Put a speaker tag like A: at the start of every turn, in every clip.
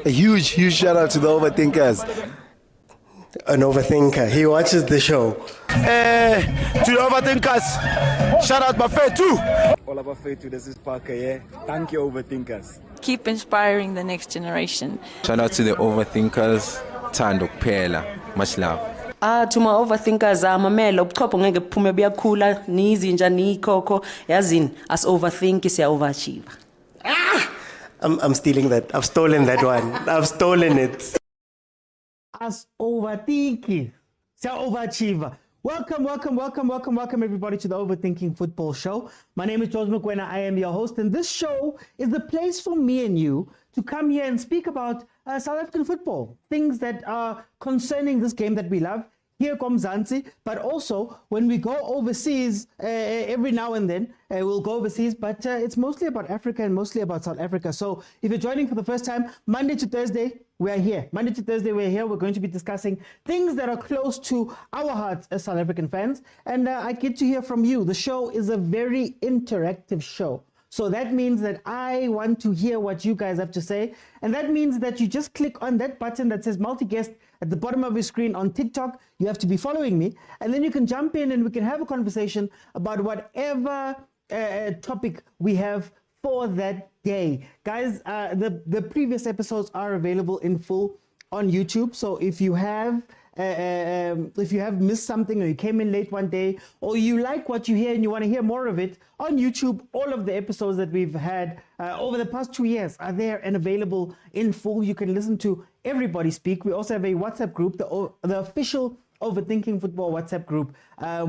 A: A huge shout out to the overthinkers.
B: An overthinker. He watches the show.
A: To the overthinkers, shout out Bafana.
C: All about Fetu, this is Parker, yeah? Thank you, overthinkers.
D: Keep inspiring the next generation.
E: Shout out to the overthinkers. Thando kuphela. Much love.
F: To my overthinkers, mamela ubuchopho ngeke buphume buyakhula nizinja nikhokho yazini as overthink siya overachieve.
B: I'm stealing that. I've stolen that one. I've stolen it.
G: As overthinking, so overachiever. Welcome everybody to the Overthinking Football Show. My name is Mokwena. I am your host, and this show is the place for me and you to come here and speak about South African football, things that are concerning this game that we love. Here comes Zanzi, but also when we go overseas, every now and then we'll go overseas, but it's mostly about Africa and mostly about South Africa. So if you're joining for the first time, Monday to Thursday, we're here. Monday to Thursday, we're here. We're going to be discussing things that are close to our hearts as South African fans, and I get to hear from you. The show is a very interactive show. So that means that I want to hear what you guys have to say. And that means that you just click on that button that says multi-guest at the bottom of your screen on TikTok. You have to be following me. And then you can jump in and we can have a conversation about whatever topic we have for that day. Guys, the previous episodes are available in full on YouTube. So if you have missed something, or you came in late one day, or you like what you hear and you want to hear more of it, on YouTube, all of the episodes that we've had over the past 2 years are there and available in full. You can listen to everybody speak. We also have a WhatsApp group, the official Overthinking Football WhatsApp group,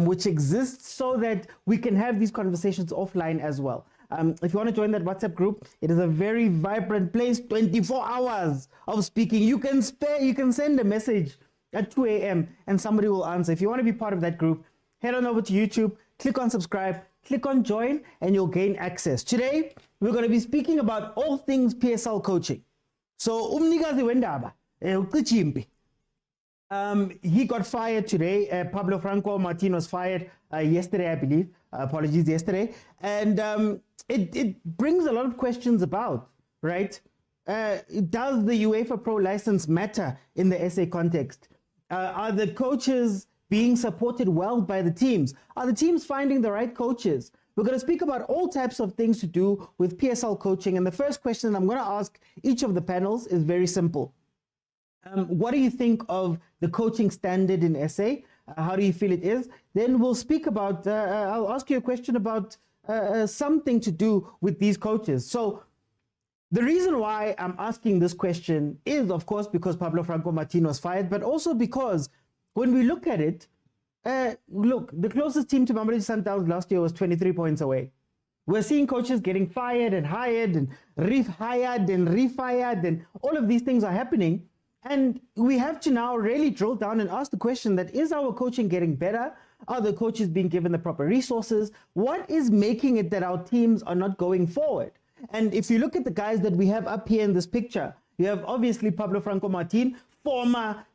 G: which exists so that we can have these conversations offline as well. If you want to join that WhatsApp group, it is a very vibrant place, 24 hours of speaking. You can send a message at 2 a.m. and somebody will answer. If you want to be part of that group, head on over to YouTube, click on subscribe, click on join, and you'll gain access. Today, we're going to be speaking about all things PSL coaching. So, umnikazi wendaba, uCichimpi. He got fired today. Pablo Franco Martin was fired yesterday, I believe. Apologies, yesterday. And it brings a lot of questions about, right? Does the UEFA Pro license matter in the SA context? Are the coaches being supported well by the teams? Are the teams finding the right coaches? We're going to speak about all types of things to do with PSL coaching. And the first question I'm going to ask each of the panels is very simple. What do you think of the coaching standard in SA? How do you feel it is? Then we'll speak about, I'll ask you a question about something to do with these coaches. So the reason why I'm asking this question is, of course, because Pablo Franco Martin was fired, but also because when we look at it, look, the closest team to Mamelodi Sundowns last year was 23 points away. We're seeing coaches getting fired and hired and rehired and refired, and all of these things are happening. And we have to now really drill down and ask the question that, is our coaching getting better? Are the coaches being given the proper resources? What is making it that our teams are not going forward? And if you look at the guys that we have up here in this picture, you have obviously Pablo Franco Martin, former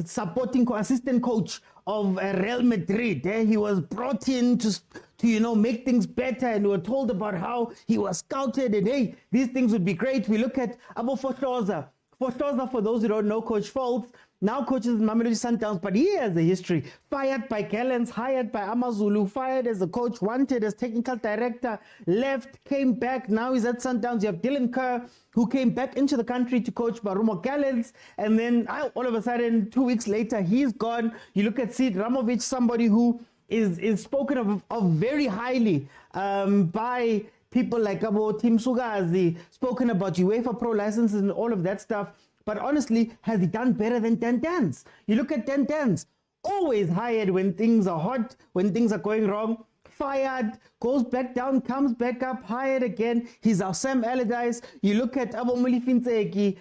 G: supporting assistant coach of Real Madrid. He was brought in to make things better, and we were told about how he was scouted and hey, these things would be great. We look at Abo Fohloza. Fohloza, for those who don't know, Coach Foltz, now coaches in Mamelodi Sundowns, but he has a history. Fired by Gallants, hired by Amazulu, fired as a coach, wanted as technical director, left, came back. Now he's at Sundowns. You have Dylan Kerr, who came back into the country to coach Barumo Gallants, and then all of a sudden, 2 weeks later, he's gone. You look at Sid Ramovic, somebody who is spoken of very highly by people like Tim Sugazi, spoken about UEFA Pro licenses and all of that stuff. But honestly, has he done better than Dan Dance? You look at Dan Dance, always hired when things are hot, when things are going wrong, fired, goes back down, comes back up, hired again. He's our Sam Allardyce. You look at Abo Mulifintseki,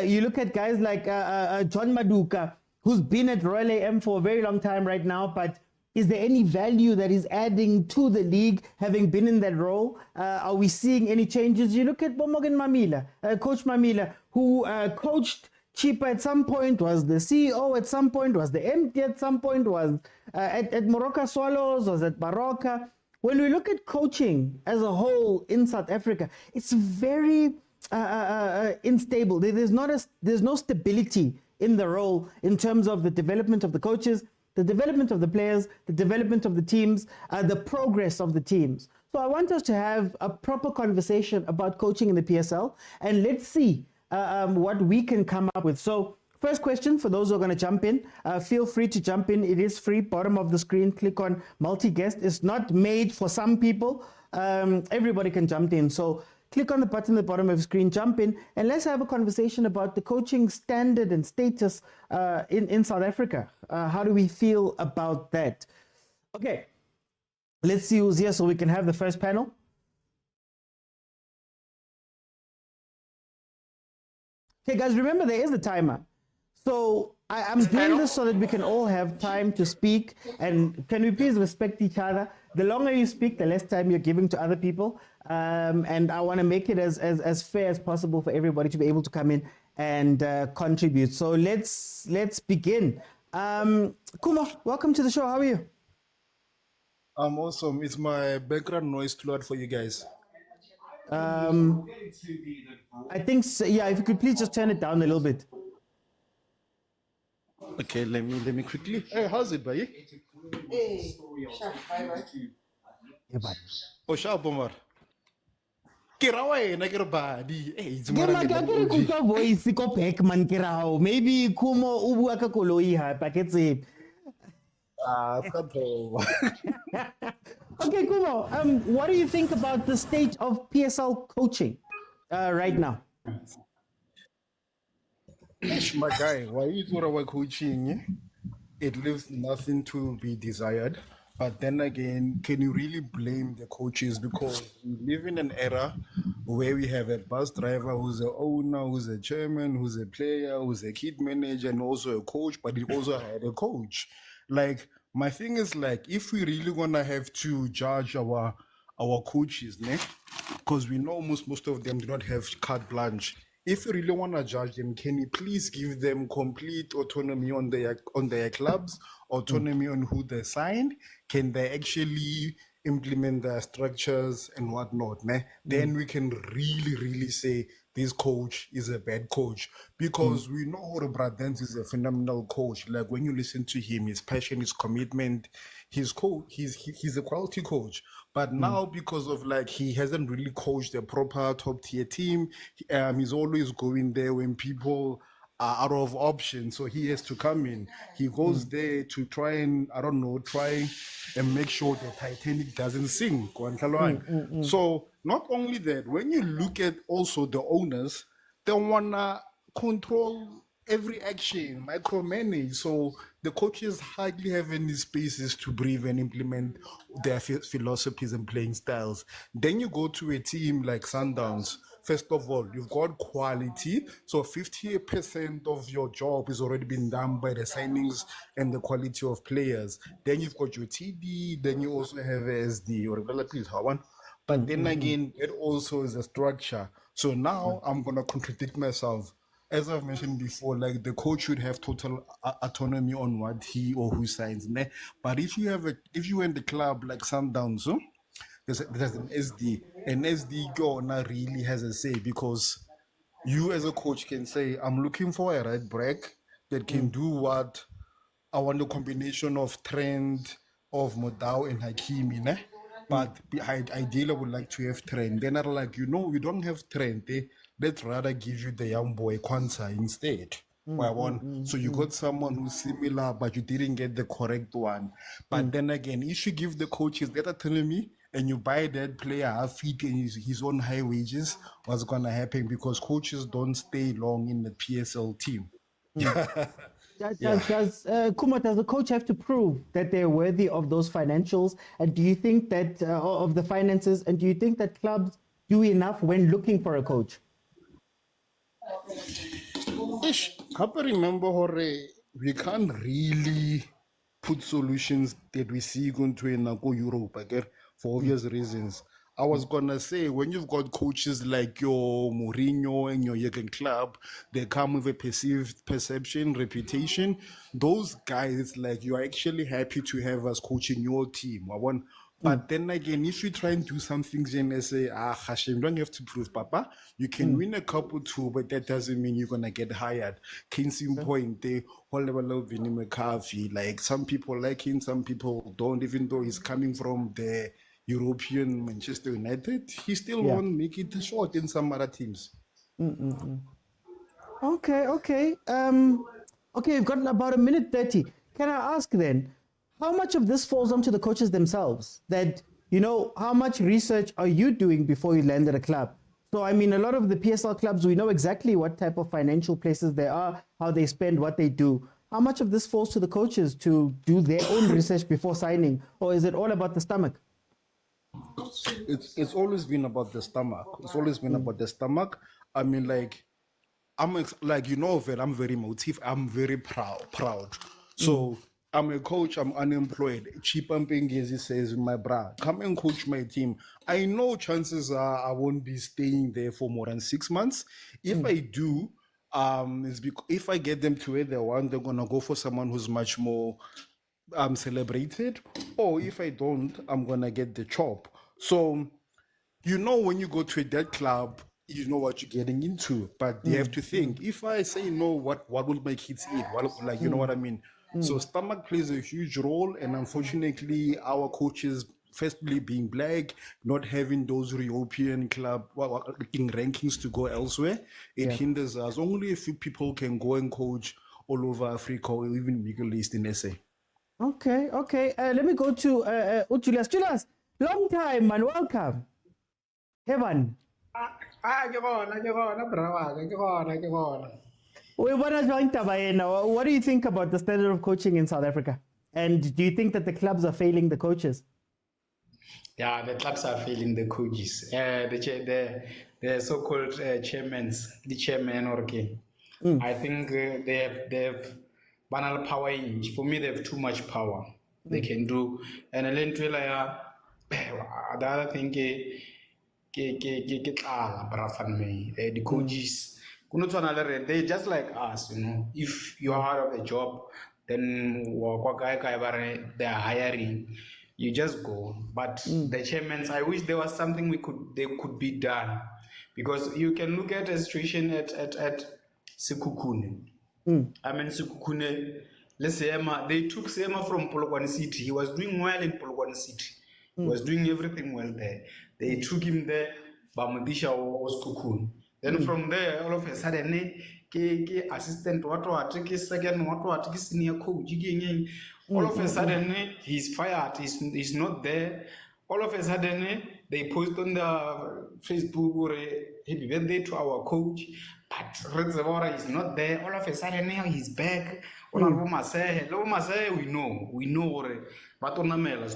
G: you look at guys like John Maduka, who's been at Royal AM for a very long time right now, but is there any value that is adding to the league, having been in that role? Are we seeing any changes? You look at Bomogen Mamila, Coach Mamila, who coached Chipa at some point, was the CEO at some point, was the MD at some point, was at Moroka Swallows, was at Baroka. When we look at coaching as a whole in South Africa, it's very unstable. There's no stability in the role in terms of the development of the coaches, the development of the players, the development of the teams, the progress of the teams. So I want us to have a proper conversation about coaching in the PSL, and let's see what we can come up with. So first question for those who are going to jump in, feel free to jump in. It is free. Bottom of the screen, click on multi-guest. It's not made for some people. Everybody can jump in. So click on the button at the bottom of the screen, jump in, and let's have a conversation about the coaching standard and status in South Africa. How do we feel about that? Okay, let's see who's here so we can have the first panel. Okay, guys, remember there is a timer. So I'm doing this so that we can all have time to speak. And can we please respect each other? The longer you speak, the less time you're giving to other people. And I want to make it as fair as possible for everybody to be able to come in and contribute. So let's begin. Kumo, welcome to the show. How are you?
H: I'm awesome. It's my background noise too loud for you guys.
G: I think so, yeah. If you could please just turn it down a little bit.
H: Okay, let me quickly. Hey, how's it, buddy?
G: Hey, sharp, bye. Yeah, bye.
H: Oh, sharp, Omar. Kirawe, na kirabadi. Hey, it's
G: Ke
H: more
G: ma ka re kutlwa voice ko back man ke rao. Maybe Kumo o bua ka koloi ha pa ke tsebe. Okay, Kumo. What do you think about the state of PSL coaching right now?
H: My guy, why you thought about coaching? It leaves nothing to be desired. But then again, can you really blame the coaches? Because we live in an era where we have a bus driver who's the owner, who's a chairman, who's a player, who's a kid manager, and also a coach, but he also had a coach. Like, my thing is, like, if we really gonna have to judge our coaches, because we know most of them do not have carte blanche. If you really want to judge them, can you please give them complete autonomy on their clubs, autonomy on who they signed? Can they actually implement their structures and whatnot? Then we can really say this coach is a bad coach, because we know Jordaan Milford is a phenomenal coach. Like, when you listen to him, his passion, his commitment, he's a quality coach. But now, because of, like, he hasn't really coached a proper top tier team, he's always going there when people are out of options, so he has to come in. He goes there to try and make sure the Titanic doesn't sink. So not only that, when you look at also the owners, they wanna control every action, micromanage. So the coaches hardly have any spaces to breathe and implement their philosophies and playing styles. Then you go to a team like Sundowns. First of all, you've got quality. So 50% of your job is already been done by the signings and the quality of players. Then you've got your TD. Then you also have SD or please, one. But then again, it also is a structure. So now I'm going to contradict myself. As I've mentioned before, like, the coach should have total autonomy on what he or who signs. But if you in the club like Sundowns, there's an SD. An SD not really has a say, because you as a coach can say, I'm looking for a right back that can do what I want, a combination of Trent, of Motaung and Hakimi. But ideally, I would like to have Trent. Then I'm like, we don't have Trent. Let's rather give you the young boy Khoza instead. So you got someone who's similar, but you didn't get the correct one. But then again, if you give the coaches that autonomy and you buy that player half feet and his own high wages, what's going to happen? Because coaches don't stay long in the PSL team.
G: Does Kuma, does the coach have to prove that they're worthy of those financials? And do you think that of the finances? And do you think that clubs do enough when looking for a coach?
H: Can't remember, we can't really put solutions that we see going to Europe, okay, for obvious reasons. I was gonna say, when you've got coaches like your Mourinho and your Jurgen Klopp, they come with a perceived perception, reputation. Those guys, like, you are actually happy to have us coaching your team. But then again, if you try and do some things and say, Hashem, you don't have to prove, Papa. You can win a couple too, but that doesn't mean you're gonna get hired. Case in point, the whole level of Vinny McCarthy, like some people like him, some people don't, even though he's coming from the European Manchester United, he still won't make it short in some other teams.
G: Okay. Okay, we've got about 1:30. Can I ask then, how much of this falls onto the coaches themselves? That, how much research are you doing before you land at a club? So, I mean, a lot of the PSL clubs, we know exactly what type of financial places they are, how they spend, what they do. How much of this falls to the coaches to do their own research before signing? Or is it all about the stomach?
H: It's always been about the stomach. It's always been about the stomach. I mean, like, I'm very motive. I'm very proud. So I'm a coach. I'm unemployed. Cheap and Pengezi says, my bra, come and coach my team. I know chances are I won't be staying there for more than 6 months. If I do, it's because if I get them to where they want, they're gonna go for someone who's much more celebrated, or if I don't, I'm gonna get the chop. So, when you go to a dead club, you know what you're getting into, but you have to think. If I say no, what will my kids eat? You know what I mean? So stomach plays a huge role, and unfortunately, our coaches, firstly being black, not having those European club rankings to go elsewhere, it hinders us. Only a few people can go and coach all over Africa or even Middle East in SA.
G: Okay. Let me go to Julius. Julius, long time, man. Welcome. Evan. What do you think about the standard of coaching in South Africa? And do you think that the clubs are failing the coaches?
I: Yeah, the clubs are failing the coaches. The so-called the chairman, okay. I think they have banal power. For me, they have too much power. They can do. And the other thing, the coaches, they just like us, If you are out of a job, then they are hiring. You just go. But the chairmen, I wish there was something they could be done, because you can look at a situation at Sekhukhune. I mean, Sekhukhune, they took Sema from Polokwane City. He was doing well in Polokwane City. He was doing everything well there. They took him there, Bamudisha was Sekhukhune. Then from there, all of a sudden, assistant, second, senior coach, all of a sudden, he's fired. He's not there. All of a sudden, they post on the Facebook, happy birthday to our coach. But Redzevora is not there. All of a sudden, now he's back. We know. But on the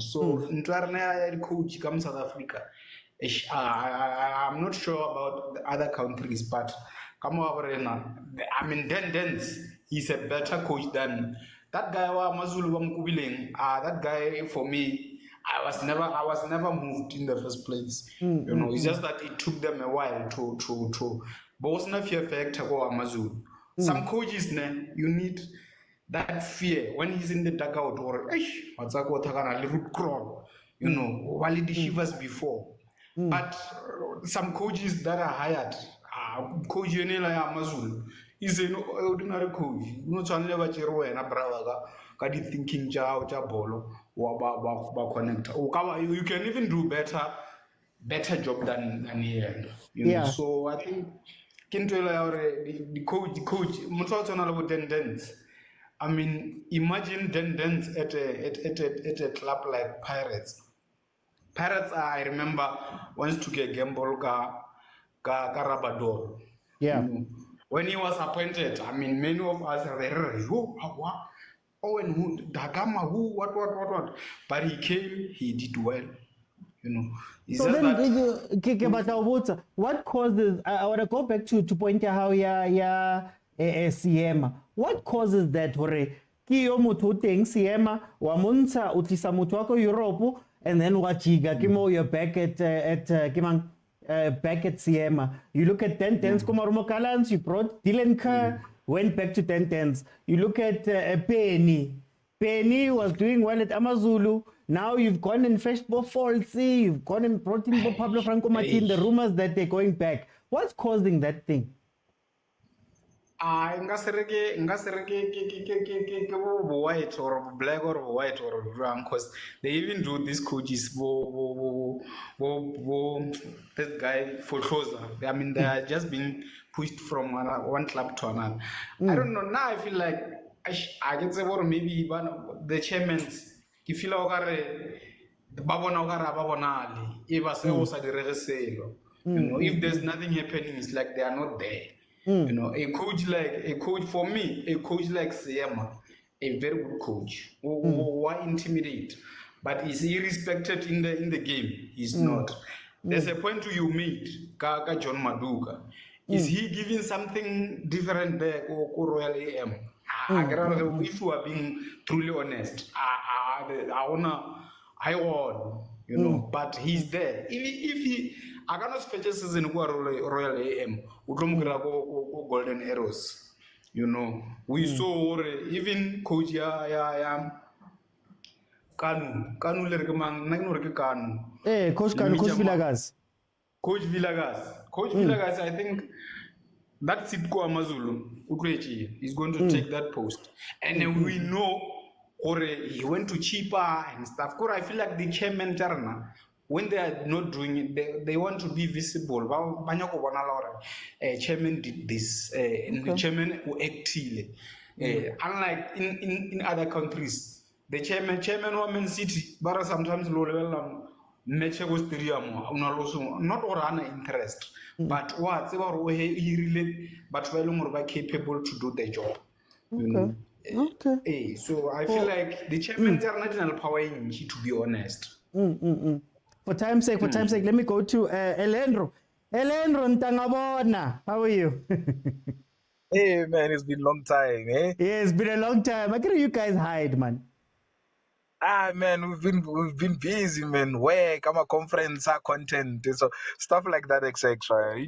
I: so entire coach comes South Africa. I'm not sure about the other countries, but I mean, Dens, he's a better coach than that guy. That guy, for me, I was never moved in the first place. It's just that it took them a while to. But wasn't a fear factor for Amazulu. Some coaches, you need that fear when he's in the dugout or what's a root crawl, while he shivers before. But some coaches that are hired, coach Amazulu, is an ordinary coach. Not only about your and a brother, thinking bolo or connect. You can even do better job than here. So I think the coach, I mean, imagine Dens at a club like Pirates. Pirates, I remember, once took a gamble Karabador.
G: Yeah.
I: When he was appointed, I mean, many of us are there. And who, Dagama, who, what. But he came, he did well.
G: So then, what causes? I want to go back to point how CM. What causes that? ki yo motho o teng seema wa montsha o tlisa motho wa ko Europe and then wa jiga ke mo you're back at back at Siema. You look at 10-10s, Komarumo Kalans, you brought Dylan Kerr, went back to 10-10s. You look at Penny. Penny was doing well at Amazulu. Now you've gone and fetched Falsey, you've gone and brought in Pablo Franco Martin, the rumors that they're going back. What's causing that thing?
I: Nga sereke ke white or black or white or brown, because they even do these coaches this guy for khoza. I mean, they are just being pushed from one club to another. I don't know. Now I feel like I get say or maybe the chairmen ke feel ba bona Ali if I say o sa dire selo. You know, if there's nothing happening, it's like they are not there. You know, a coach for me, a coach like Siema, a very good coach. Why intimidate? But is he respected in the game? He's not. There's a point you made, Kaka John Maduka. Is he giving something different there, Royal AM? If you are being truly honest, I won, you know, but he's there. If he I cannot fetch a season Royal AM, golden arrows. You know, we saw even coach Kanu
G: Coach Vilakazi.
I: Coach Vilakazi, I think that Sitko Amazulu Ukrechi is going to take that post. And then we know he went to cheaper and stuff. I feel like the chairman Tarna, when they are not doing it, they want to be visible. Chairman did this, and the chairman acted. Unlike in other countries, the chairman woman city, but sometimes low level nature was not or an interest, but what he really, but well capable to do the job. You know? Okay. So I feel like the chairman international power in to be honest.
G: For time's sake, let me go to Elendro. Elendro Ntangabona, how are you?
J: Hey man, it's been a long time, eh?
G: Yeah, it's been a long time. How can you guys hide, man?
J: Man, we've been busy, man. Work, I'm a conference, content, so stuff like that, etc.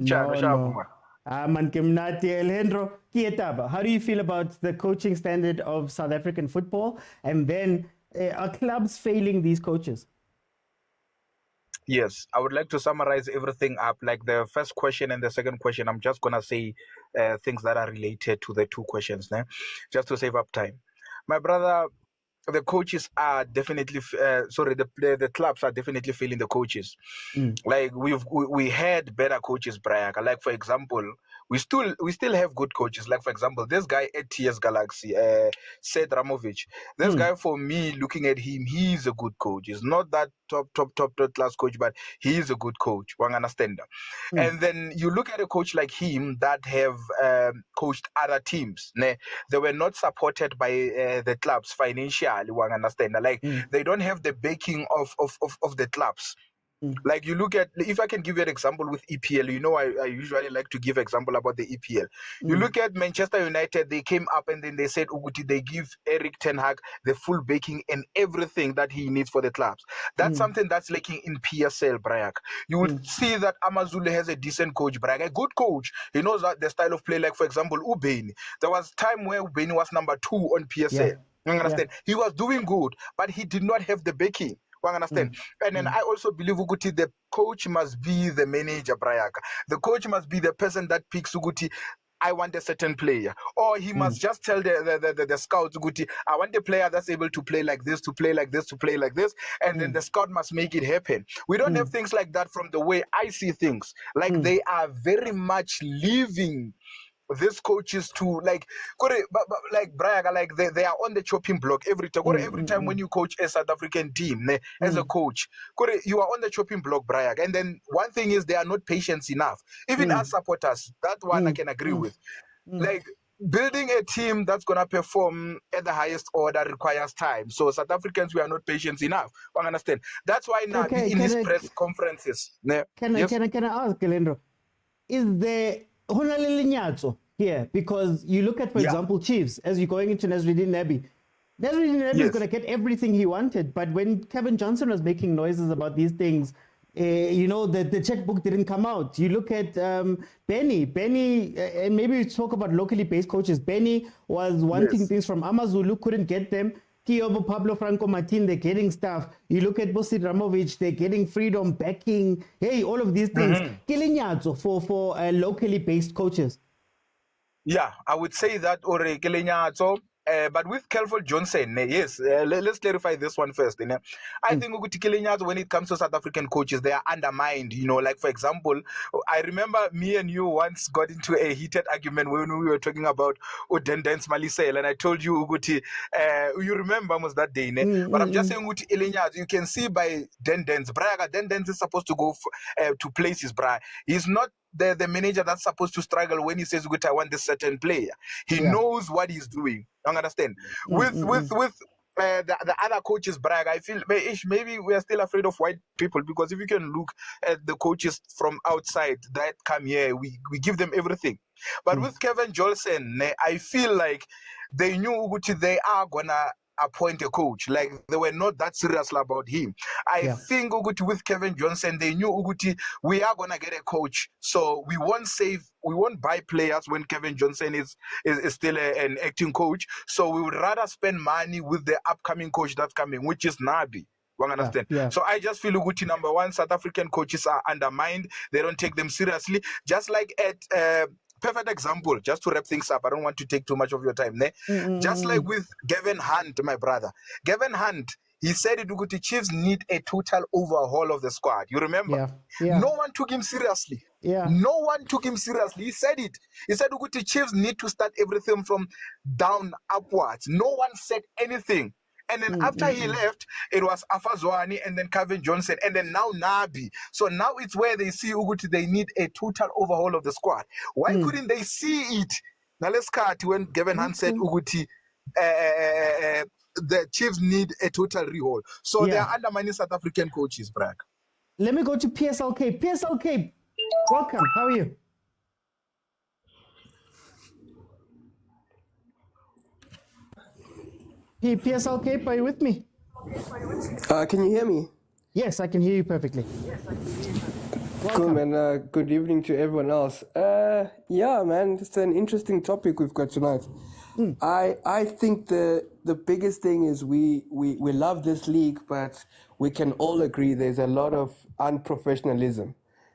G: Man, Kimnati Elendro, Kietaba. How do you feel about the coaching standard of South African football, and then are clubs failing these coaches?
J: Yes, I would like to summarize everything up. Like the first question and the second question, I'm just gonna say things that are related to the two questions, just to save up time. My brother, the coaches are definitely the clubs are definitely failing the coaches. Like we had better coaches, Brian. Like for example, we still have good coaches. Like for example, this guy at TS Galaxy, Seth Ramovic. This guy, for me, looking at him, he's a good coach. He's not that top class coach, but he is a good coach. One understand. And then you look at a coach like him that have coached other teams. They were not supported by the clubs financially. One understand. Like they don't have the backing of the clubs. Like you look at, if I can give you an example with EPL, you know, I usually like to give example about the EPL. You look at Manchester United, they came up and then they said, Uguti, they give Eric Ten Hag the full backing and everything that he needs for the clubs. That's something that's lacking in PSL, Brayak. You would see that Amazulu has a decent coach, Brayak, a good coach. He knows that the style of play, like for example, Ubeni. There was time where Ubeni was number 2 on PSL. You understand? He was doing good, but he did not have the backing. Understand? And then I also believe Uguti, the coach must be the manager, Brayaka. The coach must be the person that picks Uguti, I want a certain player. Or he must just tell the scouts, Uguti, I want a player that's able to play like this, to play like this, to play like this. And then the scout must make it happen. We don't have things like that from the way I see things. Like they are very much leaving these coaches to like Braga, like they are on the chopping block every time. Every time when you coach a South African team as a coach, you are on the chopping block, Braga. And then one thing is they are not patient enough. Even as supporters, that one I can agree with. Like building a team that's gonna perform at the highest order requires time. So South Africans, we are not patient enough. I understand. That's why now in his press conferences.
G: Can I ask, Kelendro, is there here? Because you look at, for example, Chiefs, as you're going into Nasreddin Nabi, Doesn't mean he's
J: Yes.
G: going to get everything he wanted. But when Kevin Johnson was making noises about these things, the checkbook didn't come out. You look at Benny, and maybe we talk about locally based coaches. Benny was wanting
J: Yes.
G: things from Amazulu, couldn't get them. Kiobo, Pablo Franco Martin, they're getting stuff. You look at Bosid Ramovic, they're getting freedom, backing. Hey, all of these things. Kilinyazo for locally based coaches.
J: Yeah, I would say that or Kelenyato. But with Kelvin Johnson, yes, let's clarify this one first. I think Uguti Kelenyato, when it comes to South African coaches, they are undermined. Like for example, I remember me and you once got into a heated argument when we were talking about Dendens Malisel, and I told you, Uguti, you remember almost that day, but I'm just saying, Uguti Kelenyato, you can see by Dendens, Braga, Dendens is supposed to go to places, Braga. He's not the manager that's supposed to struggle when he says, "Good, I want this certain player." He knows what he's doing. You understand? With the other coaches, Bragg, I feel maybe we are still afraid of white people, because if you can look at the coaches from outside that come here, we give them everything. But with Kevin Johnson, I feel like they knew Uguti, they are gonna appoint a coach. Like they were not that serious about him. I think Uguti, with Kevin Johnson, they knew Uguti, we are gonna get a coach, so we won't buy players when Kevin Johnson is still an acting coach. So we would rather spend money with the upcoming coach that's coming, which is Nabi. You understand? So I just feel Uguti, number one, South African coaches are undermined. They don't take them seriously. Just like at perfect example, just to wrap things up, I don't want to take too much of your time. Just like with Gavin Hunt, my brother. Gavin Hunt, he said it, Uguti, Chiefs need a total overhaul of the squad. You remember? No one took him seriously. No one took him seriously. He said it. He said, Uguti, Chiefs need to start everything from down upwards. No one said anything. And then after he left, it was Afazwani and then Kevin Johnson and then now Nabi. So now it's where they see Uguti, they need a total overhaul of the squad. Why couldn't they see it? Now let's cut when Gavin Hunt said Uguti, the Chiefs need a total rehaul. So they are undermining South African coaches, Bragg.
G: Let me go to PSLK. PSLK, welcome. How are you? Hey, PSLK, are you with me?
K: Can you hear me?
G: Yes, I can hear you perfectly.
K: Cool, man. Good evening to everyone else. Yeah, man, it's an interesting topic we've got tonight. I think the biggest thing is we love this league, but we can all agree there's a lot of unprofessionalism.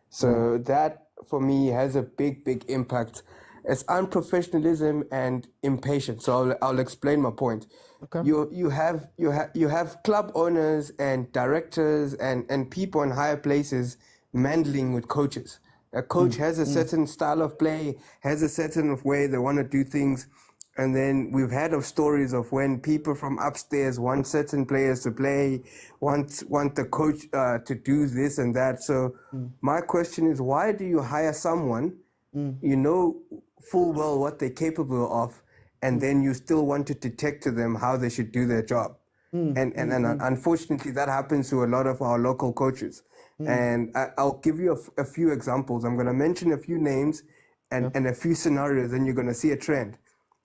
K: So that, for me, has a big impact. It's unprofessionalism and impatience. So I'll explain my point. Okay. You have club owners and directors and people in higher places meddling with coaches. A coach has a certain style of play, has a certain way they want to do things, and then we've had of stories of when people from upstairs want certain players to play, want the coach to do this and that. So my question is, why do you hire someone you know full well what they're capable of, and then you still want to dictate to them how they should do their job? And unfortunately, that happens to a lot of our local coaches. And I'll give you a few examples. I'm going to mention a few names and a few scenarios, and you're going to see a trend.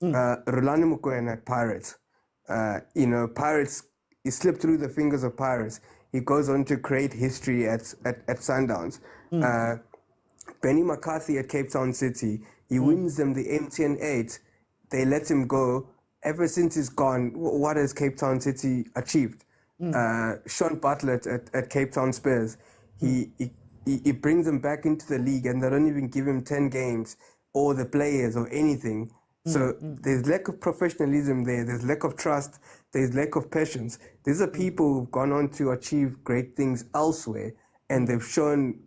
K: Rulani Mokwena at Pirates. Pirates, he slipped through the fingers of Pirates. He goes on to create history at Sundowns. Benny McCarthy at Cape Town City, he wins them the MTN 8. They let him go. Ever since he's gone, what has Cape Town City achieved? Sean Bartlett at Cape Town Spurs, he brings them back into the league, and they don't even give him 10 games or the players or anything. So there's lack of professionalism there. There's lack of trust. There's lack of patience. These are people who've gone on to achieve great things elsewhere, and they've shown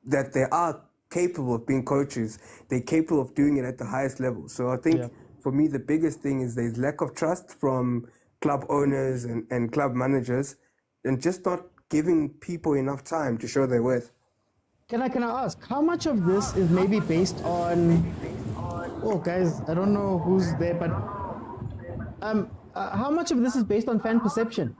K: that they are capable of being coaches. They're capable of doing it at the highest level. So I think for me, the biggest thing is there's lack of trust from club owners and club managers, and just not giving people enough time to show their worth.
G: Can I ask, how much of this is maybe based on, oh guys, I don't know who's there, but how much of this is based on fan perception?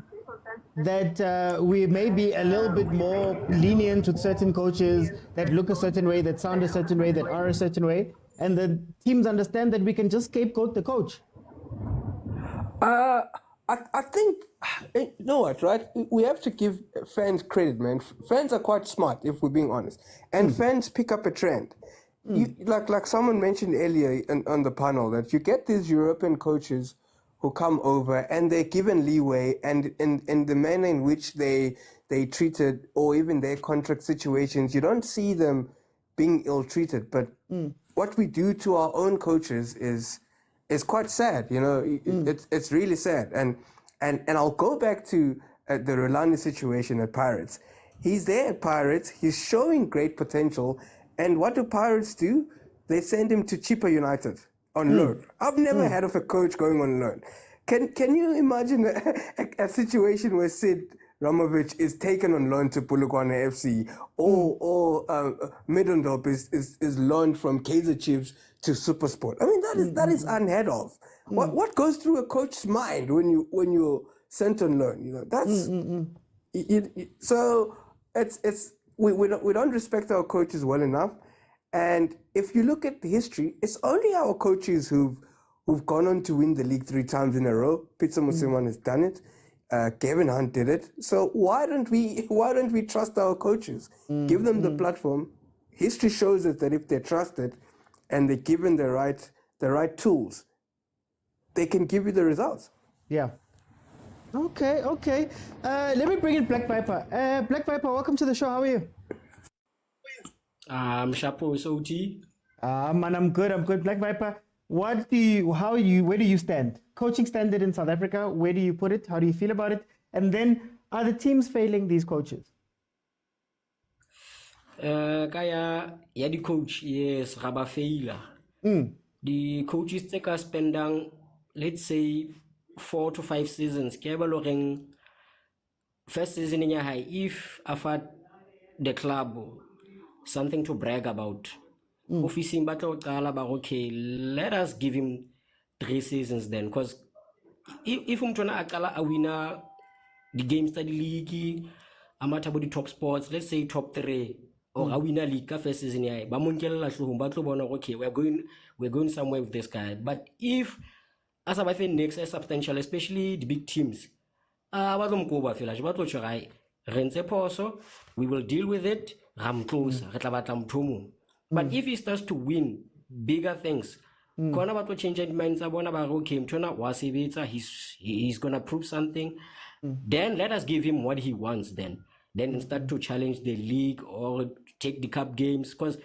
G: That we may be a little bit more lenient with certain coaches that look a certain way, that sound a certain way, that are a certain way, and the teams understand that we can just scapegoat the coach.
K: I think, you know what, right? We have to give fans credit, man. Fans are quite smart, if we're being honest. And fans pick up a trend. Like someone mentioned earlier on the panel, that you get these European coaches who come over and they're given leeway, and in the manner in which they treated, or even their contract situations, you don't see them being ill-treated. But what we do to our own coaches is quite sad, you know. It's really sad. And I'll go back to the Rulani situation at Pirates. He's there at Pirates, he's showing great potential, and what do Pirates do? They send him to Chippa United on loan. I've never heard of a coach going on loan. Can you imagine a situation where Sid Ramovic is taken on loan to Polokwane FC, or Middendorp is loaned from Kaizer Chiefs to Supersport? I mean, that is unheard of. What goes through a coach's mind when you're sent on loan? You know, that's so we don't respect our coaches well enough. And if you look at the history, it's only our coaches who've gone on to win the league 3 times in a row. Pitso Mosimane has done it. Gavin Hunt did it. So why don't we trust our coaches? Give them the platform. History shows us that if they're trusted and they're given the right tools, they can give you the results.
G: Yeah. Okay. Let me bring in Black Viper. Black Viper, welcome to the show. How are you?
L: Shapo Soti.
G: Man, I'm good. Black Viper, where do you stand? Coaching standard in South Africa, where do you put it? How do you feel about it? And then, are the teams failing these coaches?
L: Kaya ya di coach, yes, raba faila. The coaches take us spending, let's say, 4 to 5 seasons. Keba loreng first season in your high, if after the club something to brag about. Officing battle okay, let us give him 3 seasons then, because if umtona akala a winner the game study league, amata the top sports, let's say top 3 or a winner league first season yeah, okay, we're going somewhere with this guy. But if as I think next is substantial, especially the big teams, we will deal with it. But if he starts to win bigger things, change minds, he's gonna prove something. Then let us give him what he wants. Then start to challenge the league or take the cup games. Because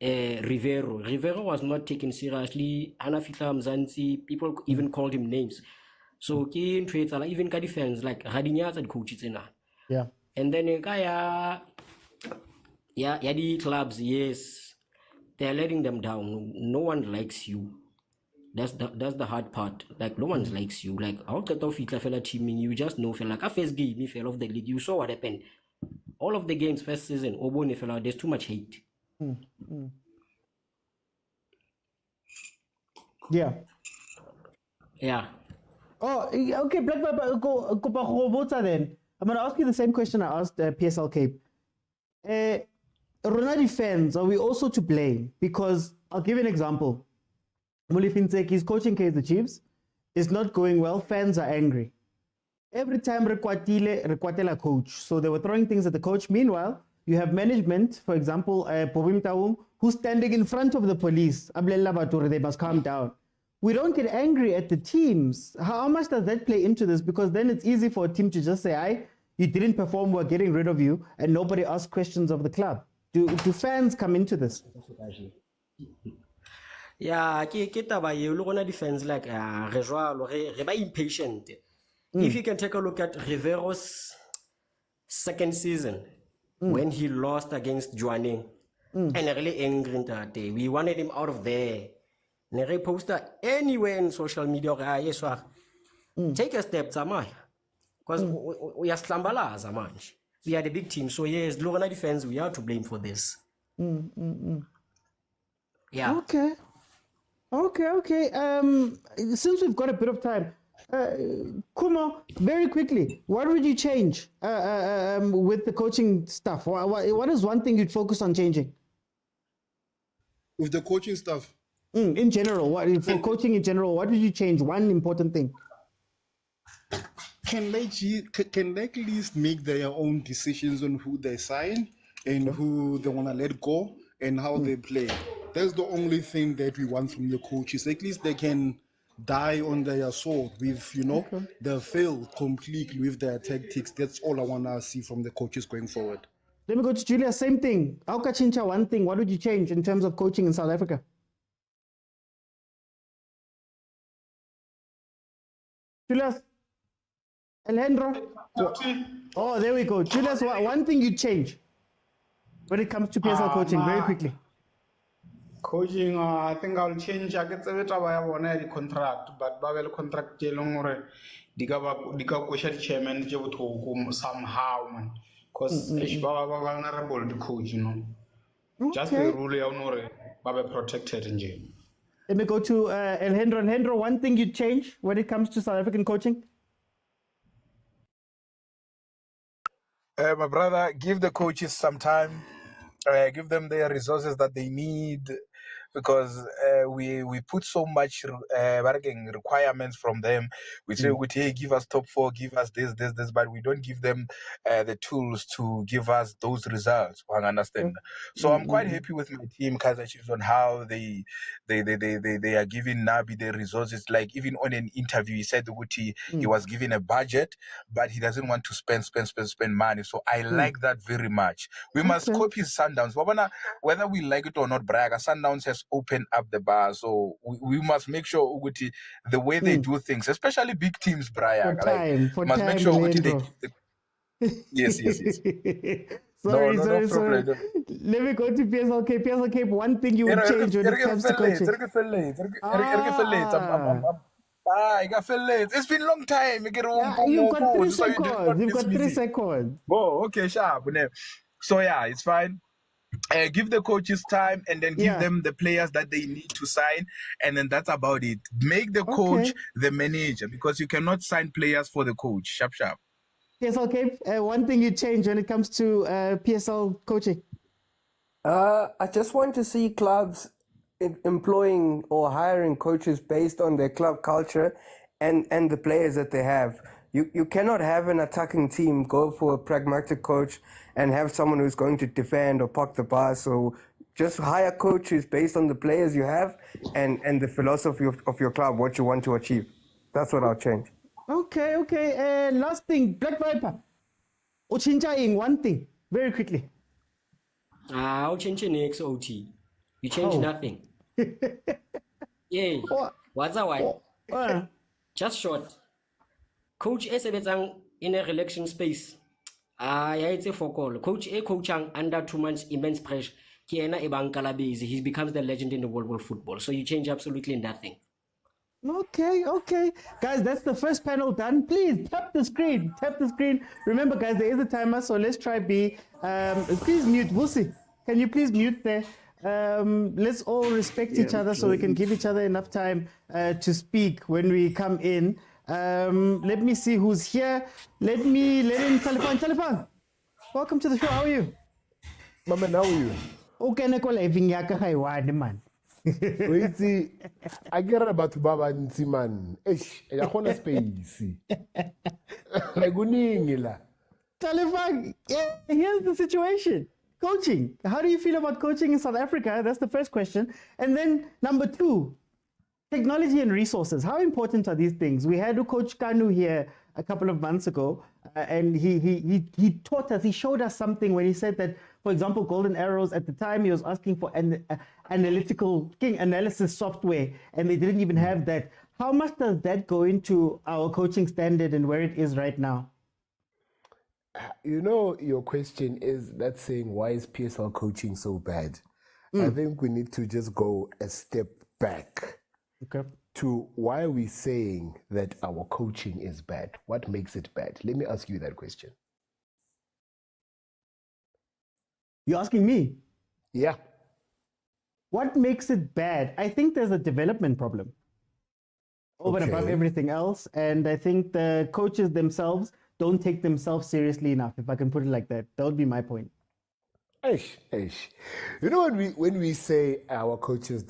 L: Rivero was not taken seriously. Hanafita Mzansi, people even called him names. So even Kadi fans like Radinyas and coaches in that.
G: Yeah.
L: And then the clubs, yes, they're letting them down. No one likes you. That's the hard part. Like no one likes you. Like how cut off fella teaming, you just know fella. Like first game, me fell off the league. You saw what happened. All of the games first season, Obone fella, there's too much hate.
G: Yeah.
L: Yeah.
G: Oh, okay, Black Viper, go then. I'm going to ask you the same question I asked PSL Cape. Ronaldo fans, are we also to blame? Because I'll give you an example. Mulifinsek is coaching Kaizer Chiefs. It's not going well. Fans are angry. Every time Rekwatela coach. So they were throwing things at the coach. Meanwhile, you have management, for example, who's standing in front of the police. They must calm down. We don't get angry at the teams. How much does that play into this? Because then it's easy for a team to just say, you didn't perform, we're getting rid of you, and nobody asks questions of the club. Do fans come into this?
L: Yeah, defense like impatient. If you can take a look at Rivero's second season, when he lost against Tshwane, and really angry that day, we wanted him out of there. Nere poster anywhere in social media, take a step, Zamai. Because we are slambala, Zamai. We are the big team, so yes, Lorena defense, we are to blame for this. Yeah.
G: Okay. Since we've got a bit of time, Kumo, very quickly, what would you change with the coaching stuff? What is one thing you'd focus on changing?
H: With the coaching stuff?
G: In general, for coaching in general, what did you change? One important thing.
H: Can they at least make their own decisions on who they sign and who they want to let go and how they play? That's the only thing that we want from the coaches. At least they can die on their sword with, they fail completely with their tactics. That's all I want to see from the coaches going forward.
G: Let me go to Julia. Same thing. Aukachincha, one thing. What would you change in terms of coaching in South Africa? Julius, Alejandro. Oh, there we go. Julius, one thing you change when it comes to PSL coaching, very quickly.
I: Coaching, I think I'll change. I get a bit of a contract, but Babel contract Dika question chairman somehow, man. Because it's vulnerable the coach, Just the rule, Babel protected in jail.
G: Let me go to Alejandro. Alejandro, one thing you change when it comes to South African coaching?
J: My brother, give the coaches some time. Give them the resources that they need, because we put so much requirements from them. We say, hey, give us top 4, give us this, but we don't give them the tools to give us those results. I understand. So I'm quite happy with my team, Kaizer Chiefs, on how they are giving Nabi the resources. Like even on an interview, he said he was given a budget, but he doesn't want to spend money. So I like that very much. We must copy Sundowns. Whether we like it or not, Braga, Sundowns has opened up the bar. So we must make sure the way they do things, especially big teams, Braga. Must make sure they give the... Yes.
G: Sorry. Let me go to PSLK. PSLK, one thing you would change when it comes to coaching.
J: I got feel late. It's been a long time.
G: You've got 3 seconds. You've got 3 seconds.
J: Oh, okay, sharp. So yeah, it's fine. Give the coaches time and then give them the players that they need to sign, and then that's about it. Make the coach the manager, because you cannot sign players for the coach. Sharp.
G: PSLK, one thing you change when it comes to PSL coaching?
K: I just want to see clubs employing or hiring coaches based on their club culture and the players that they have. You cannot have an attacking team go for a pragmatic coach and have someone who's going to defend or park the bus. So just hire coaches based on the players you have and the philosophy of your club, what you want to achieve. That's what I'll change.
G: Okay. Last thing, Black Viper. Uchincha one thing, very quickly.
L: I'll change an XOT. You change nothing. Yeah. What's that one? Just short. Coach Esebetsang in a relaxing space. It's a focal. Coach coaching under 2 months immense pressure. He becomes the legend in the world of football. So you change absolutely nothing.
G: Okay. Guys, that's the first panel done. Please tap the screen. Remember, guys, there is a timer, so let's try B. Please mute. Wusi, can you please mute there? Let's all respect each other so we can give each other enough time to speak when we come in. Let me see who's here. Let in Telephone. Welcome to the show. How are you?
M: Mama, how are you?
G: Okay, man.
M: Wait, I get about Baba Nsiman. I want a space. Like
G: Telephone, here's the situation. Coaching. How do you feel about coaching in South Africa? That's the first question. And then number 2, technology and resources. How important are these things? We had Coach Kanu here a couple of months ago, and he taught us, he showed us something when he said that, for example, Golden Arrows, at the time he was asking for an analytical analysis software, and they didn't even have that. How much does that go into our coaching standard and where it is right now?
M: Your question is that saying, why is PSL coaching so bad? I think we need to just go a step back to why are we saying that our coaching is bad? What makes it bad? Let me ask you that question.
G: You're asking me?
M: Yeah.
G: What makes it bad? I think there's a development problem over and above everything else. And I think the coaches themselves don't take themselves seriously enough, if I can put it like that. That would be my point.
M: You know when we say our coaches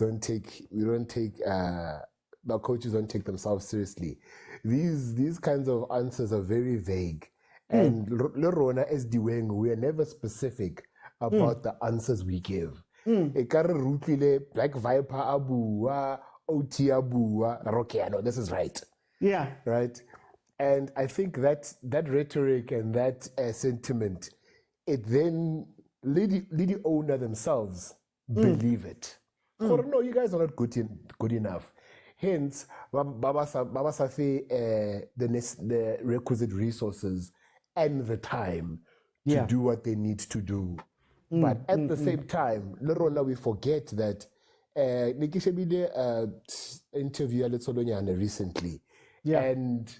M: our coaches don't take themselves seriously. These kinds of answers are very vague. And Lorona as Diweng, we are never specific about the answers we give. Ekare rutile Black Viper abua, OT abua, Rokeano, this is right.
G: Yeah.
M: Right? And I think that rhetoric and that sentiment, it then the owner themselves believe it. Or no, you guys are not good enough. Hence, Baba Safi, the requisite resources and the time to do what they need to do. But at the same time, Lorona, we forget that Nikishabide interview recently.
G: Yeah.
M: And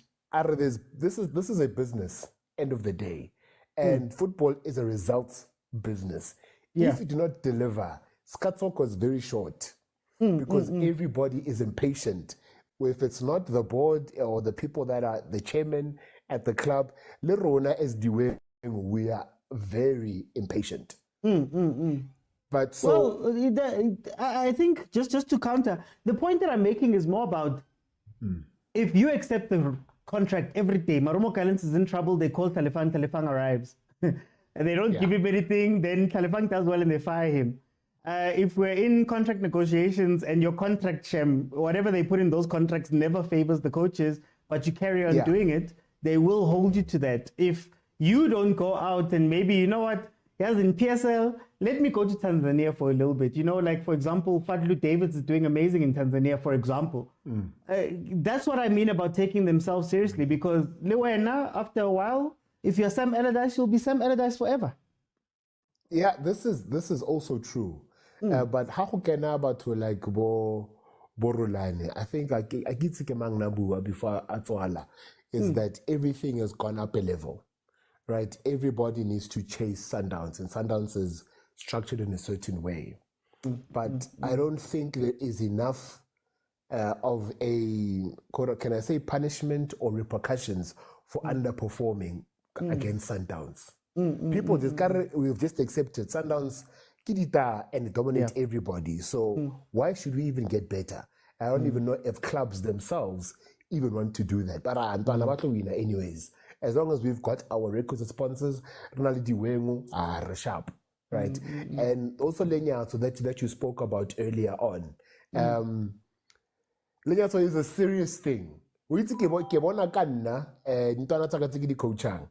M: this is a business, end of the day. And football is a results business.
G: Yeah.
M: If you do not deliver, Skatsok was very short because everybody is impatient. If it's not the board or the people that are the chairman at the club, Lerona is the way we are very impatient. But so
G: I think just to counter, the point that I'm making is more about if you accept the contract every day, Marumo Callens is in trouble, they call Talifang arrives. And they don't give him anything, then Talifang does well and they fire him. If we're in contract negotiations and your contract, Shem, whatever they put in those contracts never favors the coaches, but you carry on doing it, they will hold you to that. If you don't go out and maybe, you know what, yes, in PSL, let me go to Tanzania for a little bit. You know, like, for example, Fadlu Davids is doing amazing in Tanzania, for example. That's what I mean about taking themselves seriously, because Lewena, after a while, if you're Sam Allardyce, you'll be Sam Allardyce forever.
M: Yeah, this is also true. But how can I about to like Borulane? I think I get to Nabua before Atoala is that everything has gone up a level. Right, everybody needs to chase Sundowns, and Sundowns is structured in a certain way. But I don't think there is enough of a, can I say, punishment or repercussions for underperforming against Sundowns. People we've just accepted Sundowns kidita and dominate everybody. So why should we even get better? I don't even know if clubs themselves even want to do that. But I'm winner anyways. As long as we've got our requisite sponsors, Ronaldo Wengu are sharp, right? And also Lenyato that you spoke about earlier on. Lenyato is a serious thing. We take kebona kanna ntwana tsaka tse di coachang.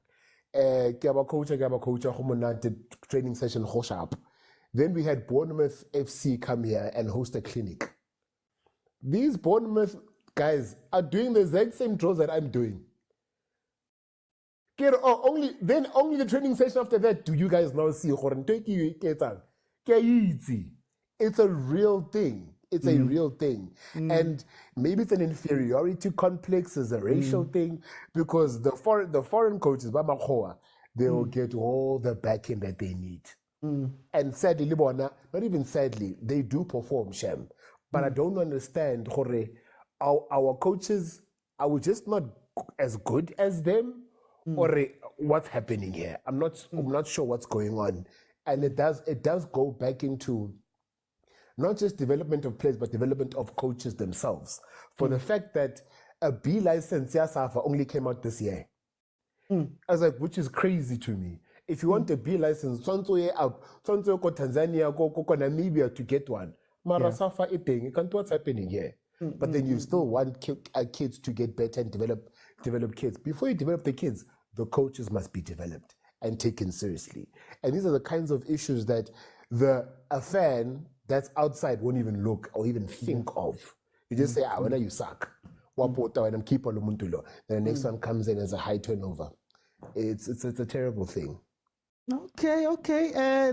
M: Ke ba coacher homonate training session ho sharp. Then we had Bournemouth FC come here and host a clinic. These Bournemouth guys are doing the exact same draws that I'm doing. Only the training session after that do you guys now see it's a real thing. It's a real thing. And maybe it's an inferiority complex, it's a racial thing, because the foreign coaches, they will get all the backing that they need. And sadly, Libona, not even sadly, they do perform, Shem. But I don't understand, our coaches, are we just not as good as them? Or what's happening here? I'm not sure what's going on. And it does go back into not just development of players, but development of coaches themselves. For the fact that a B license Yasafa only came out this year. I was like, which is crazy to me. If you want a B license, go Tanzania, go Namibia to get one. Marasafa eating, you can't what's happening here. But then you still want kids to get better and develop kids. Before you develop the kids, the coaches must be developed and taken seriously. And these are the kinds of issues that a fan that's outside won't even look or even think of. You just say, when you suck. Then the next one comes in as a high turnover. It's a terrible thing.
G: Okay.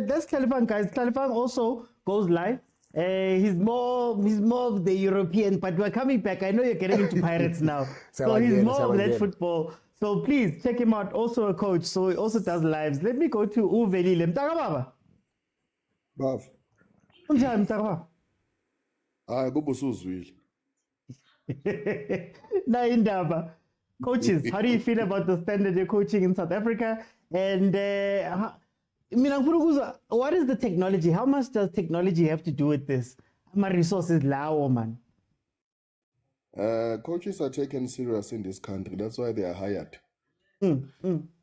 G: That's Talifang, guys. Talifang also goes live. He's more of the European, but we're coming back. I know you're getting into Pirates now. So he's more of that football. So please check him out. Also a coach, so he also does lives. Let me go to Uvelile. Mtaka baba.
N: Bav.
G: Unjani mtaka?
N: Kubusuzwile.
G: Na indaba. Coaches, how do you feel about the standard you're coaching in South Africa? And Mina ngifuna ukuzwa, what is the technology? How much does technology have to do with this? My resources lawo man.
N: Coaches are taken serious in this country. That's why they are hired. And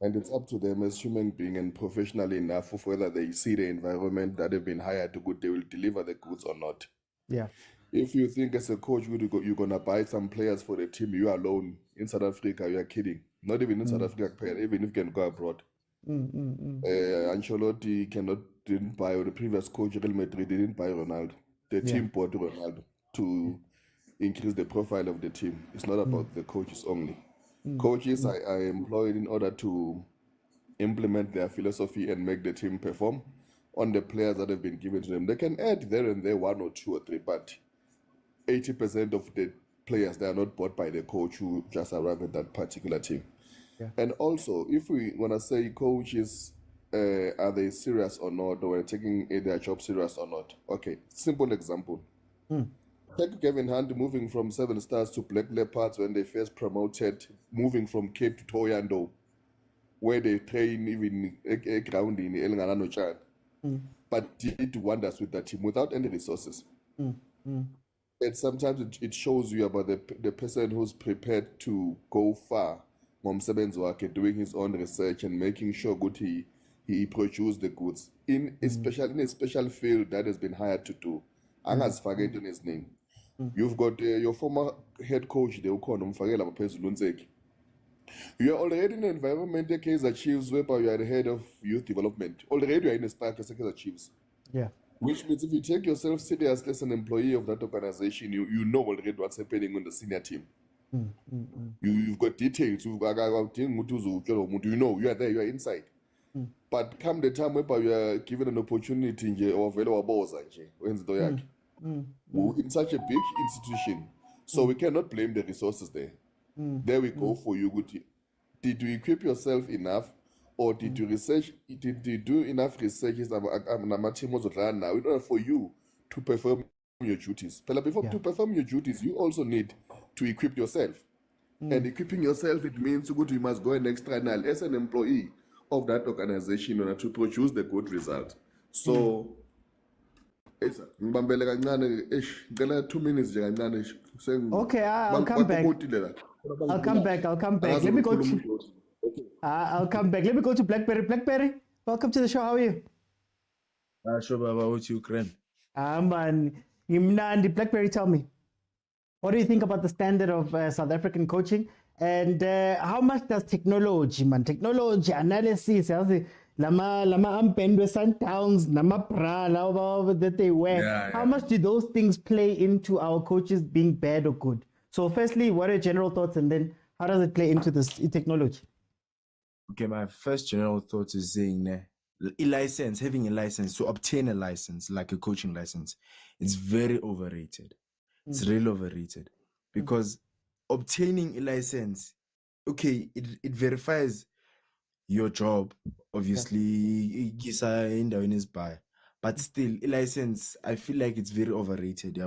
N: it's up to them as human being and professional enough of whether they see the environment that they've been hired to good, they will deliver the goods or not.
G: Yeah.
N: If you think as a coach you're gonna buy some players for the team, you alone in South Africa, you are kidding. Not even in South Africa, even if you can go abroad. Ancelotti didn't buy, or the previous coach Real Madrid didn't buy Ronaldo. The team bought Ronaldo to increase the profile of the team. It's not about the coaches only. Coaches are employed in order to implement their philosophy and make the team perform on the players that have been given to them. They can add there and there 1 or 2 or 3, but 80% of the players, they are not bought by the coach who just arrived at that particular team. Yeah. And also, if we want to say coaches, are they serious or not, or are taking their job serious or not? Okay, simple example. Take Gavin moving from 7 Stars to Black Leopards when they first promoted, moving from Cape to Thohoyandou, where they train even a ground in El Chan, but did wonders with that team without any resources. And sometimes it shows you about the person who's prepared to go far, doing his own research and making sure good he produces the goods in a special field that has been hired to do. Anga's forgetting his name. You've got your former head coach, you are already in an environment, the Kaizer Chiefs, whereby you are the head of youth development. Already you are in a stack as Kaizer Chiefs. Yeah. Which means if you take yourself seriously as an employee of that organization, you know already what's happening on the senior team. You've got details. You know, you are there, you are inside. But come the time whereby you are given an opportunity or in such a big institution, so we cannot blame the resources there. There we go for you. Did you equip yourself enough, or did you research? Did you do enough research in order for you to perform your duties? But before to perform your duties, you also need to equip yourself. And equipping yourself, it means you must go an extra mile as an employee of that organization in order to produce the good result. So. Okay,
G: I'll come back. I'll come back. Let me go to. I'll come back. Let me go to Blackberry. Blackberry, welcome to the show. How are you?
C: Sure, Baba. What's Ukraine?
G: Man, Imnandi. Blackberry, tell me, what do you think about the standard of South African coaching, and how much does technology analysis, lama ampendwe Sundowns, nama bra that they wear, how much do those things play into our coaches being bad or good? So firstly, what are your general thoughts, and then how does it play into this technology?
C: Okay, my first general thought is saying having a license, to obtain a license, like a coaching license, it's very overrated. It's really overrated, because obtaining a license, okay, it verifies your job, obviously, but still, a license, I feel like it's very overrated,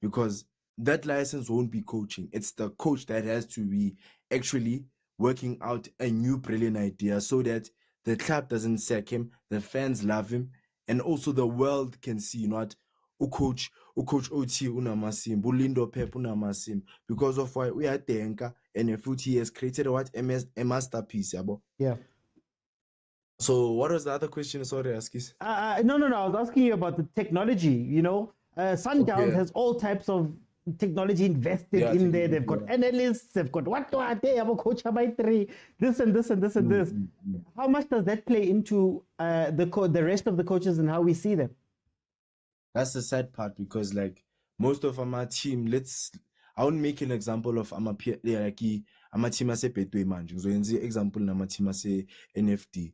C: because that license won't be coaching. It's the coach that has to be actually working out a new brilliant idea so that the club doesn't sack him, the fans love him, and also the world can see, what coach OT unamasim, Bulindo Pep unamasim, because of why we are Denka, and if he has created a masterpiece, yeah. So what was the other question? Sorry, Askis.
G: No. I was asking you about the technology. Sundowns has all types of technology invested in there. They've got analysts. They've got they have a coach by 3. This and this and this and this. How much does that play into the rest of the coaches and how we see them?
C: That's the sad part, because like most of our team, I won't make an example of ama team ase Betway manje. So in the example nama team ase NFD.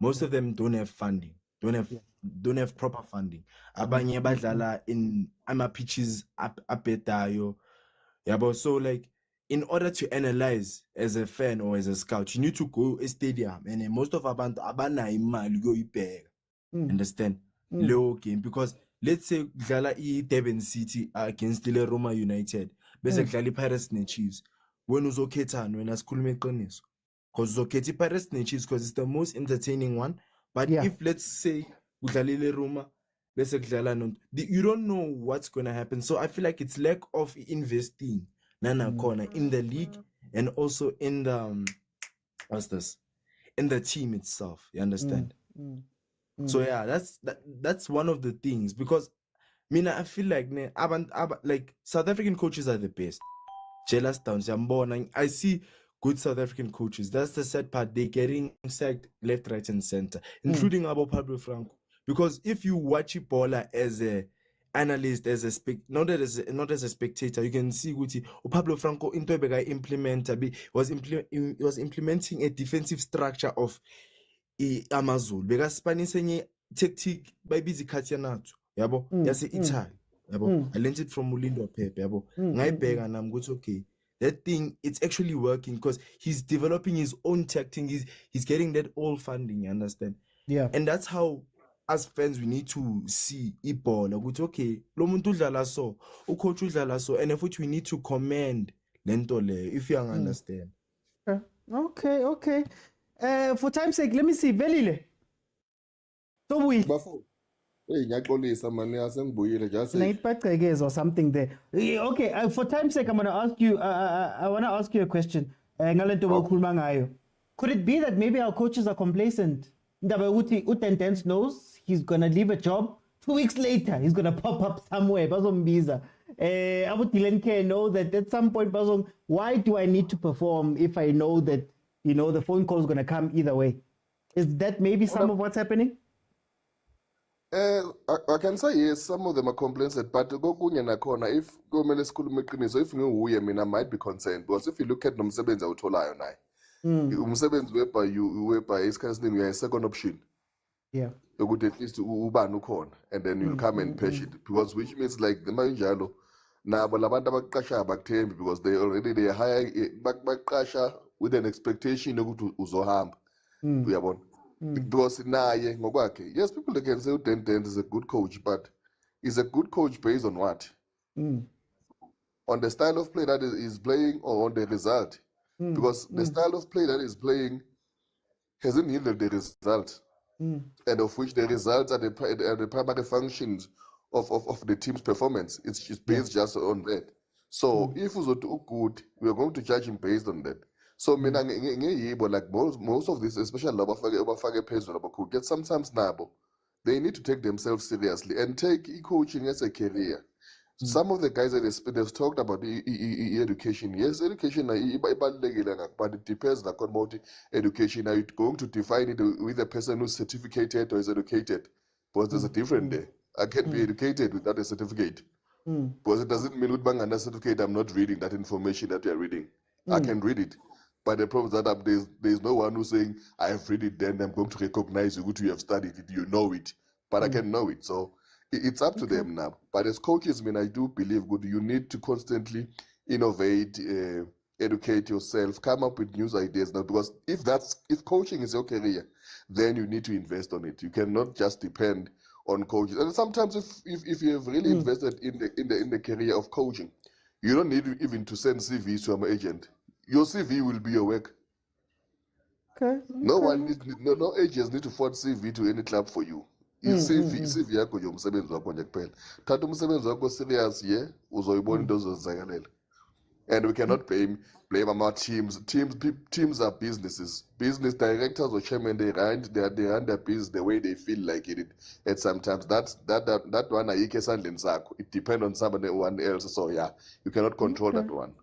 C: Most of them don't have funding, don't have proper funding. Abanye badlala in ama pitches apetayo. So like, in order to analyze as a fan or as a scout, you need to go a stadium, and most of abantu abana imali go ibheka. Understand? Low game, because let's say dlala Durban City against the Roma United, bese dlala Pirates ne Chiefs. When uzokhethana wena sikhulume iqiniso. Because Zoketi Pirates Chiefs, because it's the most entertaining one, But if, let's say, udlalile Roma, let's say kudlala non, you don't know what's going to happen. So I feel like it's lack of investing corner in the league and also in the in the team itself. You understand? So yeah, that's one of the things, because I feel like like South African coaches are the best. Jealous Towns, I see good South African coaches. That's the sad part. They're getting sacked left, right, and center, including Pablo Franco. Because if you watch Ebola as a analyst, as a not as a spectator, you can see Guti Pablo Franco was implementing a defensive structure of Amazul. Because Spanish tactic by busy Katianato. Yabo, yase Italy. Yabo, I learned it from Mulindo Pep. Yabo, Ngaibega and I'm good. Okay, that thing, it's actually working because he's developing his own tactic. He's getting that all funding. You understand?
G: Yeah,
C: and that's how, as fans, we need to see Ebola. Which okay, lo muntu udlala so, coach udlala so, and if which we need to commend lentole, if you understand.
G: Okay. For time's sake, let me see. Velile. So we.
N: Hey,
G: or something there. Okay, for time's sake, I'm gonna ask you. I wanna ask you a question. Could it be that maybe our coaches are complacent? Utentens knows he's gonna leave a job. 2 weeks later, he's gonna pop up somewhere. Bazombiza. Abutilenke know that at some point, Bazong, why do I need to perform if I know that the phone call is gonna come either way? Is that maybe some of what's happening?
N: I can say yes, some of them are complacent, but if if I might be concerned, because if you look at Nomsebenzi awutholayo naye, umsebenzi whereby isikhathini you are a second option.
G: Yeah.
N: Yokuthi at least ubani ukhona, and then you'll come and patch it, because which means like the manjalo nabo labantu abaqashayo abakuthembi, because they hire baqasha with an expectation yokuthi uzohamba. Uyabona? Because naye ngokwakhe, yes, people they can say Udent is a good coach, but is a good coach based on what? On the style of play that is playing, or on the result? Because the style of play that is playing hasn't yielded the result, and of which the results are the primary functions of the team's performance. It's just based just on that. So if he's good, we are going to judge him based on that. So like most of this, especially Abafake Pezo, who get sometimes nabo, they need to take themselves seriously and take coaching as a career. Some of the guys that they've talked about education. Yes, education, but it depends on education. Are you going to define it with a person who's certificated or is educated? Because there's a difference there. I can be educated without a certificate. Because it doesn't mean with bang certificate I'm not reading that information that you're reading. I can read it. But the problem is that there's no one who's saying, I have read it, then I'm going to recognize you, you have studied it, you know it. But I can know it. So it's up to them now. But as coaches, I do believe you need to constantly innovate, educate yourself, come up with new ideas now. Because if coaching is your career, then you need to invest on it. You cannot just depend on coaches. And sometimes if you have really invested in the career of coaching, you don't need even to send CVs to an agent. Your CV will be your work.
G: Okay.
N: No agents need to forward CV to any club for you. CV yakho nje umsebenzi wakho nje kuphela. Thatha umsebenzi wakho serious uzoyibona into ozozenzakalela. And we cannot blame our teams. Teams are businesses. Business directors or chairman, they run their business the way they feel like it. And sometimes that one it depends on someone else. So yeah, you cannot control that one.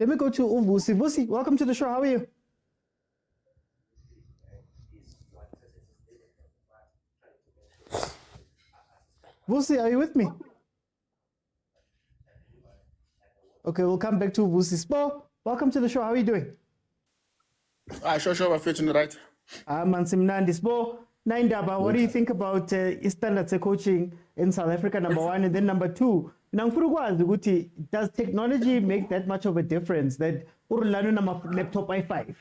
G: Let me go to Vusi. Vusi, welcome to the show. How are you? Vusi, are you with me? Okay, we'll come back to Vusi. Spo, welcome to the show. How are you doing?
O: Sure, I'm feeling right.
G: Mansimnandi. Spo, Naindaba, what do you think about standards coaching in South Africa, number one, and then number two? Does technology make that much of a difference that laptop i5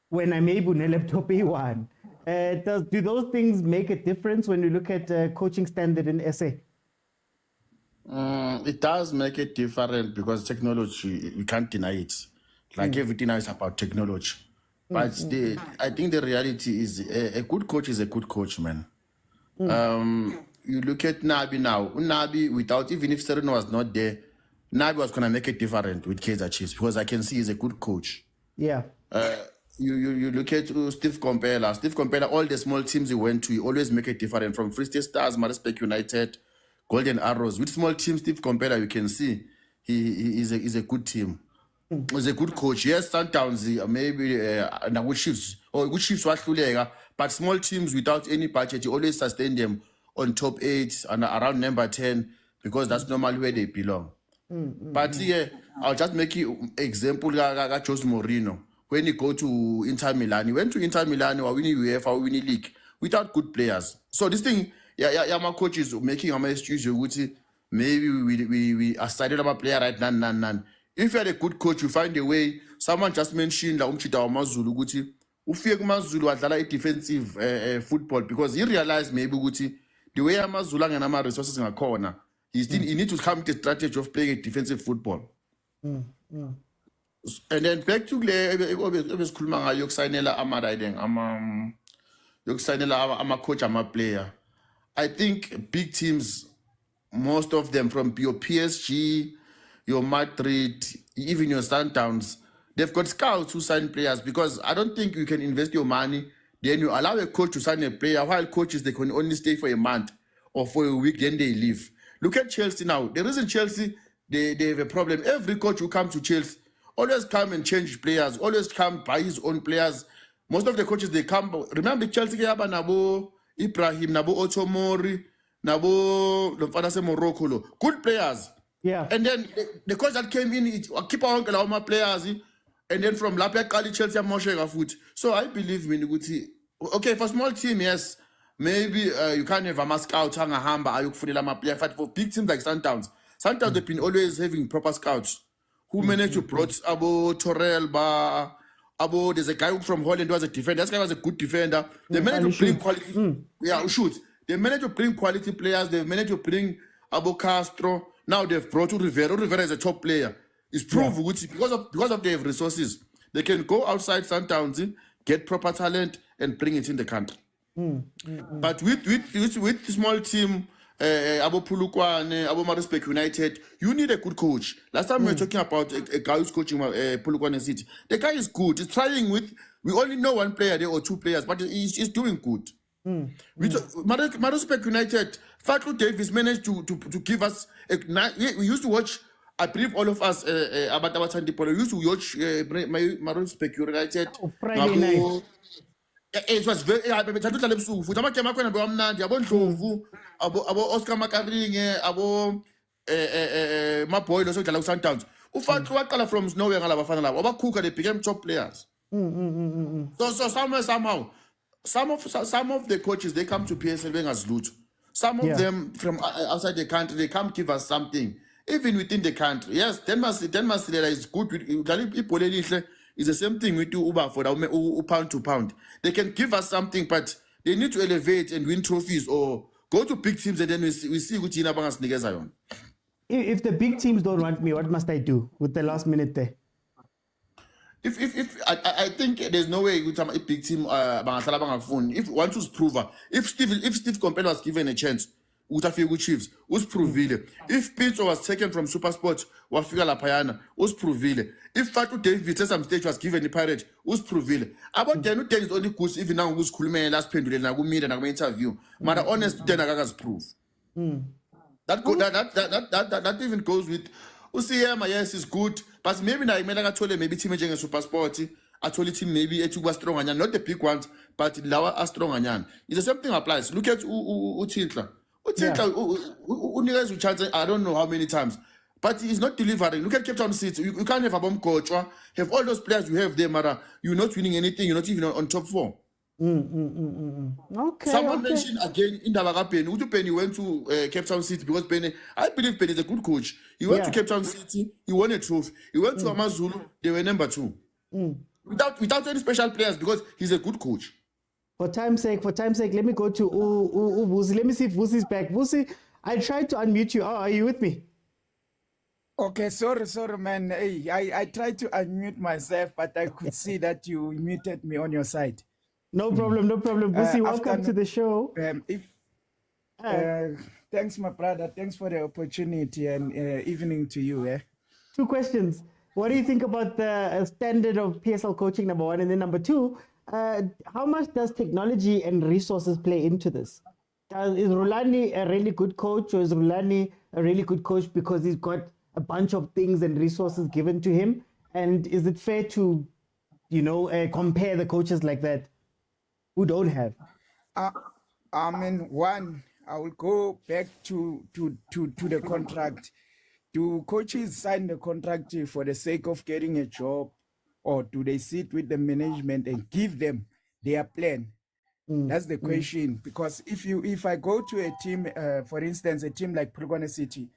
G: when I'm able to laptop a1? Do those things make a difference when you look at coaching standard in SA?
O: It does make it different because technology, you can't deny it. Like everything is about technology. But I think the reality is a good coach is a good coach, man. You look at Nabi now. Nabi, without, even if Sereno was not there, Nabi was going to make it different with Kaizer Chiefs because I can see he's a good coach.
G: Yeah.
O: You look at Steve Compella. Steve Compella, all the small teams he went to, he always make it different. From Free State Stars, Maritzburg United, Golden Arrows. With small teams, Steve Compella, you can see he is a good team. He's a good coach. Yes, Sundowns, maybe good Chiefs. Or good Chiefs, but small teams without any budget, you always sustain them on top 8 and around number 10 because that's normally where they belong. But yeah, I'll just make you example Jose Mourinho. When you go to Inter Milan, he went to Inter Milan or winning UEFA, winning league without good players. So this thing, my coach is making a excuse. Maybe we are starting about player right now. If you are a good coach, you find a way. Someone just mentioned la umchita wa Mazulu ukuthi ufike kuMazulu adlala defensive football because he realized maybe ukuthi the way amaZulu angenama resources ngakhona, he need to come to the strategy of playing a defensive football. And then back to ebesikhuluma ngayo yokusaynela ama-riding yokusaynela ama-coach ama-player. I think big teams, most of them from your PSG, your Madrid, even your Sundowns, they've got scouts who sign players because I don't think you can invest your money, then you allow a coach to sign a player while coaches, they can only stay for a month or for a week, then they leave. Look at Chelsea now. The reason Chelsea, they have a problem. Every coach who comes to Chelsea always come and change players, always come buy his own players. Most of the coaches, they come. Remember Chelsea, Nabo Ibrahim, Nabo Otomori, Nabo Lofadase Morocco. Good players.
G: Yeah.
O: And then the coach that came in, keep on my players. And then from Lapia Kali, Chelsea, Moshe foot. So I believe Miniguti. Okay, for small team, yes. Maybe you can't have a mask out, hang a hamba, ayuk for the player. But for big teams like Sundowns, they've been always having proper scouts who managed to brought Abo Torel, there's a guy from Holland who was a defender. This guy was a good defender. They managed to bring quality. Yeah, shoot. They managed to bring quality players. They managed to bring Abo Castro. Now they've brought to Rivera. Rivera is a top player. It's proved because of their resources, they can go outside Sundowns, get proper talent, and bring it in the country. But with small team, Abo Pulukwane, Abo Maritzburg United, you need a good coach. Last time we were talking about a guy who's coaching Pulukwane City. The guy is good. He's trying we only know one player there or two players, but he's doing good. Maritzburg United, Fatlu Davis managed to give us we used to watch. I believe all of us about our time we used to watch Maritzburg United.
G: Friday night.
O: It was very Oscar Makaringe, abo Mapoy, also Sundowns. Ufat from nowhere about Kuka, they became top players. So somehow some of the coaches, they come to PSL as loot. Some of them from outside the country, they come give us something. Even within the country, yes, Denmark is good with it's the same thing we do Uber for pound to pound. They can give us something, but they need to elevate and win trophies or go to big teams and then we see which Inabangas niggas are on.
G: If the big teams don't want me, what must I do with the last minute there?
O: If I think there's no way with a big team if one to prove if Steve Compella was given a chance, Utafigu Chiefs, who's Proville. If Pitso was taken from Supersport, Wafiga La Payana, who's Proville. If Fatu David at some stage was given the pirate, who's Proville. About the new is only good even now who's Kulme last pendulum and I will meet and I will interview. But the honest Denaga's proof. That even goes with Usiyama, yes, is good. But maybe I told him maybe team a Supersport. I told him maybe it was strong and not the big ones, but lower are strong and it's the same thing applies. Look at Utintla. I don't know how many times, but he's not delivering. Look at Cape Town City. You can't have a bomb coach. Have all those players you have there, Mara. You're not winning anything. You're not even on top 4.
G: Okay.
O: Someone mentioned again in Davaga Penny. Utu Penny went to Cape Town City because I believe Penny is a good coach. He went to Cape Town City. He won a trophy. He went to Amazulu. They were number 2. Without any special players because he's a good coach.
G: For time's sake, let me go to Vusi. Let me see if Vusi's back. Vusi, I tried to unmute you. Oh, are you with me?
P: Okay, sorry, man. Hey, I tried to unmute myself, but I could see that you muted me on your side.
G: No problem, no problem. Busi, welcome to the show.
P: Thanks, my brother. Thanks for the opportunity and evening to you.
G: 2 questions. What do you think about the standard of PSL coaching, number 1? And then number 2, how much does technology and resources play into this? Is Rulani a really good coach, or is Rulani a really good coach because he's got a bunch of things and resources given to him? And is it fair to, compare the coaches like that who don't have?
P: I mean, one, I will go back to the contract. Do coaches sign the contract for the sake of getting a job, or do they sit with the management and give them their plan? That's the question. Because if I go to a team, for instance, a team like Polokwane City,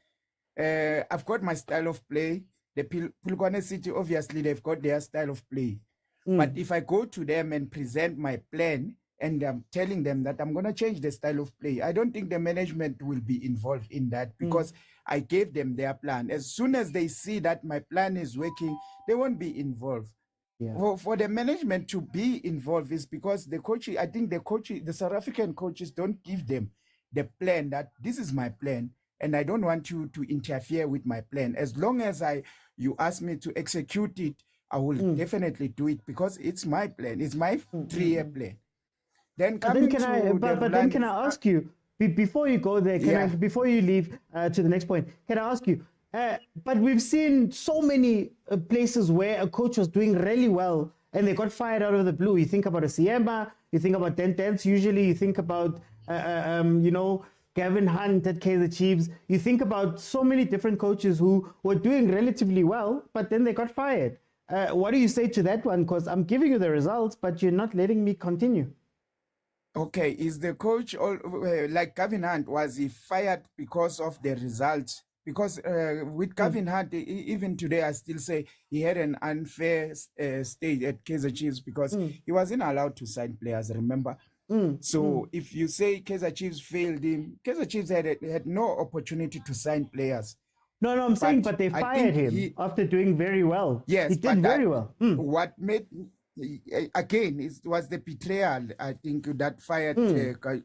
P: I've got my style of play. The Polokwane City, obviously, they've got their style of play. But if I go to them and present my plan, and I'm telling them that I'm going to change the style of play, I don't think the management will be involved in that, because I gave them their plan. As soon as they see that my plan is working, they won't be involved.
G: Yeah.
P: For the management to be involved is because the South African coaches don't give them the plan that this is my plan, and I don't want you to interfere with my plan. As long as you ask me to execute it, I will definitely do it, because it's my plan. It's my 3-year plan. Then
G: can I ask you, before you go there, before you leave to the next point, can I ask you, but we've seen so many places where a coach was doing really well and they got fired out of the blue. You think about a Siema, you think about Dentens, usually you think about, Gavin Hunt at Kaizer Chiefs. You think about so many different coaches who were doing relatively well, but then they got fired. What do you say to that one? Because I'm giving you the results, but you're not letting me continue.
P: Okay, is the coach, like Gavin Hunt, was he fired because of the results? Because with Gavin Hunt, even today, I still say he had an unfair stage at Kaizer Chiefs, because he wasn't allowed to sign players, remember? So if you say Kaizer Chiefs failed him, Kaizer Chiefs had no opportunity to sign players.
G: No, I'm saying, but they fired him after doing very well.
P: Yes,
G: he did very well.
P: What made... Again, it was the betrayal, I think, that fired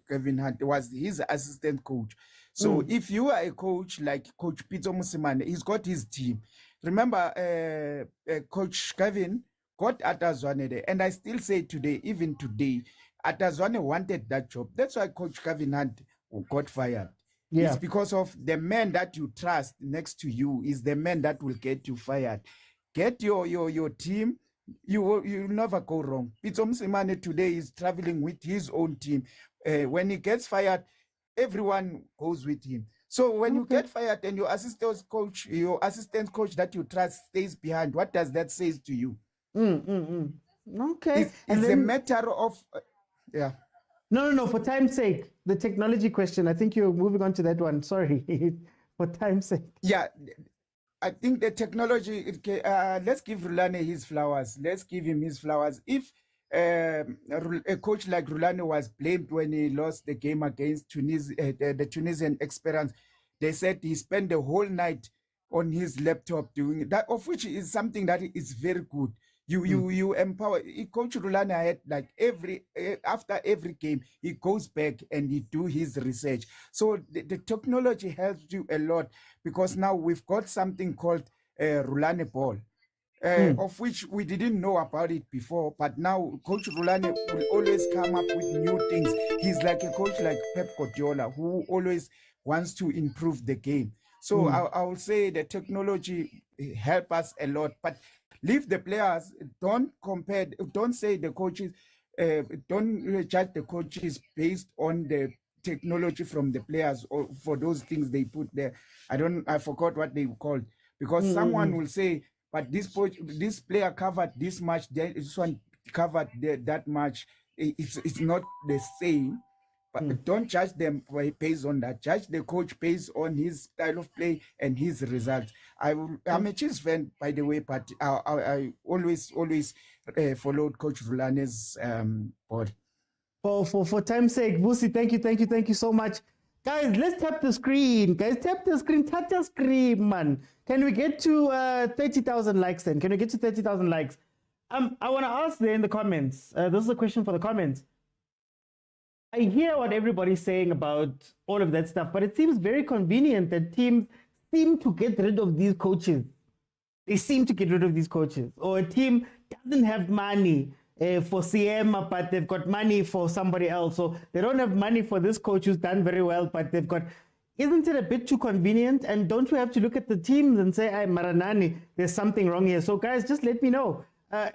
P: Kevin Hunt. It was his assistant coach. So if you are a coach like Coach Pitso Mosimane, he's got his team. Remember, Coach Kevin got Atazwane there. And I still say today, even today, Atazwane wanted that job. That's why Coach Kevin Hunt got fired.
G: Yeah.
P: It's because of the man that you trust next to you is the man that will get you fired. Get your team. You will never go wrong. Pitso Mosimane today is traveling with his own team. When he gets fired, everyone goes with him. So when you get fired and your assistant coach that you trust stays behind, what does that say to you?
G: Okay.
P: It's a matter of...
G: No. For time's sake, the technology question, I think you're moving on to that one. Sorry. For time's sake.
P: Yeah. I think the technology, let's give Rulani his flowers. Let's give him his flowers. If a coach like Rulani was blamed when he lost the game against the Tunisian Experience, they said he spent the whole night on his laptop doing that, of which is something that is very good. You empower. Coach Rulani had like after every game, he goes back and he do his research. So the technology helps you a lot, because now we've got something called Rulani Ball, of which we didn't know about it before. But now Coach Rulani will always come up with new things. He's like a coach like Pep Guardiola, who always wants to improve the game. So I will say the technology help us a lot, but leave the players. Don't compare. Don't say the coaches. Don't judge the coaches based on the technology from the players or for those things they put there. I forgot what they called, because someone will say, but this player covered this much. This one covered that much. It's not the same. But don't judge them based on that. Judge the coach based on his style of play and his results. I'm a Chiefs fan, by the way, but I always followed Coach Rulani's board.
G: For time's sake, Vusi, thank you so much. Guys, let's tap the screen. Guys, tap the screen. Tap the screen, man. Can we get to 30,000 likes then? Can we get to 30,000 likes? I want to ask there in the comments. This is a question for the comments. I hear what everybody's saying about all of that stuff, but it seems very convenient that teams seem to get rid of these coaches. They seem to get rid of these coaches. Or a team doesn't have money for CM, but they've got money for somebody else. So they don't have money for this coach who's done very well, but they've got... Isn't it a bit too convenient? And don't we have to look at the teams and say, "Ay, Maranani, there's something wrong here." So guys, just let me know.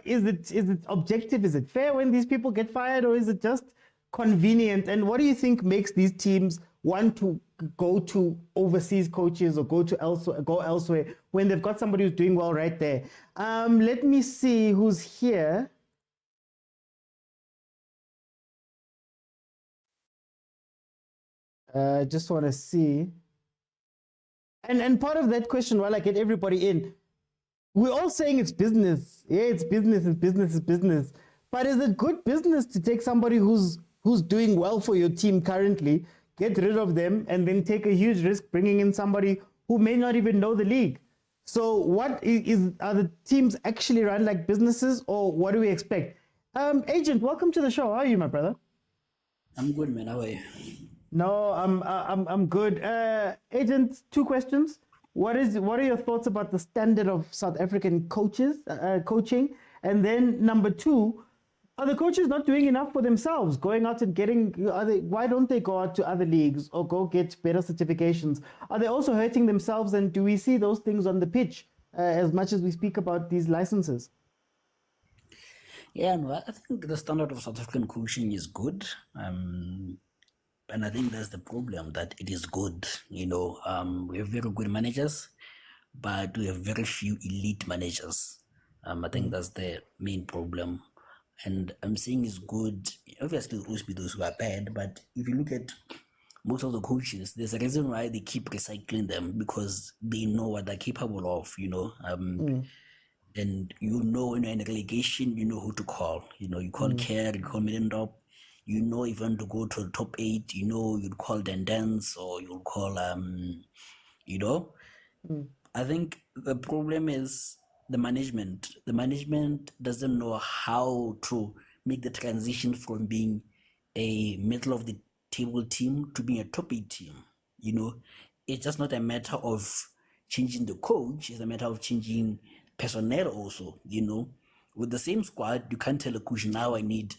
G: Is it objective? Is it fair when these people get fired, or is it just convenient? And what do you think makes these teams want to go to overseas coaches or go elsewhere when they've got somebody who's doing well right there? Let me see who's here. Just want to see. And part of that question, while I get everybody in, we're all saying it's business. Yeah, it's business, it's business, it's business. But is it good business to take somebody who's doing well for your team currently, get rid of them, and then take a huge risk bringing in somebody who may not even know the league? So what are the teams actually run like businesses, or what do we expect? Agent, welcome to the show. How are you, my brother?
Q: I'm good, man. How are you?
G: No, I'm good. Agent, two questions. What are your thoughts about the standard of South African coaches coaching? And then number two, are the coaches not doing enough for themselves, going out and getting? Why don't they go out to other leagues or go get better certifications? Are they also hurting themselves? And do we see those things on the pitch as much as we speak about these licenses?
Q: Yeah, no, I think the standard of South African coaching is good. And I think that's the problem, that it is good. We have very good managers, but we have very few elite managers. I think that's the main problem. And I'm saying it's good. Obviously, there will be those who are bad, but if you look at most of the coaches, there's a reason why they keep recycling them, because they know what they're capable of, And when you're in relegation, you know who to call. You call Care, you call Middendorp. If you want to go to the top 8, you'd call Dendance, or you'll call, I think the problem is the management. The management doesn't know how to make the transition from being a middle of the table team to being a top 8 team. It's just not a matter of changing the coach, it's a matter of changing personnel also. With the same squad, you can't tell a coach, now I need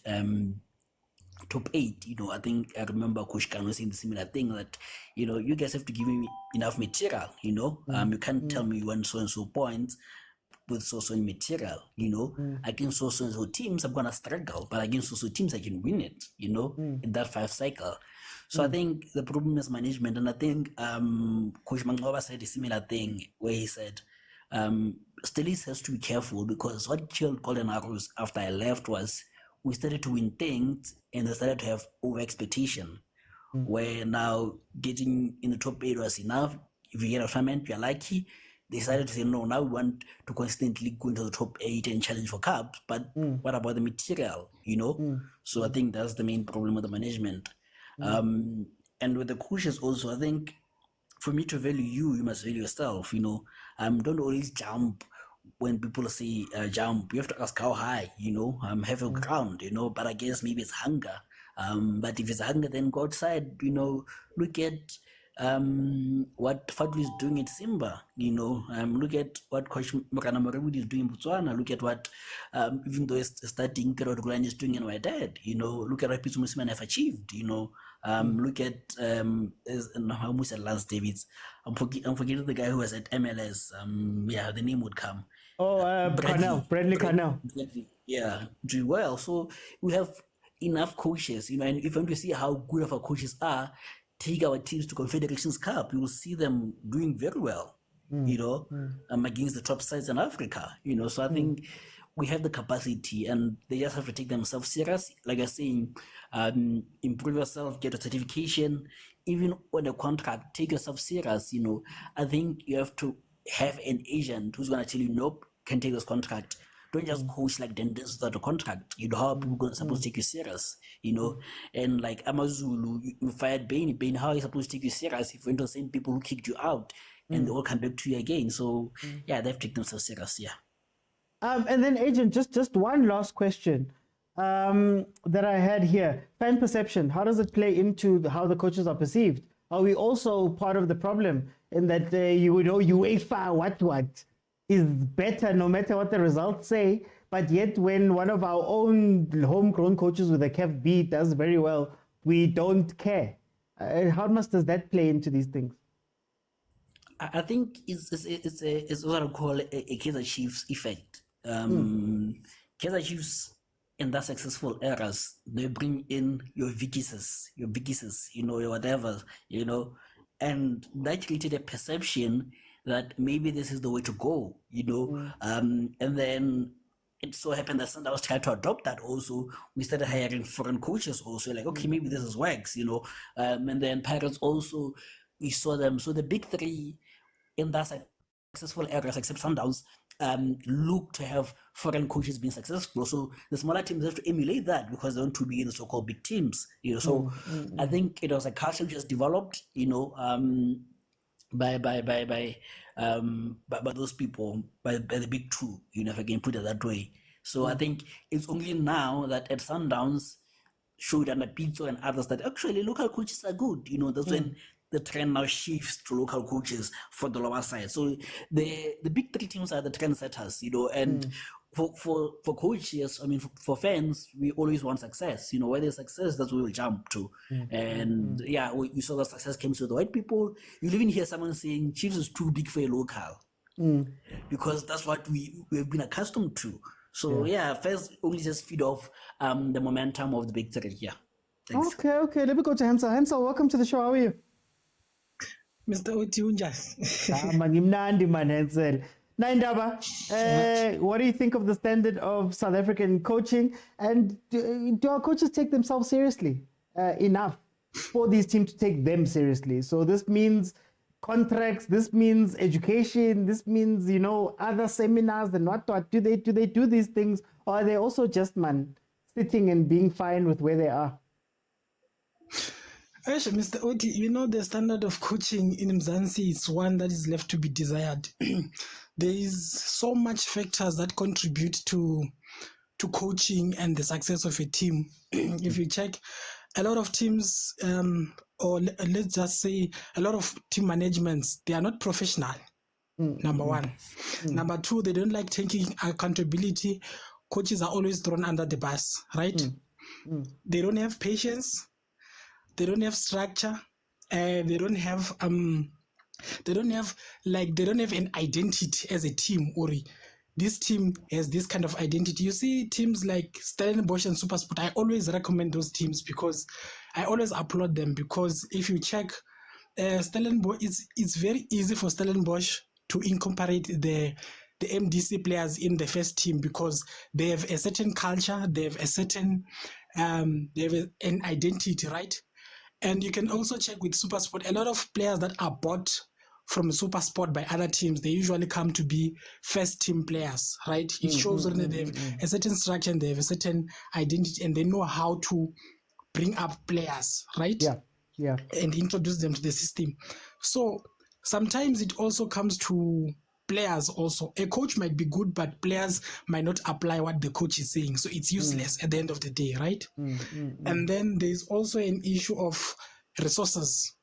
Q: top 8. I think I remember Coach Kano saying the similar thing, that you guys have to give me enough material. You can't tell me you want so and so points with so and material. Against so and so teams I'm gonna struggle, but against so teams I can win it. In that 5 cycle. So I think the problem is management, and I think Coach Mangoba said a similar thing where he said Stellis has to be careful, because what killed Golden Arrows after I left was we started to win things and they started to have over expectation, where now getting in the top 8 was enough. If you get a tournament, you're lucky. They decided to say, no, now we want to constantly go into the top 8 and challenge for cups. But what about the material, So I think that's the main problem with the management. And with the coaches also, I think for me to value you must value yourself, Don't always jump when people say jump. You have to ask how high, have a ground, but I guess maybe it's hunger. But if it's hunger, then go outside, look at what Fadlu is doing at Simba, look at what Coach Mokana Morewudi is doing in Botswana, look at what, even though it's starting, rulani is doing in Wydad, look at what Pitso Mosimane have achieved, look at, how much at Lance Davids, I'm forgetting the guy who was at MLS, the name would come.
G: Bradley Carnell.
Q: Yeah, doing well. So we have enough coaches, and if you want to see how good of our coaches are, take our teams to Confederations Cup. You will see them doing very well, against the top sides in Africa, So I think we have the capacity, and they just have to take themselves serious. Like I was saying, improve yourself, get a certification, even on a contract, take yourself serious, I think you have to have an agent who's going to tell you, nope, can take this contract. Don't just coach like then this without a contract. You know how people gonna supposed to take you serious, you know? And like Amazulu, you fired Bain. How are you supposed to take you serious if you're the same people who kicked you out and they all come back to you again? So yeah, they've taken themselves serious, yeah.
G: And then, Agent, just one last question that I had here. Fan perception, how does it play into how the coaches are perceived? Are we also part of the problem in that, UEFA, what is better no matter what the results say, but yet when one of our own homegrown coaches with the CAF B does very well, we don't care? How much does that play into these things?
Q: I think it's what I call a Kaizer Chiefs effect. Kaizer Chiefs in their successful eras, they bring in your Vickises, your whatever, and that created a perception that maybe this is the way to go, and then it so happened that Sundowns tried to adopt that also. We started hiring foreign coaches also, like, okay, maybe this is works, and then Pirates also, we saw them. So the big three in that successful areas, except Sundowns, look to have foreign coaches being successful. So the smaller teams have to emulate that because they want to be in the so-called big teams. So I think it was a culture just developed, by those people, by the big two, if I can put it that way. So I think it's only now that at Sundowns showed under Pitso and others that actually local coaches are good. That's when the trend now shifts to local coaches for the lower side. So the big three teams are the trendsetters, and for coaches, for fans, we always want success. Where there's success, that's where we'll jump to. And yeah, we saw that success came to the white people. You'll even hear someone saying Chiefs is too big for a local, because that's what we've been accustomed to. So yeah, fans only just feed off the momentum of the big three. Yeah. Thanks.
G: Okay. Let me go to Hansel. Hansel, welcome to the show. How are you?
R: Mr. Oti unjani?
G: Ngimnandi man Hansel. Naindaba, what do you think of the standard of South African coaching, and do our coaches take themselves seriously enough for these teams to take them seriously? So this means contracts, this means education, this means other seminars and what do they do these things, or are they also just sitting and being fine with where they are?
R: Actually, Mr. Oti, the standard of coaching in Mzansi is one that is left to be desired. There is so much factors that contribute to coaching and the success of a team. If you check, a lot of teams, or let's just say a lot of team managements, they are not professional, number one. Number two, they don't like taking accountability. Coaches are always thrown under the bus, right? They don't have patience. They don't have structure. They don't have an identity as a team. Or this team has this kind of identity. You see teams like Stellenbosch and Supersport. I always recommend those teams because I always applaud them, because if you check Stellenbosch, it's very easy for Stellenbosch to incorporate the MDC players in the first team because they have a certain culture, they have a certain an identity, right? And you can also check with Supersport, a lot of players that are bought from Supersport by other teams, they usually come to be first team players, right? It shows that they have a certain structure and they have a certain identity and they know how to bring up players, right?
G: Yeah.
R: And introduce them to the system. So sometimes it also comes to players also. A coach might be good, but players might not apply what the coach is saying. So it's useless at the end of the day, right? And then there's also an issue of resources.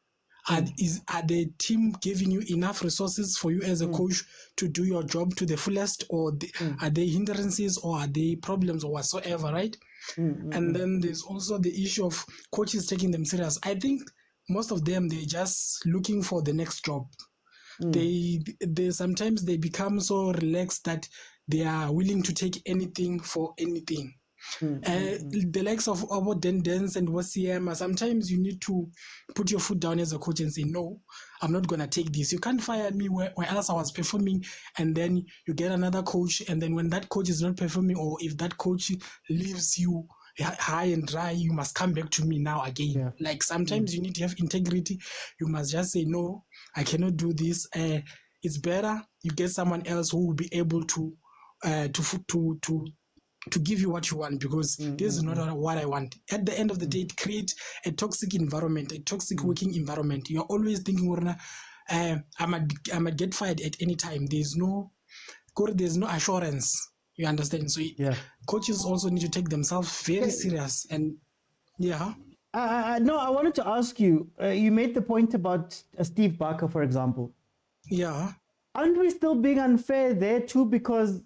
R: Are the team giving you enough resources for you as a coach to do your job to the fullest, or are there hindrances, or are there problems or whatsoever, right? And then there's also the issue of coaches taking them serious. I think most of them, they're just looking for the next job. They sometimes they become so relaxed that they are willing to take anything for anything. The likes of Obo Dendens and WCM, sometimes you need to put your foot down as a coach and say, no, I'm not going to take this. You can't fire me where else I was performing, and then you get another coach, and then when that coach is not performing, or if that coach leaves you high and dry, you must come back to me now again. Like sometimes you need to have integrity. You must just say, no, I cannot do this. It's better you get someone else who will be able to to give you what you want, because this is not what I want. At the end of the day, it creates a toxic environment, a toxic working environment. You're always thinking, I might get fired at any time. There's no assurance. You understand? So coaches also need to take themselves very serious. And
G: no, I wanted to ask you. You made the point about Steve Barker, for example.
R: Yeah.
G: Aren't we still being unfair there too? Because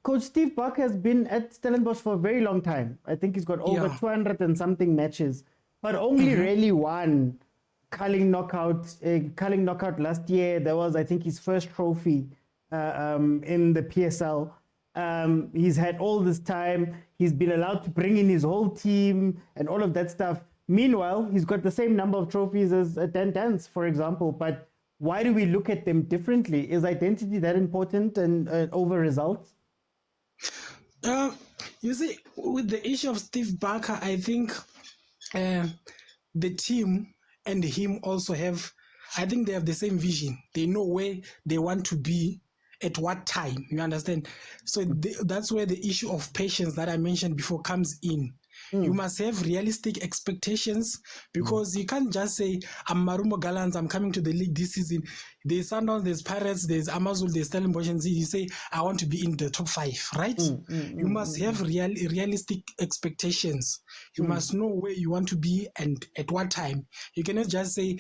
G: Coach Steve Barker has been at Stellenbosch for a very long time. I think he's got over 200 and something matches, but only really one culling knockout last year. That was, I think, his first trophy in the PSL. He's had all this time. He's been allowed to bring in his whole team and all of that stuff. Meanwhile, he's got the same number of trophies as Dan Dance, for example, but why do we look at them differently? Is identity that important and over results?
R: You see, with the issue of Steve Barker, I think the team and him also I think they have the same vision. They know where they want to be at what time. You understand? So that's where the issue of patience that I mentioned before comes in. You must have realistic expectations, because you can't just say, I'm Marumo Gallants, I'm coming to the league this season. There's Sundowns, there's Pirates, there's Amazul, there's Stellenbosch, and you say, I want to be in the top 5, right? You must have realistic expectations. You must know where you want to be and at what time. You cannot just say,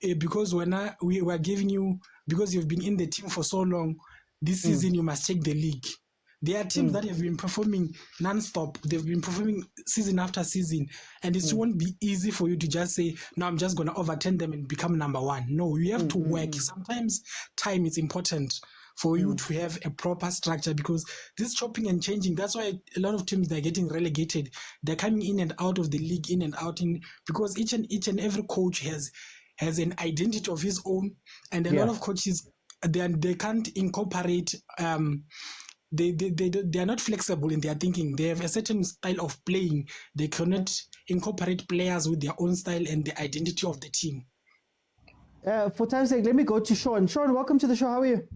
R: because we were giving you, because you've been in the team for so long, this season you must take the league. There are teams that have been performing non-stop. They've been performing season after season. And it won't be easy for you to just say, no, I'm just going to overturn them and become number one. No, you have to work. Sometimes time is important for you to have a proper structure, because this chopping and changing, that's why a lot of teams, they're getting relegated. They're coming in and out of the league, in and out, because each and every coach has an identity of his own. And a lot of coaches, they can't incorporate... They are not flexible in their thinking. They have a certain style of playing. They cannot incorporate players with their own style and the identity of the team.
G: For time's sake, let me go to Sean. Sean, welcome to the show. How are you?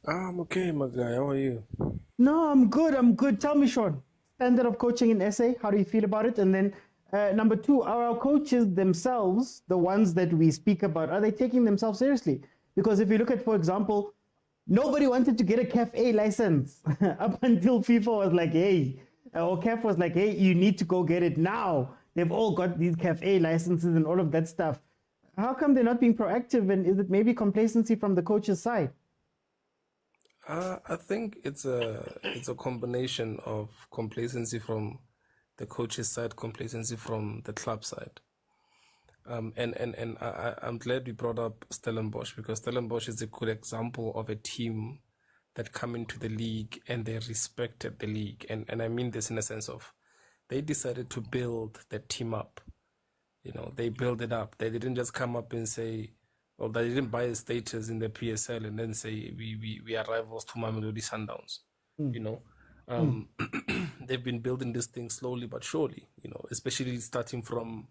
S: I'm okay, my guy. How are you?
G: No, I'm good. Tell me, Sean, standard of coaching in SA, how do you feel about it? And then number 2, are our coaches themselves, the ones that we speak about, are they taking themselves seriously? Because if you look at, for example, nobody wanted to get a CAF A license up until FIFA was like, hey, or CAF was like, hey, you need to go get it now. They've all got these CAF A licenses and all of that stuff. How come they're not being proactive? And is it maybe complacency from the coach's side?
S: I think it's a combination of complacency from the coach's side, complacency from the club side. And I'm glad you brought up Stellenbosch, because Stellenbosch is a good example of a team that come into the league and they respected the league. And I mean this in a sense of they decided to build the team up. You know, they build it up. They didn't just come up and say, or they didn't buy a status in the PSL and then say we are rivals to Mamelodi Sundowns. You know, they've been building this thing slowly but surely, you know, especially starting from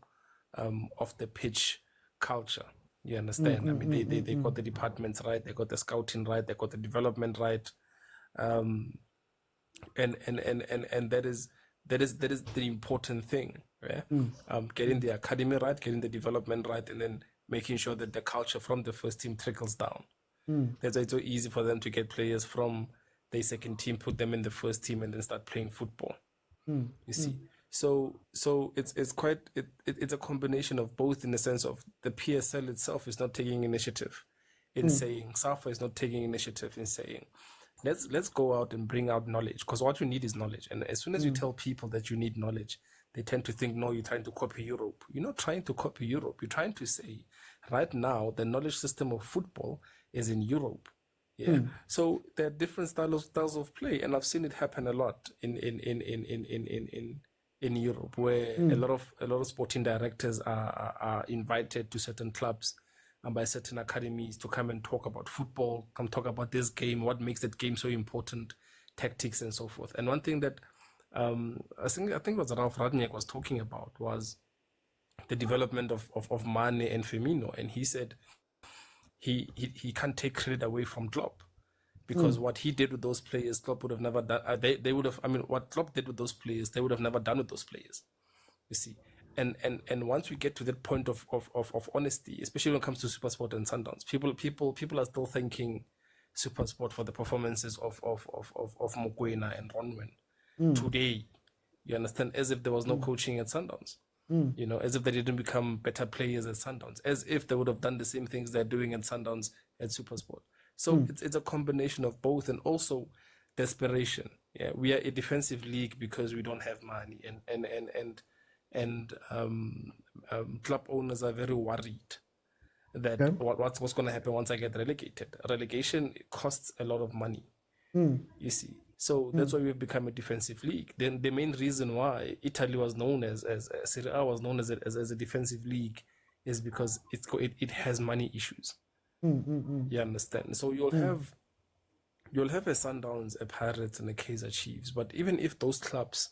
S: off the pitch culture. You understand? I mean, they got the departments right, they got the scouting right, they got the development right, and that is the important thing. Yeah? Getting the academy right, getting the development right, and then making sure that the culture from the first team trickles down. That's why it's so easy for them to get players from the second team, put them in the first team, and then start playing football. You see. So it's a combination of both, in the sense of the PSL itself is not taking initiative in saying, SAFA is not taking initiative in saying, let's go out and bring out knowledge, because what you need is knowledge. And as soon as you tell people that you need knowledge, they tend to think, no, you're trying to copy Europe. You're not trying to copy Europe. You're trying to say, right now, the knowledge system of football is in Europe. Yeah. So there are different styles of play, and I've seen it happen a lot in Europe, where a lot of sporting directors are invited to certain clubs and by certain academies to come and talk about football, come talk about this game, what makes that game so important, tactics and so forth. And one thing that I think was Ralph Radniak was talking about was the development of Mane and Firmino, and he said he can't take credit away from Klopp. because what he did with those players, Klopp would have never done. They would have. I mean, what Klopp did with those players, they would have never done with those players. You see, and once we get to that point of honesty, especially when it comes to SuperSport and Sundowns, people are still thanking SuperSport for the performances of Mokwena and Ronwen today. You understand, as if there was no coaching at Sundowns. You know, as if they didn't become better players at Sundowns, as if they would have done the same things they're doing at Sundowns at SuperSport. So it's a combination of both, and also desperation. Yeah, we are a defensive league because we don't have money, and club owners are very worried that what's going to happen once I get relegated. Relegation costs a lot of money. You see, so that's why we've become a defensive league. Then the main reason why Italy was known as Serie A was known as a defensive league is because it has money issues. You understand? So you'll have a Sundowns, a Pirates, and a Kaizer Chiefs. But even if those clubs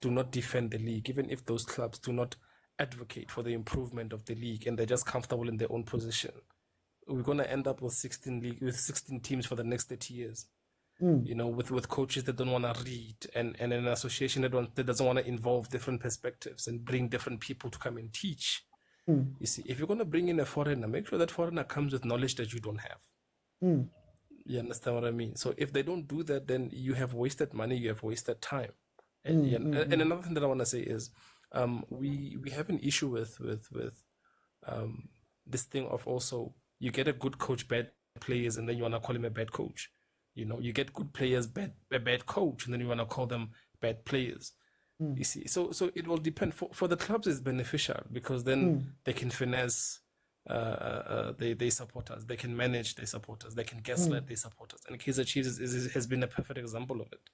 S: do not defend the league, even if those clubs do not advocate for the improvement of the league, and they're just comfortable in their own position, we're gonna end up with 16 teams for the next 30 years. You know, with coaches that don't want to read, and an association that doesn't want to involve different perspectives and bring different people to come and teach. You see, if you're going to bring in a foreigner, make sure that foreigner comes with knowledge that you don't have. You understand what I mean? So if they don't do that, then you have wasted money, you have wasted time. And another thing that I want to say is, we have an issue with this thing of also, you get a good coach, bad players, and then you want to call him a bad coach. You know, you get good players, a bad coach, and then you want to call them bad players. You see, so it will depend. For the clubs, it's beneficial because then they can finesse their supporters, they can manage their supporters, they can gaslight their supporters. And Kaizer Chiefs has been a perfect example of it.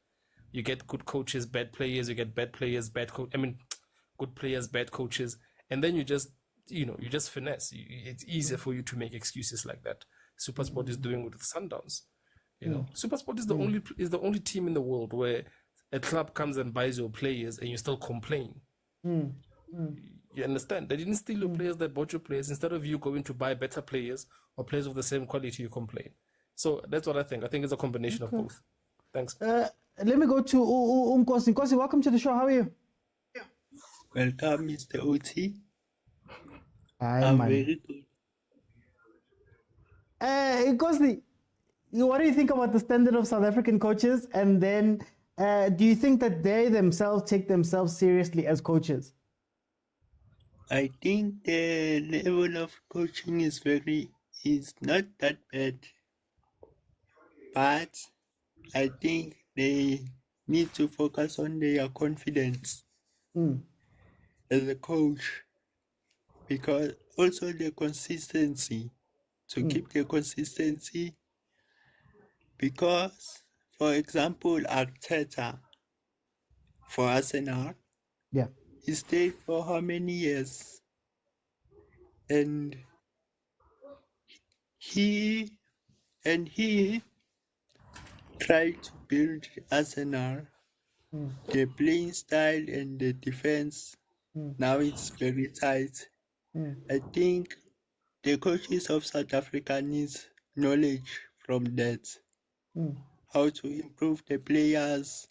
S: You get good coaches, bad players. You get bad players, good players, bad coaches, and then you just finesse. It's easier for you to make excuses like that. SuperSport is doing with Sundowns. You know, SuperSport is the only team in the world where a club comes and buys your players and you still complain. You understand? They didn't steal your players, they bought your players. Instead of you going to buy better players or players of the same quality, you complain. So that's what I think. I think it's a combination of both. Thanks.
G: Let me go to Nkosi. Nkosi, welcome to the show. How are you?
T: Welcome, Mr. OT.
G: Hi,
T: I'm
G: man.
T: very good.
G: Nkosi, what do you think about the standard of South African coaches? And then do you think that they themselves take themselves seriously as coaches?
T: I think the level of coaching is not that bad. But I think they need to focus on their confidence as a coach, because also the consistency, to keep the consistency, because, for example, Arteta for Arsenal, he stayed for how many years? And he tried to build Arsenal, the playing style and the defense. Now it's very tight. I think the coaches of South Africa needs knowledge from that. How to improve the players,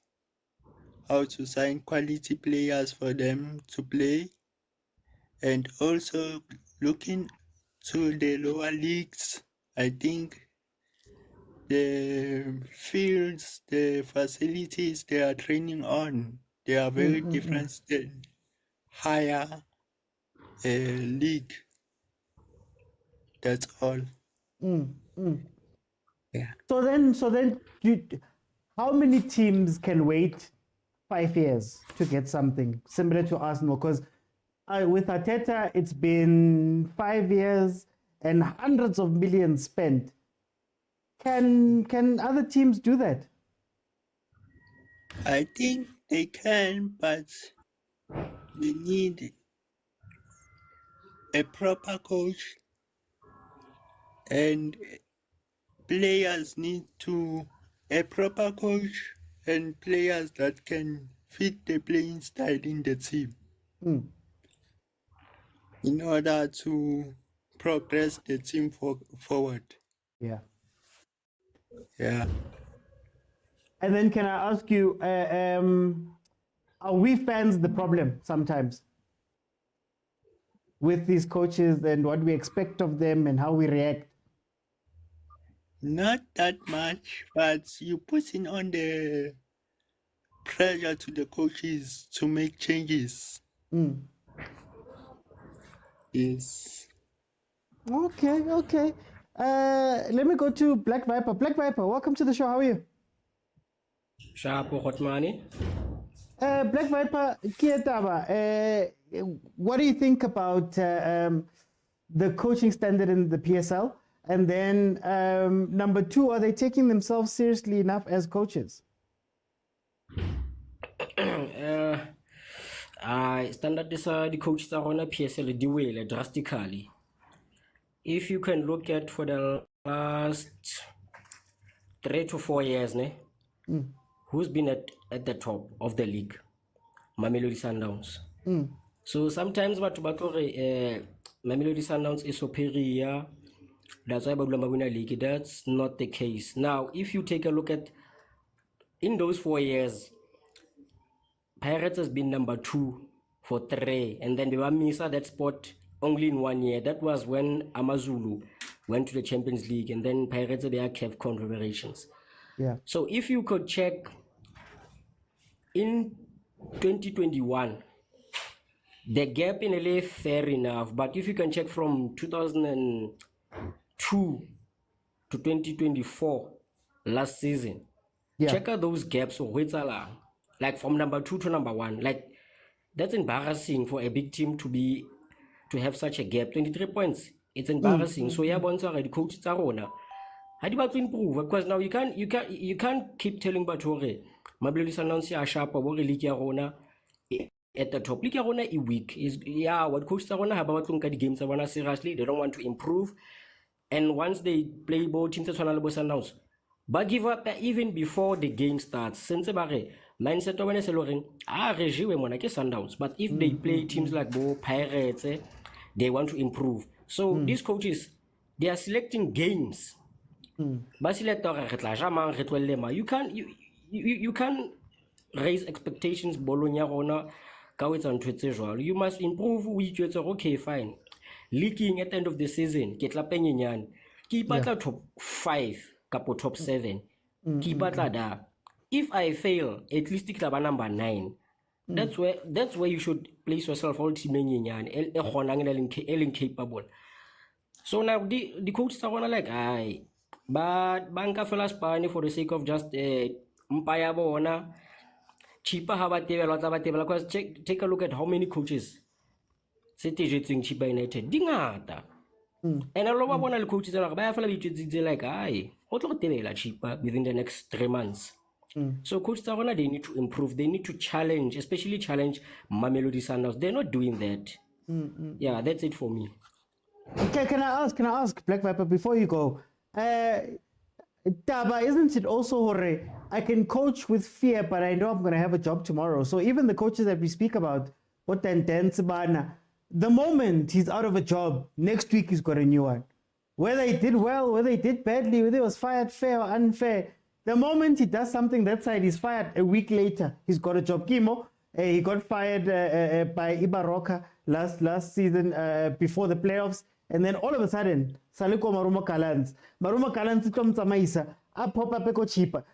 T: how to sign quality players for them to play, and also looking to the lower leagues. I think the fields, the facilities they are training on, they are very different than higher league. That's all. Yeah.
G: So then, how many teams can wait 5 years to get something similar to Arsenal? Because with Arteta, it's been 5 years and hundreds of millions spent. Can other teams do that?
T: I think they can, but they need a proper coach, and players need a proper coach and players that can fit the playing style in the team in order to progress the team forward.
G: Yeah.
T: Yeah.
G: And then can I ask you, are we fans the problem sometimes with these coaches and what we expect of them and how we react?
T: Not that much, but you putting on the pressure to the coaches to make changes. Yes.
G: Okay. Let me go to Black Viper. Black Viper, welcome to the show. How are you?
L: Shapo Hotmani.
G: Black Viper, Kietaba, what do you think about the coaching standard in the PSL? And then number two, are they taking themselves seriously enough as coaches?
L: Standard is the coaches are on a PSL the drastically. If you can look at for the last 3 to 4 years, who's been at the top of the league? Mamelodi Sundowns. So sometimes Mamelodi Sundowns is superior. That's why Babylon win a league. That's not the case. Now, if you take a look at in those 4 years, Pirates has been number 2 for 3, and then they were missing that spot only in 1 year. That was when Amazulu went to the Champions League, and then Pirates their CAF Confederations.
G: Yeah.
L: So if you could check in 2021, the gap in LA fair enough, but if you can check from 2002 to 2024 last season, check out those gaps. Like from number 2 to number 1, like that's embarrassing for a big team to have such a gap. 23 points, it's embarrassing. So yeah, the coach Tarona. How do you want to improve? Because now you can't keep telling Batore, Mamelodi Sundowns are sharp or League Arona at the top. League Arona is weak. What coach Tarona have about the games Arona seriously, they don't want to improve. And once they play both teams Sundowns, but give up even before the game starts. Since mindset of Sundowns. But if they play teams like Pirates, they want to improve. So these coaches, they are selecting games. You can't raise expectations. You must improve. Okay, fine. Leaking at the end of the season, keep at top 5, top 7. Keep at if I fail, at least it's number 9. That's where you should place yourself ultimately incapable. So now the coaches are like, but banka fella Spani for the sake of just mpaya bona cheaper because take a look at how many coaches c'était cheaper United dingata. And a lot of one coaches are like cheaper within the next 3 months. So Coach Tarona, they need to improve. They need to challenge, especially challenge Mamelodi Sundowns. They're not doing that. Yeah, that's it for me.
G: Okay, can I ask Black Viper before you go? Taba, isn't it also Hore? I can coach with fear, but I know I'm going to have a job tomorrow. So even the coaches that we speak about, the moment he's out of a job, next week he's got a new one. Whether he did well, whether he did badly, whether he was fired fair or unfair, the moment he does something that side, he's fired. A week later, he's got a job. Kimo, he got fired by Ibaroka last season before the playoffs. And then all of a sudden, Saliko Maruma Kalans. Maruma Kalans Tom Samaisa, Pop Up cheaper.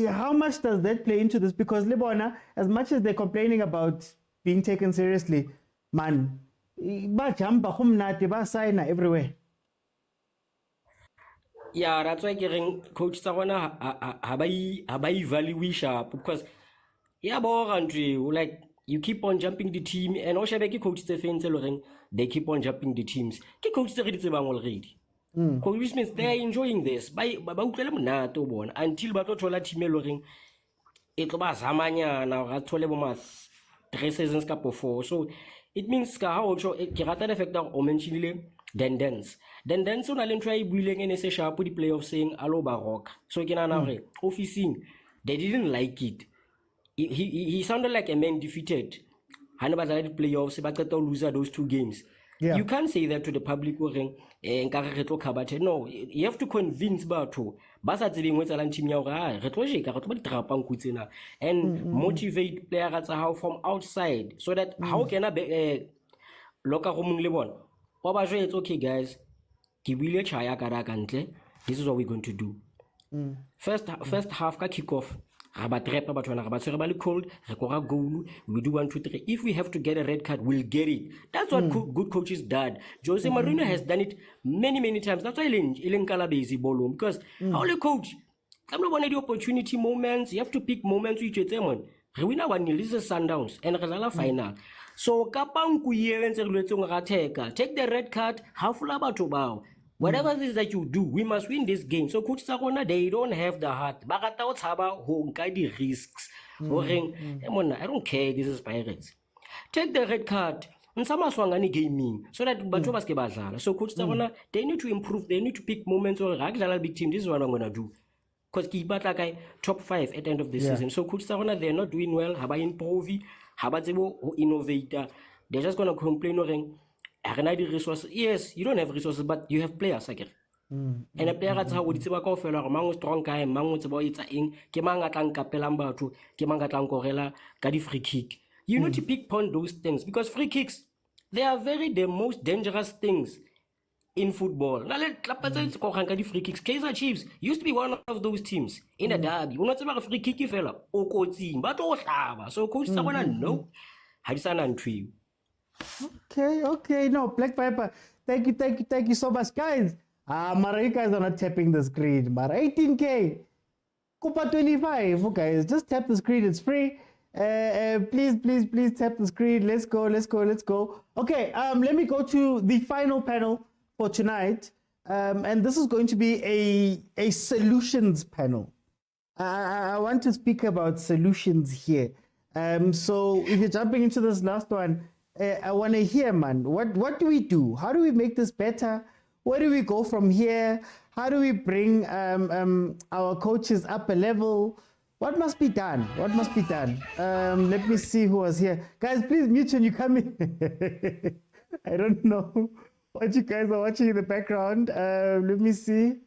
G: How much does that play into this? Because Libona, as much as they're complaining about being taken seriously, man, everywhere.
L: Yeah, that's why getting Coach Sarwana habai value sharp because like you keep on jumping the team and also coach Stephen they keep on jumping the teams. Coach already. Which means they are enjoying this. Until Batotola team it was Hamanya now 3 seasons cup of 4. So it means also Kirata effect of Omenchile. Then dance on Allen try bullying and say sharp the playoff saying allo baroque. So officing they didn't like it. He sounded like a man defeated. Hanabazari playoffs, but loser those 2 games. You can't say that to the public. No, you have to convince batho ba sa tsebeng ho etsalang team ya hore re tlo jeka re tlo ba ditrapang kutsena and motivate players tsa hao from outside so that how can I locker room le bona wa ba jwetsa okay guys ke buile chaya ka ra kantle, this is what we're going to do. First half ka kick off ba trepa batho bana ba tshwere ba le cold re kora goal, we do 1 2 3. If we have to get a red card, we'll get it. That's what good coaches did. Jose Mourinho has done it many times. That's why Ilen Kalabezi bolo, because only coach I'm not one of the opportunity moments. You have to pick moments which you tell me re wina 1-0, this is Sundowns and re final. So kapang ku yele ntse re letsong ra take the red card, half la batho bao. Whatever it is that you do, we must win this game. So coach Sakona, they don't have the heart. Bagata o tshaba ho nka di risks. I don't care, this is Pirates. Take the red card. Nsama swangani gaming so that batho ba ske ba dlala. So coach Sakona, they need to improve, they need to pick moments or ra dlala big team. This is what I'm going to do. Because keep batla kai top 5 at the end of the season. So coach Sakona, they're not doing well. Haba improve, haba tsebo innovator. They're just going to complain resources. Yes, you don't have resources, but you have players. And a player at how would it's about mango strong guy, mango about it's in Kemanga Kapelamba to Kemanga Corella, Gadi free kick. You need to pick upon those things because free kicks, they are the most dangerous things in football. Now let free kicks. Kaizer Chiefs used to be one of those teams in a derby. We're not about a free kick fella. So coach Sabana, no. Hadisana and Tree.
G: Okay. No, Black Piper. Thank you so much, guys. Mara, you guys are not tapping the screen. Mara, 18K. Kupa 25. Guys, just tap the screen. It's free. Please tap the screen. Let's go. Okay, let me go to the final panel for tonight. And this is going to be a solutions panel. I want to speak about solutions here. So if you're jumping into this last one, I want to hear, man, what do we do? How do we make this better? Where do we go from here? How do we bring our coaches up a level? What must be done? Let me see who was here. Guys, please mute when you come in. I don't know what you guys are watching in the background. Let me see.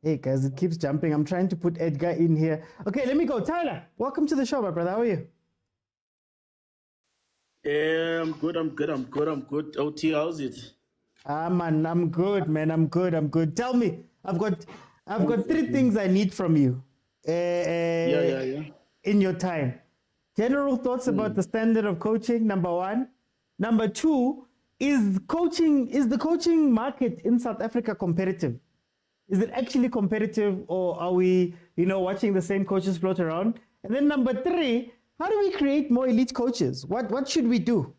G: Hey, guys, it keeps jumping. I'm trying to put Edgar in here. Okay, let me go. Tyler, welcome to the show, my brother. How are you?
U: I'm good. OT, how's it?
G: Man, I'm good, man. I'm good. Tell me, I've got 3 things I need from you.
U: Yeah.
G: In your time. General thoughts about the standard of coaching, number 1. Number 2, is the coaching market in South Africa competitive? Is it actually competitive, or are we, watching the same coaches float around? And then number 3, how do we create more elite coaches? What should we do?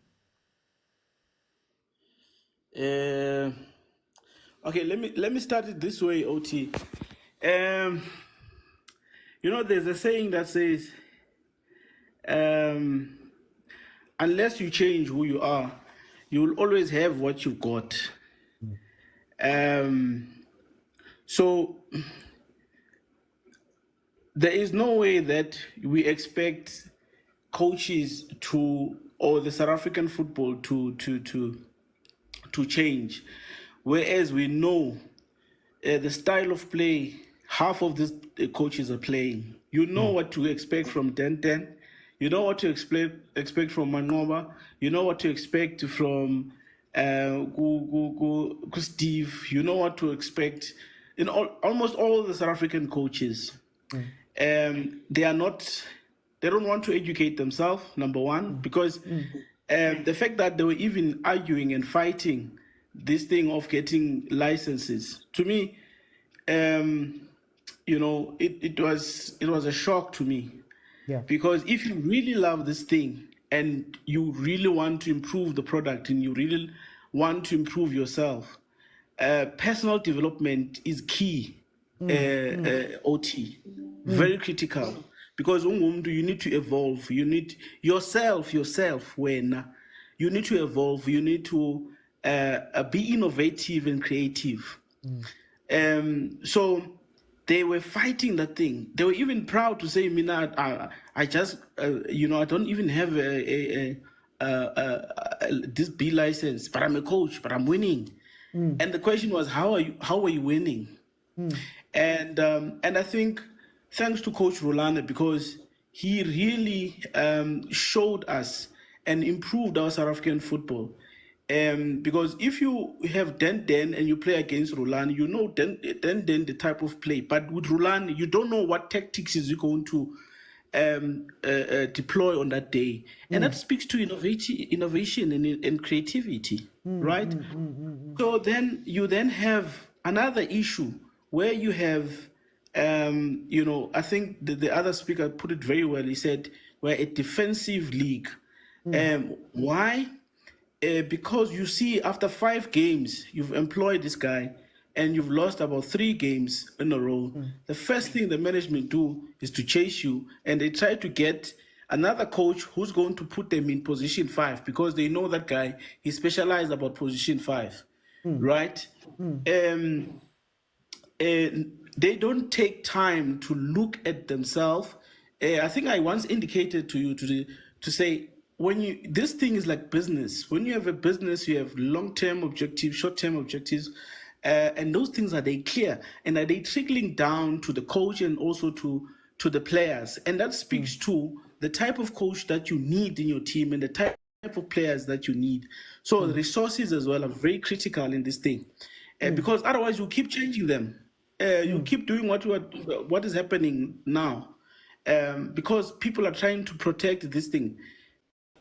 U: Okay, let me start it this way, OT. There's a saying that says, unless you change who you are, you will always have what you got. So there is no way that we expect coaches or the South African football to change, whereas we know the style of play half of the coaches are playing. You know what to expect from 10-10. You know what to expect from Manoba. You know what to expect from Steve. You know what to expect in almost all the South African coaches. They don't want to educate themselves, number one, because the fact that they were even arguing and fighting this thing of getting licenses, to me, it was a shock to me.
G: Yeah.
U: Because if you really love this thing and you really want to improve the product and you really want to improve yourself, personal development is key. OT, very critical, because you need to evolve. You need yourself when you need to evolve. You need to be innovative and creative. So they were fighting that thing. They were even proud to say, "Mina, I just, I don't even have this B license, but I'm a coach, but I'm winning. And the question was, how are you winning? And I think thanks to Coach Rulani, because he really showed us and improved our South African football. Because if you have Den and you play against Rulani, you know Den the type of play. But with Rulani, you don't know what tactics is he going to deploy on that day. And that speaks to innovation and creativity, right? So then you have another issue where you have, I think the other speaker put it very well. He said, we're a defensive league. Why? Because you see, after 5 games, you've employed this guy and you've lost about 3 games in a row. The first thing the management do is to chase you, and they try to get another coach who's going to put them in position 5, because they know that guy, he specialized about position 5, right? They don't take time to look at themselves. I think I once indicated to you to say, this thing is like business. When you have a business, you have long-term objectives, short-term objectives, and those things, are they clear? And are they trickling down to the coach and also to the players? And that speaks to the type of coach that you need in your team and the type of players that you need. So the resources as well are very critical in this thing, because otherwise you keep changing them. You keep doing what is happening now, because people are trying to protect this thing,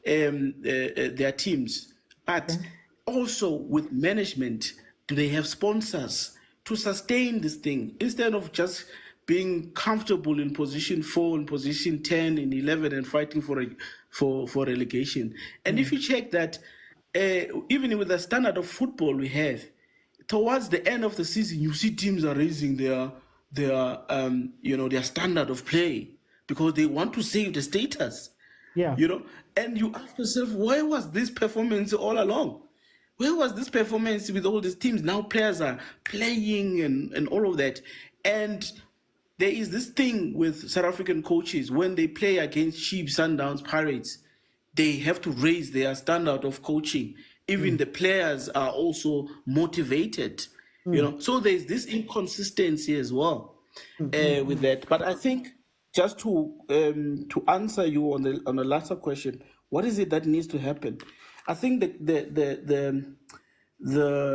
U: their teams. But also with management, do they have sponsors to sustain this thing instead of just being comfortable in position 4 and position 10 and 11 and fighting for relegation? And if you check that, even with the standard of football we have, towards the end of the season, you see teams are raising their standard of play because they want to save the status. And you ask yourself, where was this performance all along? Where was this performance with all these teams? Now players are playing and all of that. And there is this thing with South African coaches, when they play against Chiefs, Sundowns, Pirates, they have to raise their standard of coaching. Even the players are also motivated, So there's this inconsistency as well with that. But I think, just to answer you on the latter question, what is it that needs to happen? I think the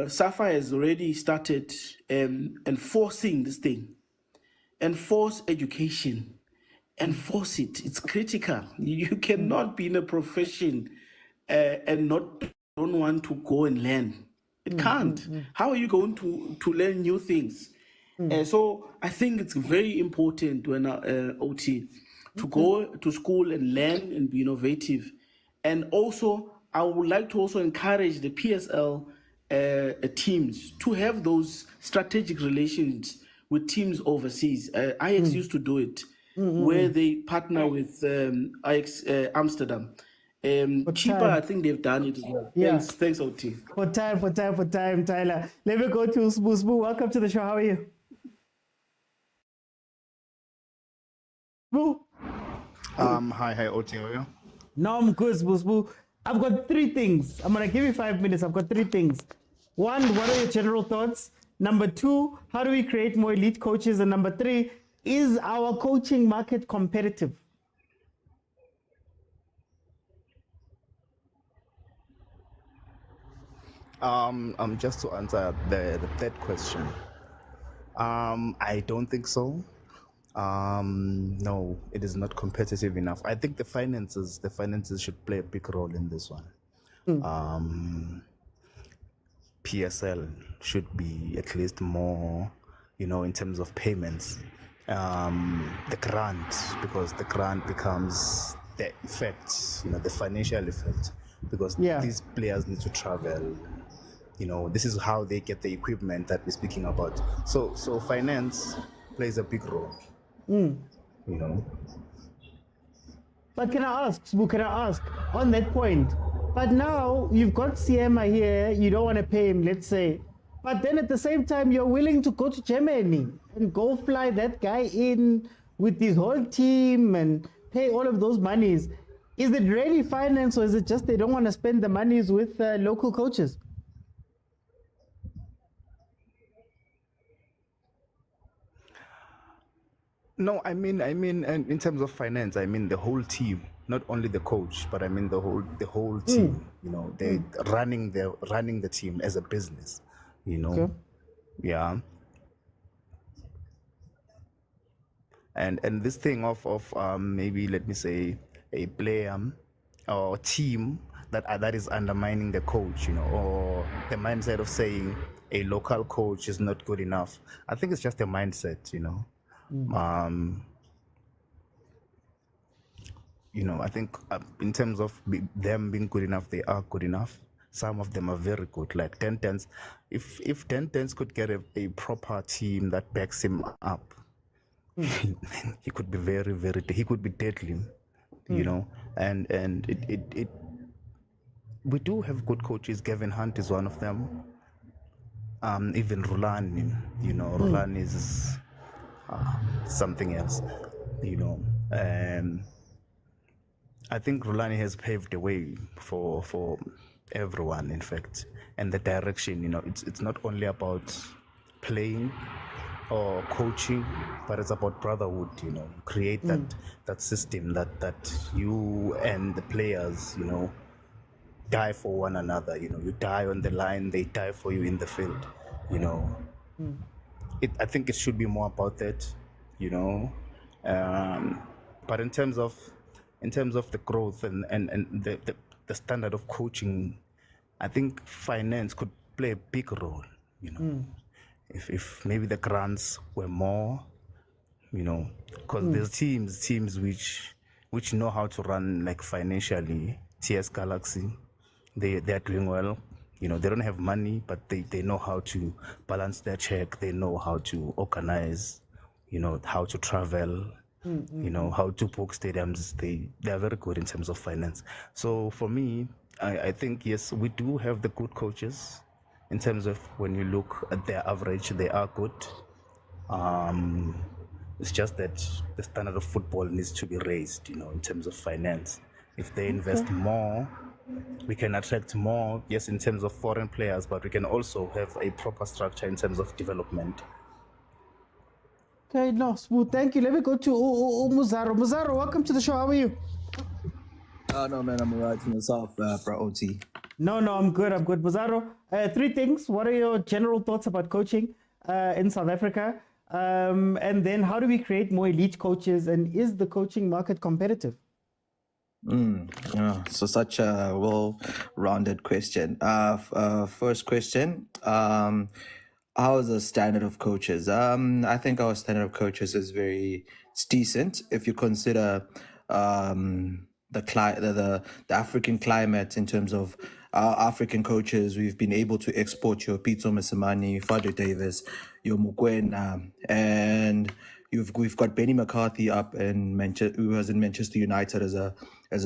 U: SAFA has already started enforcing this thing, enforce education, enforce it. It's critical. You cannot be in a profession and don't want to go and learn. It can't. How are you going to learn new things? So I think it's very important when OT to go to school and learn and be innovative. And also, I would like to also encourage the PSL teams to have those strategic relations with teams overseas. Ajax used to do it, where they partner with Ajax Amsterdam. Cheaper, I think they've done it as well. Thanks, OT.
G: For time, Tyler. Let me go to Sbu. Welcome to the show. How are you? Sbu?
A: Hi, OT. How are you?
G: No, I'm good, Sbu. I've got 3 things. I'm going to give you 5 minutes. I've got 3 things. 1, what are your general thoughts? Number 2, how do we create more elite coaches? And number 3, is our coaching market competitive?
A: Just to answer the third question, I don't think so. No, it is not competitive enough. I think the finances should play a big role in this one. PSL should be at least more, in terms of payments. The grant, because the grant becomes the effect, the financial effect, because these players need to travel. This is how they get the equipment that we're speaking about. So finance plays a big role.
G: But can I ask on that point? But now you've got Siema here, you don't want to pay him, let's say. But then at the same time, you're willing to go to Germany and go fly that guy in with his whole team and pay all of those monies. Is it really finance, or is it just they don't want to spend the monies with local coaches?
A: No, I mean, and in terms of finance, I mean the whole team, not only the coach, but I mean the whole team. You know, they running the team as a business. You know,
G: Okay.
A: yeah. And this thing of maybe, let me say, a player or team that is undermining the coach, you know, or the mindset of saying a local coach is not good enough. I think it's just a mindset, you know. You know, I think in terms of them being good enough, they are good enough. Some of them are very good, like 10-10s. If 10-10s could get a proper team that backs him up, he could be very, very, he could be deadly, you know. And it we do have good coaches. Gavin Hunt is one of them. Even Rulani, you know, Rulani is something else, you know. I think Rulani has paved the way for everyone, in fact, and the direction. You know, it's not only about playing or coaching, but it's about brotherhood. You know, create that system that you and the players, you know, die for one another. You know, you die on the line, they die for you in the field. You know, I think it should be more about that. You know, but in terms of the growth and the standard of coaching, I think finance could play a big role, you know. If maybe the grants were more, you know, because there's teams which know how to run, like, financially. TS Galaxy, they are doing well. You know, they don't have money, but they know how to balance their check. They know how to organize, you know, how to travel, you know, how to book stadiums. They are very good in terms of finance. So for me, I think, yes, we do have the good coaches. In terms of when you look at their average, they are good. It's just that the standard of football needs to be raised, you know, in terms of finance. If they invest more, we can attract more, yes, in terms of foreign players, but we can also have a proper structure in terms of development.
G: Okay, no, smooth. Thank you. Let me go to Muzaro. Muzaro, welcome to the show. How are you?
D: No, man, I'm alright in yourself, bro, OT.
G: No, I'm good. Muzaro, three things. What are your general thoughts about coaching in South Africa? And then how do we create more elite coaches? And is the coaching market competitive?
D: So such a well-rounded question. First question, how is the standard of coaches? I think our standard of coaches is it's decent if you consider the African climate in terms of our African coaches. We've been able to export your Pitso Mosimane, Fado Davis, your mokwena, and we've got Benny McCarthy up in Manchester, who was in Manchester United as a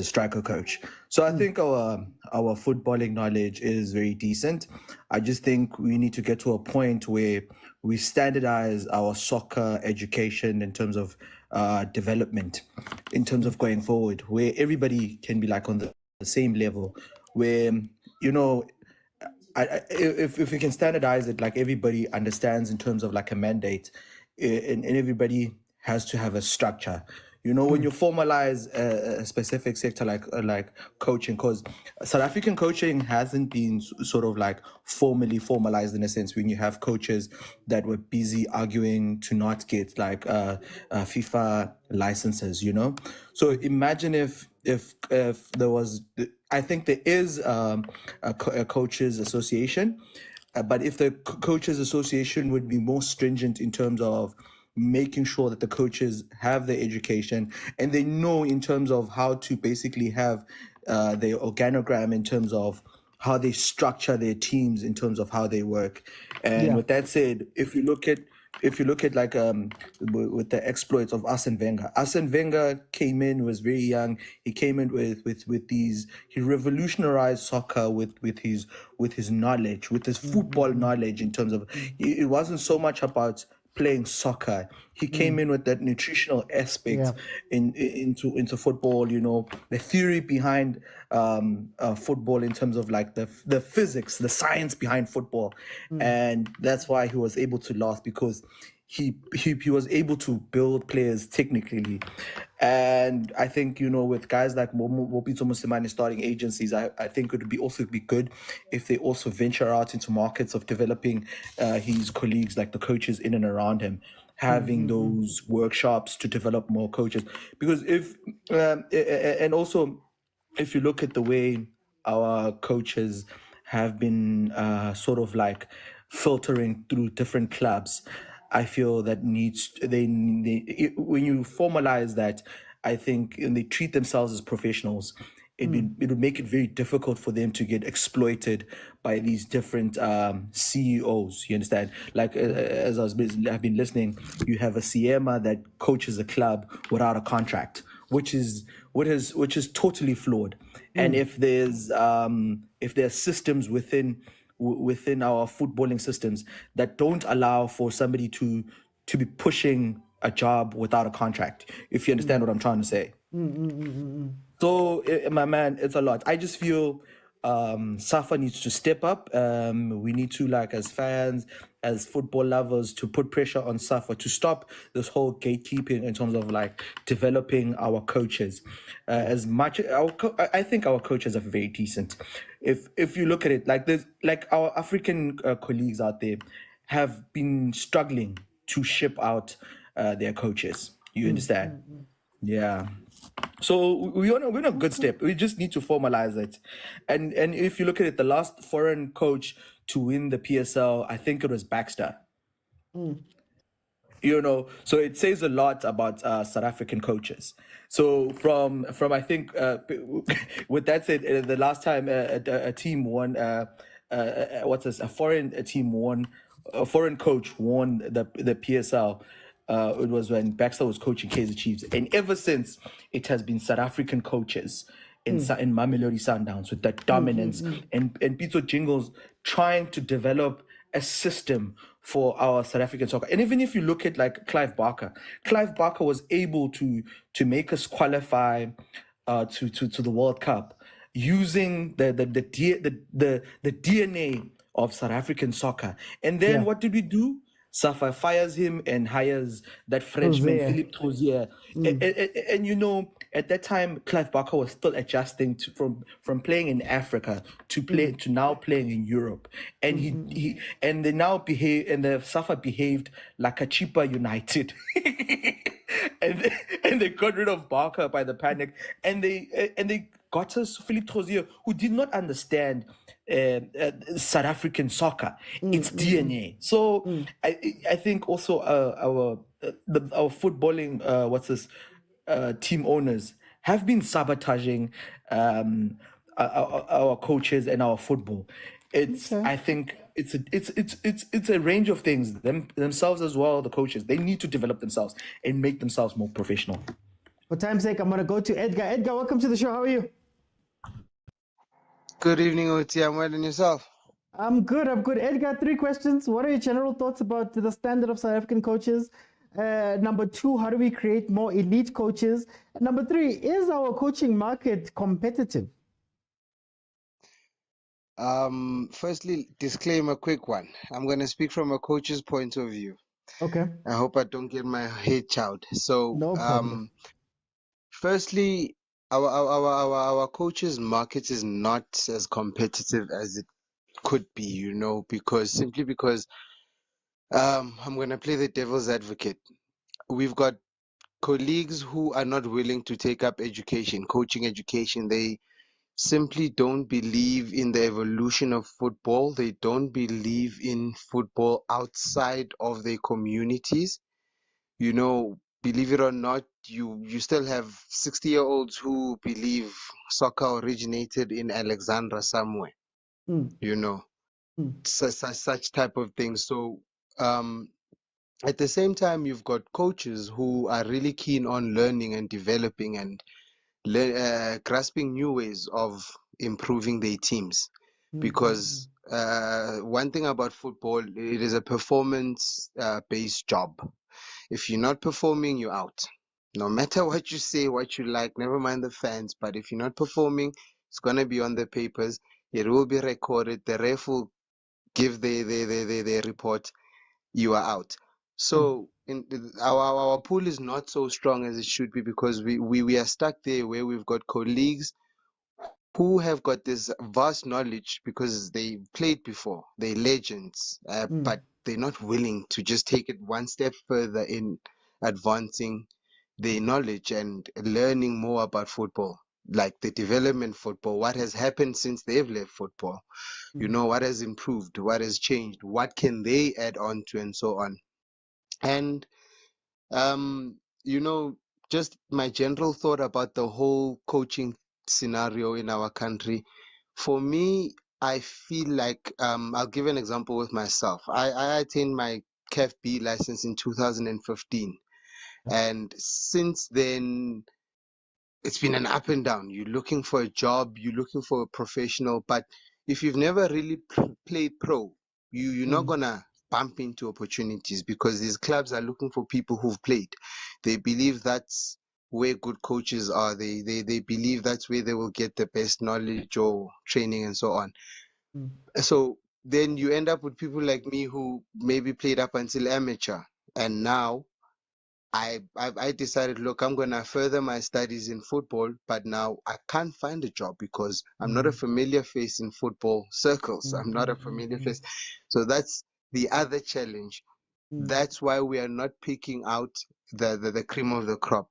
D: striker coach. So I think our footballing knowledge is very decent. I just think we need to get to a point where we standardize our soccer education in terms of development, in terms of going forward, where everybody can be like on the same level, where, you know, if we can standardize it, like everybody understands in terms of like a mandate, and everybody has to have a structure. You know, when you formalize a specific sector like coaching, because South African coaching hasn't been sort of like formally formalized in a sense, when you have coaches that were busy arguing to not get like FIFA licenses, you know. So imagine if there was, I think there is a coaches association, but if the coaches association would be more stringent in terms of making sure that the coaches have their education and they know in terms of how to basically have their organogram in terms of how they structure their teams, in terms of how they work. And with that said, if you look at like with the exploits of Arsene Wenger came in, was very young. He came in with these, he revolutionized soccer with his knowledge, with his football knowledge, in terms of, it wasn't so much about playing soccer. He came in with that nutritional aspect into football. You know, the theory behind football in terms of like the physics, the science behind football, and that's why he was able to last, because he was able to build players technically. And I think, you know, with guys like Pitso Mosimane starting agencies, I think it would also be good if they also venture out into markets of developing his colleagues, like the coaches in and around him, having those workshops to develop more coaches. Because and also if you look at the way our coaches have been sort of like filtering through different clubs, I feel that when you formalize that, I think, and they treat themselves as professionals, it would make it very difficult for them to get exploited by these different CEOs. You understand? Like as I've been listening, you have a Siema that coaches a club without a contract, which is totally flawed. And if there are systems within our footballing systems that don't allow for somebody to be pushing a job without a contract, if you understand what I'm trying to say. So, my man, it's a lot. I just feel SAFA needs to step up. We need to, like, as fans, as football lovers, to put pressure on SAFA to stop this whole gatekeeping in terms of like developing our coaches. As much I think our coaches are very decent. If you look at it, like there's like our African colleagues out there have been struggling to ship out their coaches. You understand? Yeah. So we're on a good step. We just need to formalize it. And if you look at it, the last foreign coach to win the PSL, I think it was Baxter. You know, so it says a lot about South African coaches. So from I think, with that said, the last time a team won, a foreign coach won the PSL. It was when Baxter was coaching Kaizer Chiefs, and ever since it has been South African coaches in Mamelodi Sundowns with that dominance, and Pitso Jingles trying to develop a system for our South African soccer. And even if you look at like Clive Barker was able to make us qualify to the World Cup using the DNA of South African soccer. And then what did we do? SAFA fires him and hires that Frenchman, Philippe Trouzier. And you know, at that time, Clive Barker was still adjusting from playing in Africa to now playing in Europe. And they now the SAFA behaved like a cheaper United. and they got rid of Barker by the panic. And they got us Philippe Trouzier, who did not understand South African soccer, its DNA. So I think also our footballing team owners have been sabotaging our coaches and our football. I think it's a range of things. Themselves as well, the coaches, they need to develop themselves and make themselves more professional.
G: For time's sake, I'm going to go to Edgar. Edgar, welcome to the show. How are you?
E: Good evening, OT. I'm well, and yourself?
G: I'm good. Edgar, 3 questions. What are your general thoughts about the standard of South African coaches? Number 2, how do we create more elite coaches? And number 3, is our coaching market competitive?
E: Firstly, disclaimer, quick one. I'm going to speak from a coach's point of view.
G: Okay.
E: I hope I don't get my head chowed. So,
G: no problem.
E: Firstly, our coaches' market is not as competitive as it could be, you know, because I'm going to play the devil's advocate. We've got colleagues who are not willing to take up coaching education. They simply don't believe in the evolution of football. They don't believe in football outside of their communities. You know, believe it or not, you still have 60-year-olds who believe soccer originated in Alexandria somewhere. You know, such type of things. So at the same time, you've got coaches who are really keen on learning and developing and grasping new ways of improving their teams, because one thing about football, it is a performance based job. If you're not performing, you're out. No matter what you say, what you like, never mind the fans, but if you're not performing, it's going to be on the papers. It will be recorded. The ref will give their report. You are out. So our pool is not so strong as it should be, because we are stuck there where we've got colleagues who have got this vast knowledge because they played before. They're legends, but they're not willing to just take it one step further in advancing their knowledge and learning more about football, like the development football, what has happened since they've left football, you know, what has improved, what has changed, what can they add on to, and so on. And you know, just my general thought about the whole coaching scenario in our country. For me, I feel like I'll give an example with myself. I attained my CAF B license in 2015, and since then it's been an up and down. You're looking for a job, you're looking for a professional, but if you've never really played pro, you're not gonna bump into opportunities, because these clubs are looking for people who've played. They believe that's where good coaches are. They believe that's where they will get the best knowledge or training and so on. So then you end up with people like me who maybe played up until amateur, and now I decided, look, I'm going to further my studies in football, but now I can't find a job because I'm not a familiar face in football circles. I'm not a familiar face. So that's the other challenge. That's why we are not picking out the cream of the crop.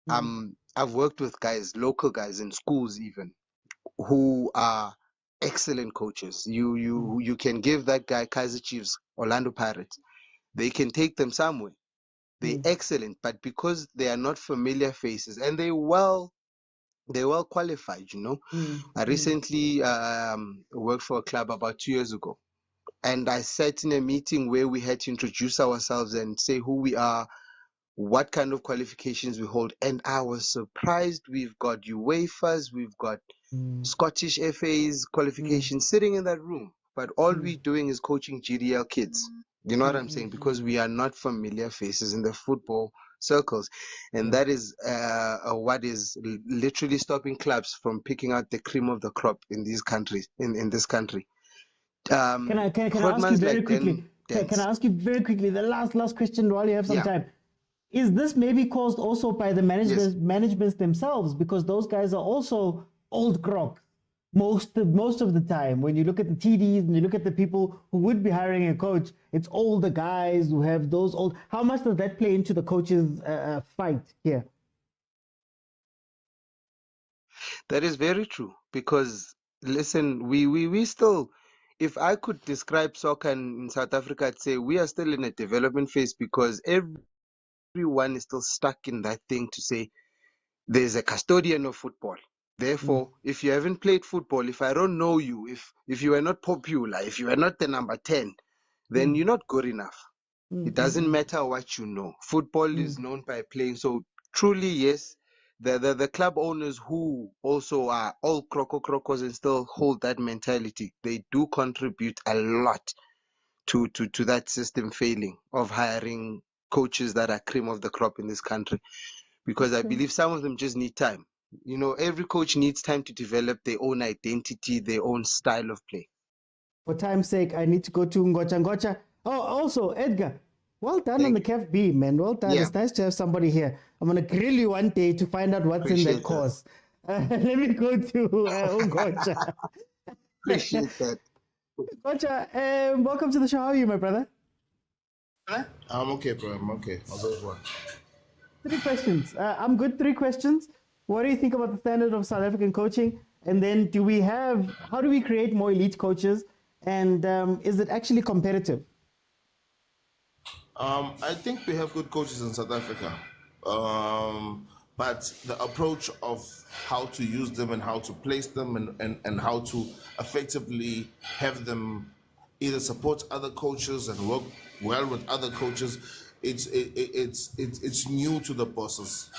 E: I've worked with guys, local guys in schools even, who are excellent coaches. You can give that guy Kaizer Chiefs, Orlando Pirates. They can take them somewhere. They're excellent, but because they are not familiar faces, and they're well qualified, you know. I recently worked for a club about 2 years ago, and I sat in a meeting where we had to introduce ourselves and say who we are, what kind of qualifications we hold, and I was surprised. We've got UEFA's, we've got Scottish FA's qualifications sitting in that room, but all we're doing is coaching GDL kids. You know what I'm saying? Because we are not familiar faces in the football circles, and that is what is literally stopping clubs from picking out the cream of the crop in these countries. In this country,
G: Can I ask you very quickly? Can I ask you very quickly the last question while you have some time? Is this maybe caused also by the managements themselves, because those guys are also old crocs most of the time? When you look at the TDs and you look at the people who would be hiring a coach, it's older guys who have those old. How much does that play into the coaches' fight here?
E: That is very true, because listen, we still, if I could describe soccer in South Africa, I'd say we are still in a development phase, because everyone is still stuck in that thing to say there's a custodian of football. Therefore, if you haven't played football, if I don't know you, if you are not popular, if you are not the number 10, then you're not good enough. It doesn't matter what you know. Football is known by playing. So truly, yes, the club owners who also are all crocos and still hold that mentality, they do contribute a lot to that system failing of hiring coaches that are cream of the crop in this country. Because I believe some of them just need time. You know, every coach needs time to develop their own identity, their own style of play.
G: For time's sake, I need to go to Ngocha. Oh, also, Edgar, well done on the CAF B, man. Well done. It's nice to have somebody here. I'm going to grill you one day to find out what's in that course. Let me go to Ngocha.
E: Appreciate that.
G: Ngocha, welcome to the show. How are you, my brother?
N: I'm okay, bro. I'm okay. I'll go for it.
G: 3 questions. I'm good. 3 questions. What do you think about the standard of South African coaching? And then how do we create more elite coaches? And is it actually competitive?
N: I think we have good coaches in South Africa. But the approach of how to use them and how to place them and how to effectively have them either support other coaches and work well with other coaches, it's new to the bosses.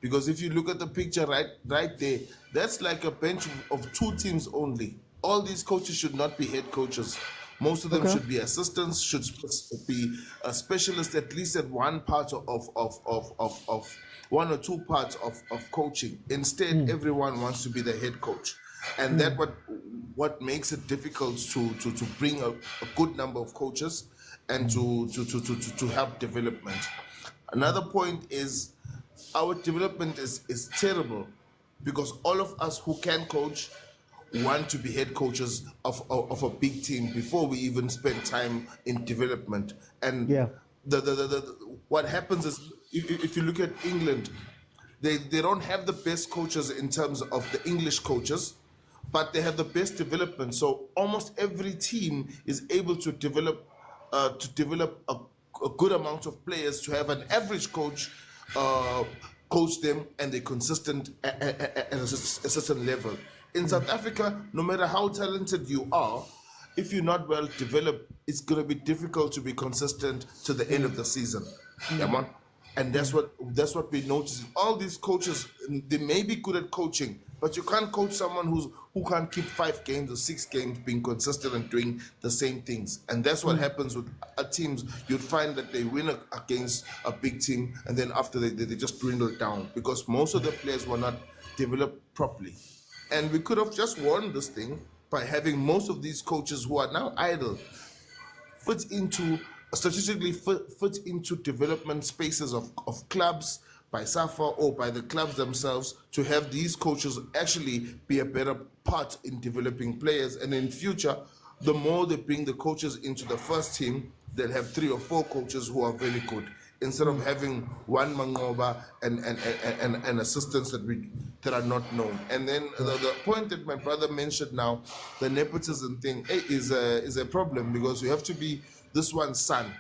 N: Because if you look at the picture right there, that's like a bench of 2 teams only. all these coaches should not be head coaches. Most of them should be assistants, should be a specialist at least at one part of one or two parts of coaching. Instead, everyone wants to be the head coach, and that what makes it difficult to bring a good number of coaches and to help development. Another point is our development is terrible because all of us who can coach want to be head coaches of a big team before we even spend time in development. And what happens is, if you look at England, they don't have the best coaches in terms of the English coaches, but they have the best development. So almost every team is able to develop a good amount of players to have an average coach coach them, and they're consistent at a certain level. In South Africa, no matter how talented you are, if you're not well developed, it's going to be difficult to be consistent to the end of the season. Yeah, man. And that's what we notice. All these coaches, they may be good at coaching, but you can't coach someone who can't keep 5 games or 6 games being consistent and doing the same things. And that's what happens with teams. You'd find that they win against a big team, and then after they just dwindle down because most of the players were not developed properly. And we could have just won this thing by having most of these coaches who are now idle strategically fit into development spaces of clubs by SAFA or by the clubs themselves, to have these coaches actually be a better part in developing players. And in future, the more they bring the coaches into the first team, they'll have 3 or 4 coaches who are very good, instead of having one Mangoba and assistants that are not known. And then the point that my brother mentioned now, the nepotism thing, is a problem, because you have to be this one's son.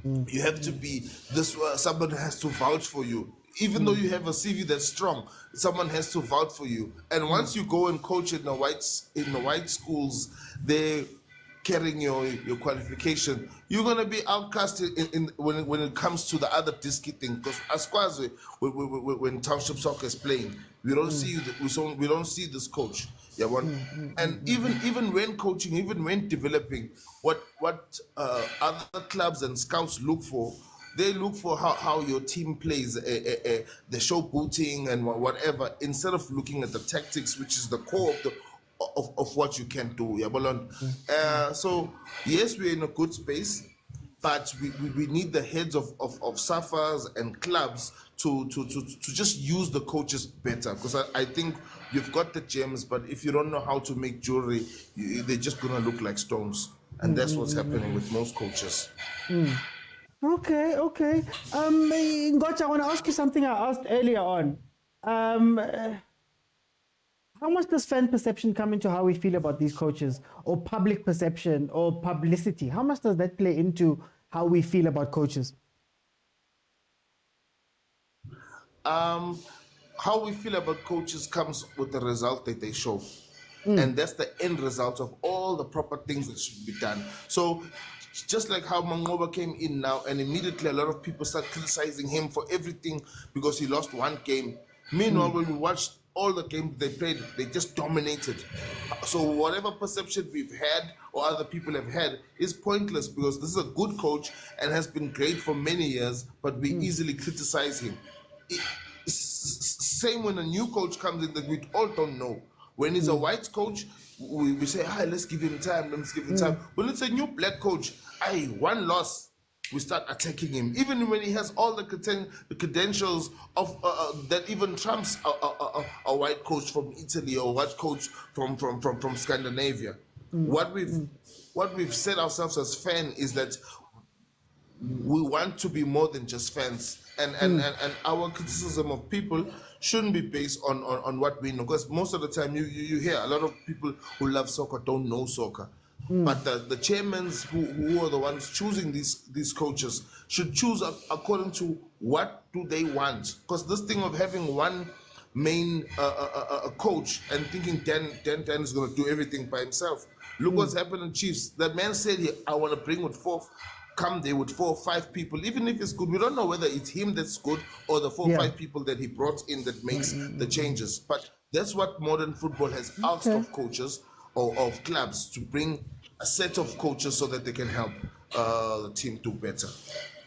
N: You have to be this. Someone has to vouch for you. Even though you have a CV that's strong, someone has to vouch for you. And once you go and coach in the white schools, they're carrying your qualification, you're gonna be outcast when it comes to the other idiski thing. Because as Kwazi, when township soccer is playing, we don't see this coach. Yeah, and even when coaching, even when developing, what other clubs and scouts look for. They look for how your team plays, the showboating and whatever, instead of looking at the tactics, which is the core of what you can do. So yes, we're in a good space, but we need the heads of SAFAs and clubs to just use the coaches better, because I think you've got the gems, but if you don't know how to make jewelry, they're just gonna look like stones, and that's what's happening with most coaches.
G: Okay. Ngocha, I want to ask you something I asked earlier on. How much does fan perception come into how we feel about these coaches, or public perception or publicity? How much does that play into how we feel about coaches?
N: How we feel about coaches comes with the result that they show. And that's the end result of all the proper things that should be done. So just like how Mangoba came in now, and immediately a lot of people start criticizing him for everything because he lost one game. Meanwhile, when we watched all the games they played, they just dominated. So whatever perception we've had or other people have had is pointless, because this is a good coach and has been great for many years, but we easily criticize him. Same when a new coach comes in that we all don't know. When he's a white coach, we say, let's give him time, When it's a new black coach, one loss, we start attacking him. Even when he has all the credentials of that even trumps a white coach from Italy or a white coach from Scandinavia. What we've said ourselves as fans is that we want to be more than just fans. And our criticism of people shouldn't be based on what we know, because most of the time you hear a lot of people who love soccer don't know soccer. But the chairmen who are the ones choosing these coaches should choose according to what do they want. Because this thing of having one main coach and thinking Dan is going to do everything by himself. Look what's happened in Chiefs. That man said, I want to bring come there with 4 or 5 people, even if it's good. We don't know whether it's him that's good or the 4 or 5 people that he brought in that makes the changes. But that's what modern football has asked of coaches.
F: or of clubs to bring a set of coaches so that they can help the team do better.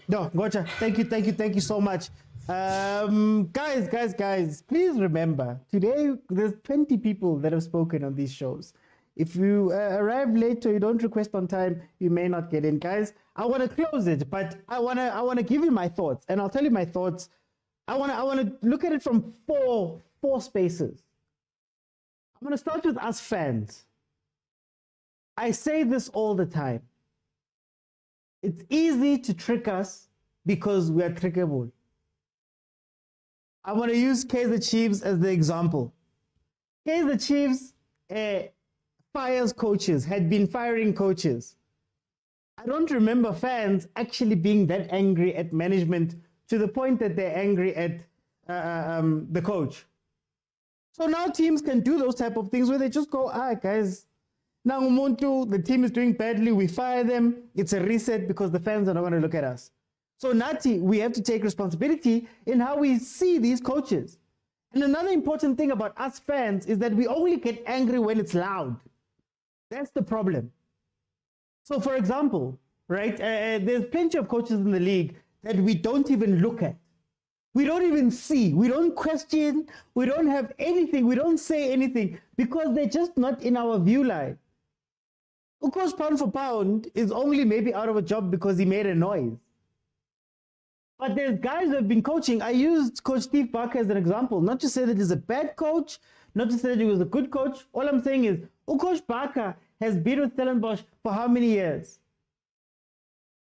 G: No, gotcha. Thank you so much. Guys, please remember, today there's 20 people that have spoken on these shows. If you arrive late or you don't request on time, you may not get in. Guys, I want to close it, but I want to give you my thoughts, and I'll tell you my thoughts. I want to look at it from four spaces. I'm going to start with us fans. I say this all the time. It's easy to trick us because we are trickable. I want to use Kaizer Chiefs as the example. Kaizer Chiefs fires coaches, had been firing coaches. I don't remember fans actually being that angry at management to the point that they're angry at the coach. So now teams can do those type of things where they just go, guys, now the team is doing badly, we fire them, it's a reset because the fans are not going to look at us. So Nati, we have to take responsibility in how we see these coaches. And another important thing about us fans is that we only get angry when it's loud. That's the problem. So for example, right, there's plenty of coaches in the league that we don't even look at. We don't even see, we don't question, we don't have anything, we don't say anything because they're just not in our view line. Of course, pound for pound is only maybe out of a job because he made a noise. But there's guys who have been coaching. I used Coach Steve Barker as an example, not to say that he's a bad coach, not to say that he was a good coach. All I'm saying is, Coach Barker has been with Stellenbosch for how many years?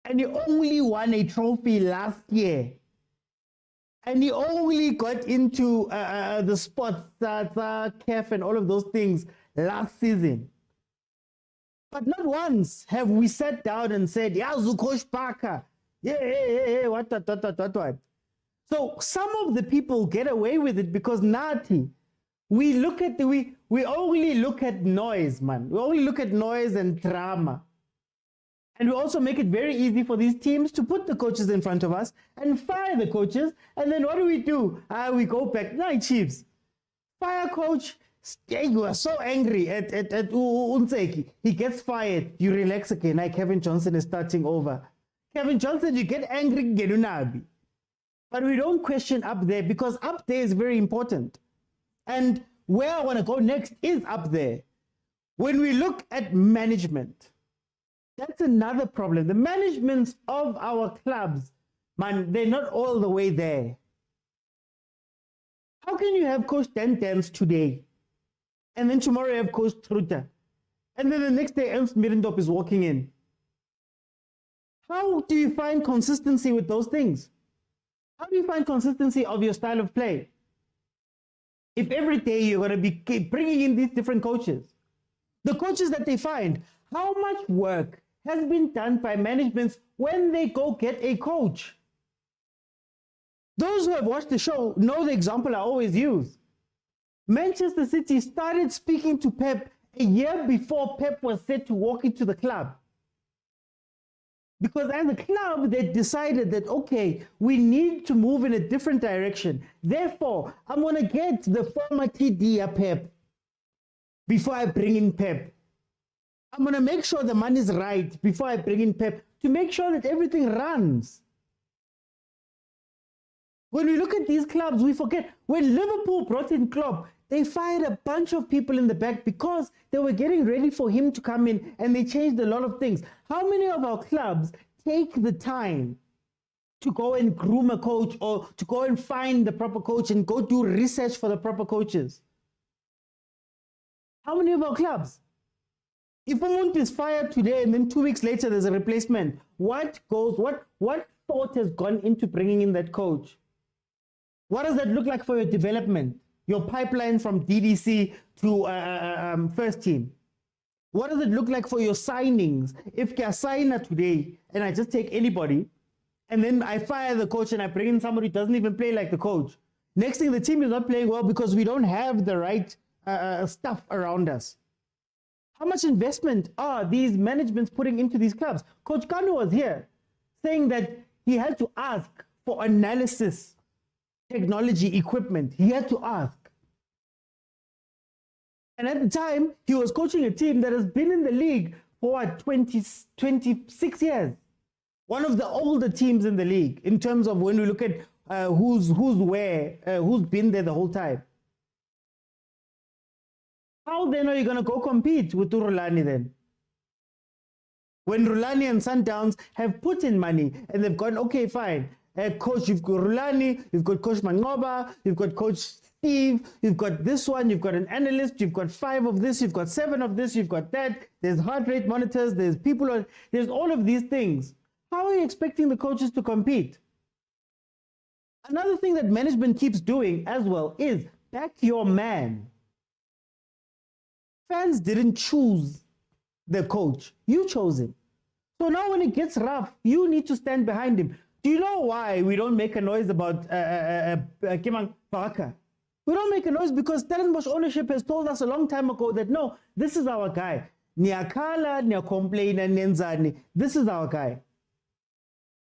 G: And he only won a trophy last year. And he only got into the sports, CAF and all of those things last season. But not once have we sat down and said, yeah, Coach Barker, what. So some of the people get away with it because Nati, we only look at noise, man. We only look at noise and drama. And we also make it very easy for these teams to put the coaches in front of us and fire the coaches. And then what do? We go back. No, Chiefs. Fire coach. You are so angry at Unseki. He gets fired. You relax again. Like Kevin Johnson is starting over. Kevin Johnson, you get angry, Genunabi. But we don't question up there because up there is very important. And where I want to go next is up there. When we look at management, that's another problem. The managements of our clubs, man, they're not all the way there. How can you have Coach Dance today, and then tomorrow you have Coach Truta, and then the next day Ernst Mirendorp is walking in? How do you find consistency with those things? How do you find consistency of your style of play? If every day you're going to be bringing in these different coaches, the coaches that they find, how much work has been done by managements when they go get a coach? Those who have watched the show know the example I always use. Manchester City started speaking to Pep a year before Pep was set to walk into the club. Because as a club, they decided that, okay, we need to move in a different direction. Therefore, I'm going to get the former TD Pep before I bring in Pep. I'm going to make sure the money's right before I bring in Pep to make sure that everything runs. When we look at these clubs, we forget when Liverpool brought in Klopp, they fired a bunch of people in the back because they were getting ready for him to come in and they changed a lot of things. How many of our clubs take the time to go and groom a coach or to go and find the proper coach and go do research for the proper coaches? How many of our clubs? If someone is fired today and then 2 weeks later there's a replacement, what thought has gone into bringing in that coach? What does that look like for your development? Your pipeline from DDC to first team? What does it look like for your signings? If I sign today and I just take anybody and then I fire the coach and I bring in somebody who doesn't even play like the coach, next thing the team is not playing well because we don't have the right stuff around us. How much investment are these managements putting into these clubs? Coach Kanu was here saying that he had to ask for analysis technology equipment. He had to ask. And at the time, he was coaching a team that has been in the league for what, 26 years. One of the older teams in the league in terms of when we look at who's been there the whole time. How then are you going to go compete with Rulani then? When Rulani and Sundowns have put in money and they've gone, okay, fine. Coach, you've got Rulani, you've got Coach Mangoba, you've got Coach Steve, you've got this one, you've got an analyst, you've got 5 of this, you've got 7 of this, you've got that. There's heart rate monitors, there's people, there's all of these things. How are you expecting the coaches to compete? Another thing that management keeps doing as well is back your man. Fans didn't choose the coach. You chose him. So now when it gets rough, you need to stand behind him. Do you know why we don't make a noise about Kimang Paraka? We don't make a noise because Stellenbosch ownership has told us a long time ago that no, this is our guy. Niakala, nia complain and nenzani. This is our guy.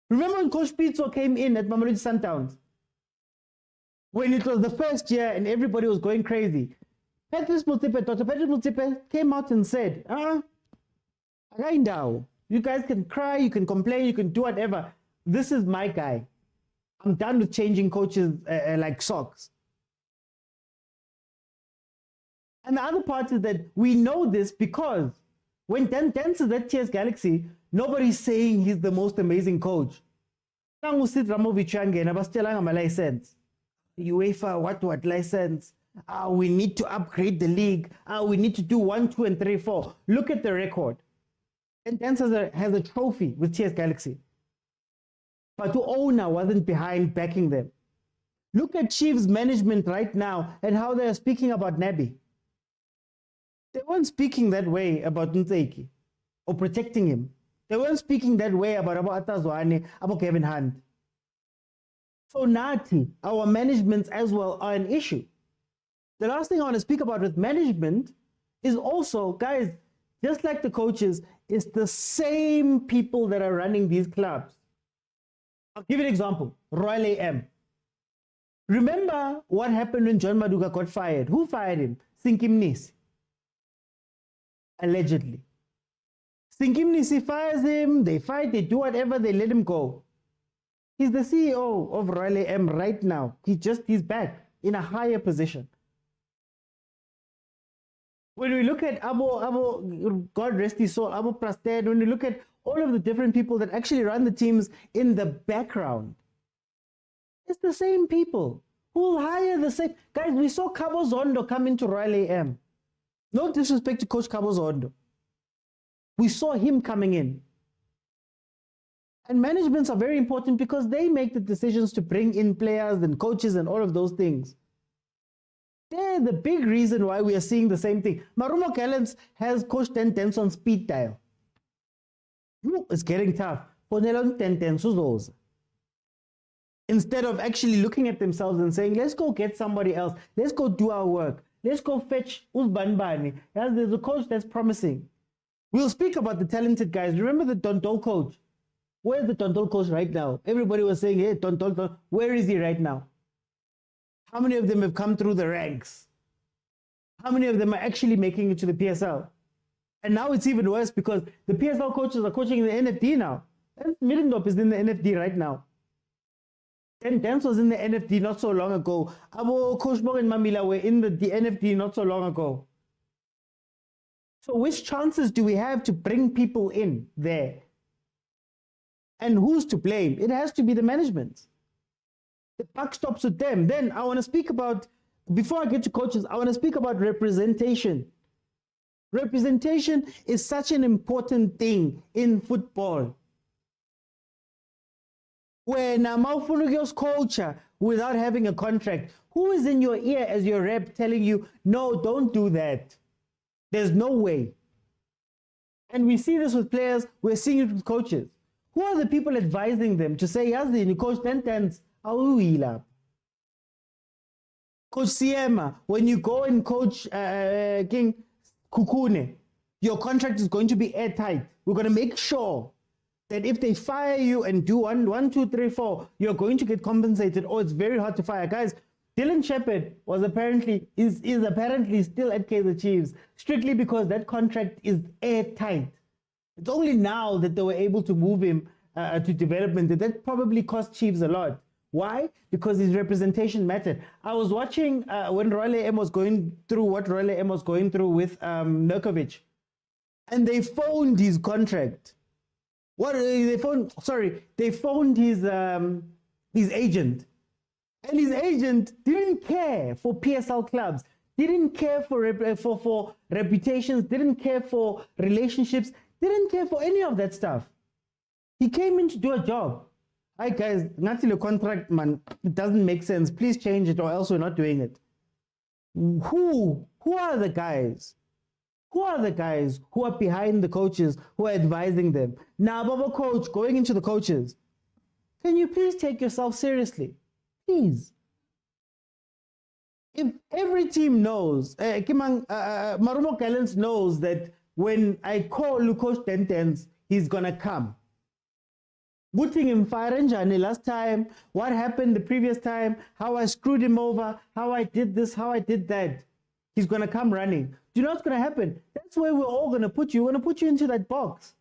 G: Remember when Coach Pitso came in at Mamelodi Sundowns? When it was the first year and everybody was going crazy. Patrice Motsepe, Dr. Patrice Motsepe came out and said, you guys can cry, you can complain, you can do whatever. This is my guy. I'm done with changing coaches like socks. And the other part is that we know this because when Dan is at TS Galaxy, nobody's saying he's the most amazing coach. License. UEFA, what license? We need to upgrade the league. We need to do 1, 2, and 3, 4. Look at the record. And Dan has a trophy with TS Galaxy. But the owner wasn't behind backing them. Look at Chiefs management right now and how they are speaking about Nabi. They weren't speaking that way about Nteki or protecting him. They weren't speaking that way about Tshwane, about Gavin Hunt. So Nati, our managements as well are an issue. The last thing I want to speak about with management is also, guys, just like the coaches, it's the same people that are running these clubs. I'll give you an example. Royal AM. Remember what happened when John Maduka got fired? Who fired him? Sinkimnisi. Allegedly. Sinkimnisi fires him, they fight, they do whatever, they let him go. He's the CEO of Royal AM right now. He's back in a higher position. When we look at Abo, God rest his soul, Abo Prasted, when we look at all of the different people that actually run the teams in the background, it's the same people who will hire the same. Guys, we saw Cabo Zondo come into Royal AM. No disrespect to Coach Cabo Zondo. We saw him coming in. And managements are very important because they make the decisions to bring in players and coaches and all of those things. They're the big reason why we are seeing the same thing. Marumo Callens has Coach 10-10 on speed dial. It's getting tough. Instead of actually looking at themselves and saying, let's go get somebody else. Let's go do our work. Let's go fetch Uzbanbani. There's a coach that's promising. We'll speak about the talented guys. Remember the Tontol coach? Where's the Tontol coach right now? Everybody was saying, hey, Tontol, where is he right now? How many of them have come through the ranks? How many of them are actually making it to the PSL? And now it's even worse because the PSL coaches are coaching in the NFD now. Middendorp is in the NFD right now. Dance was in the NFD not so long ago. Coach Morgan and Mamila were in the NFD not so long ago. So which chances do we have to bring people in there? And who's to blame? It has to be the management. The buck stops with them. Then I want to speak about, before I get to coaches, I want to speak about representation. Representation is such an important thing in football. When Maufunugio's culture without having a contract, who is in your ear as your rep telling you, no, don't do that? There's no way. And we see this with players, we're seeing it with coaches. Who are the people advising them to say, Yazi, you coach 10-10s, Coach Siema, when you go and coach King Kukune, your contract is going to be airtight. We're going to make sure that if they fire you and do 1, 2, 3, 4, you're going to get compensated, or it's very hard to fire. Guys, Dylan Shepherd was apparently is apparently still at Kaizer Chiefs strictly because that contract is airtight. It's only now that they were able to move him to development. That probably cost Chiefs a lot. Why? Because his representation mattered. I was watching when Royal AM was going through what Royal AM was going through with Nurkovic, and they phoned his contract. They phoned his agent. And his agent didn't care for PSL clubs, didn't care for reputations, didn't care for relationships, didn't care for any of that stuff. He came in to do a job. Hi guys, not in the contract, man. It doesn't make sense. Please change it or else we're not doing it. Who are the guys? Who are the guys who are behind the coaches, who are advising them? Now, Baba coach, going into the coaches, can you please take yourself seriously? Please. If every team knows, Marumo Gallants knows that when I call Coach Tentens, he's going to come. Booting him Farenjani last time, what happened the previous time, how I screwed him over, how I did this, how I did that. He's going to come running. Do you know what's going to happen? That's where we're all going to put you. We're going to put you into that box.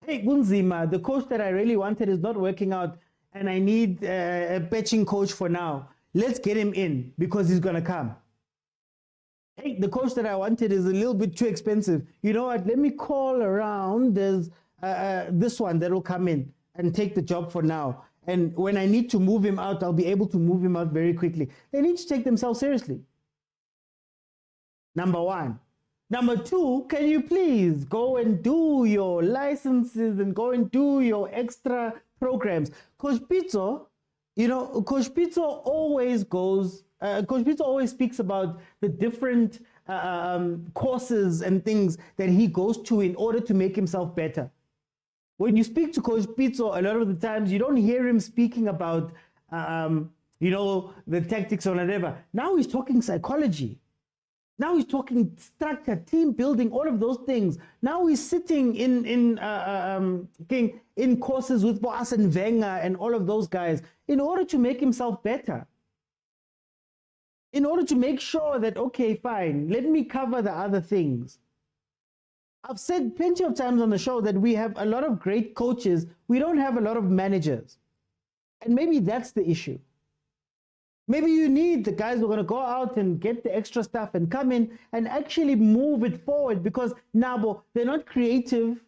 G: Hey, Gunzima, the coach that I really wanted is not working out, and I need a patching coach for now. Let's get him in because he's going to come. Hey, the coach that I wanted is a little bit too expensive. You know what? Let me call around. There's this one that will come in and take the job for now. And when I need to move him out, I'll be able to move him out very quickly. They need to take themselves seriously. Number one. Number two, can you please go and do your licenses and go and do your extra programs? Coach Pitso, you know, Coach Pitso always goes, Coach Pitso always speaks about the different courses and things that he goes to in order to make himself better. When you speak to Coach Pitso, a lot of the times you don't hear him speaking about, you know, the tactics or whatever. Now he's talking psychology. Now he's talking structure, team building, all of those things. Now he's sitting in courses with Boas and Wenger and all of those guys in order to make himself better. In order to make sure that, okay, fine, let me cover the other things. I've said plenty of times on the show that we have a lot of great coaches. We don't have a lot of managers. And maybe that's the issue. Maybe you need the guys who are going to go out and get the extra stuff and come in and actually move it forward, because Nabo, they're not creative.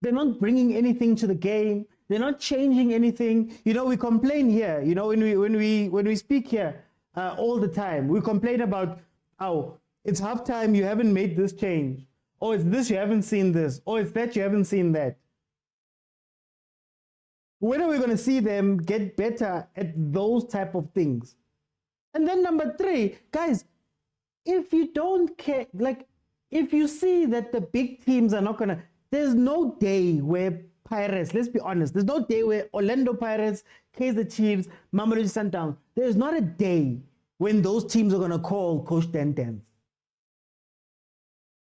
G: They're not bringing anything to the game. They're not changing anything. You know, we complain here, you know, when we speak here all the time, we complain about, oh, it's halftime, you haven't made this change. Oh, it's this, you haven't seen this. Oh, it's that, you haven't seen that. When are we going to see them get better at those type of things? And then number three, guys, if you don't care, like if you see that the big teams are not going to, there's no day where Pirates, let's be honest, there's no day where Orlando Pirates, Kaizer Chiefs, Mamelodi Sundowns, there's not a day when those teams are going to call Coach Tentens.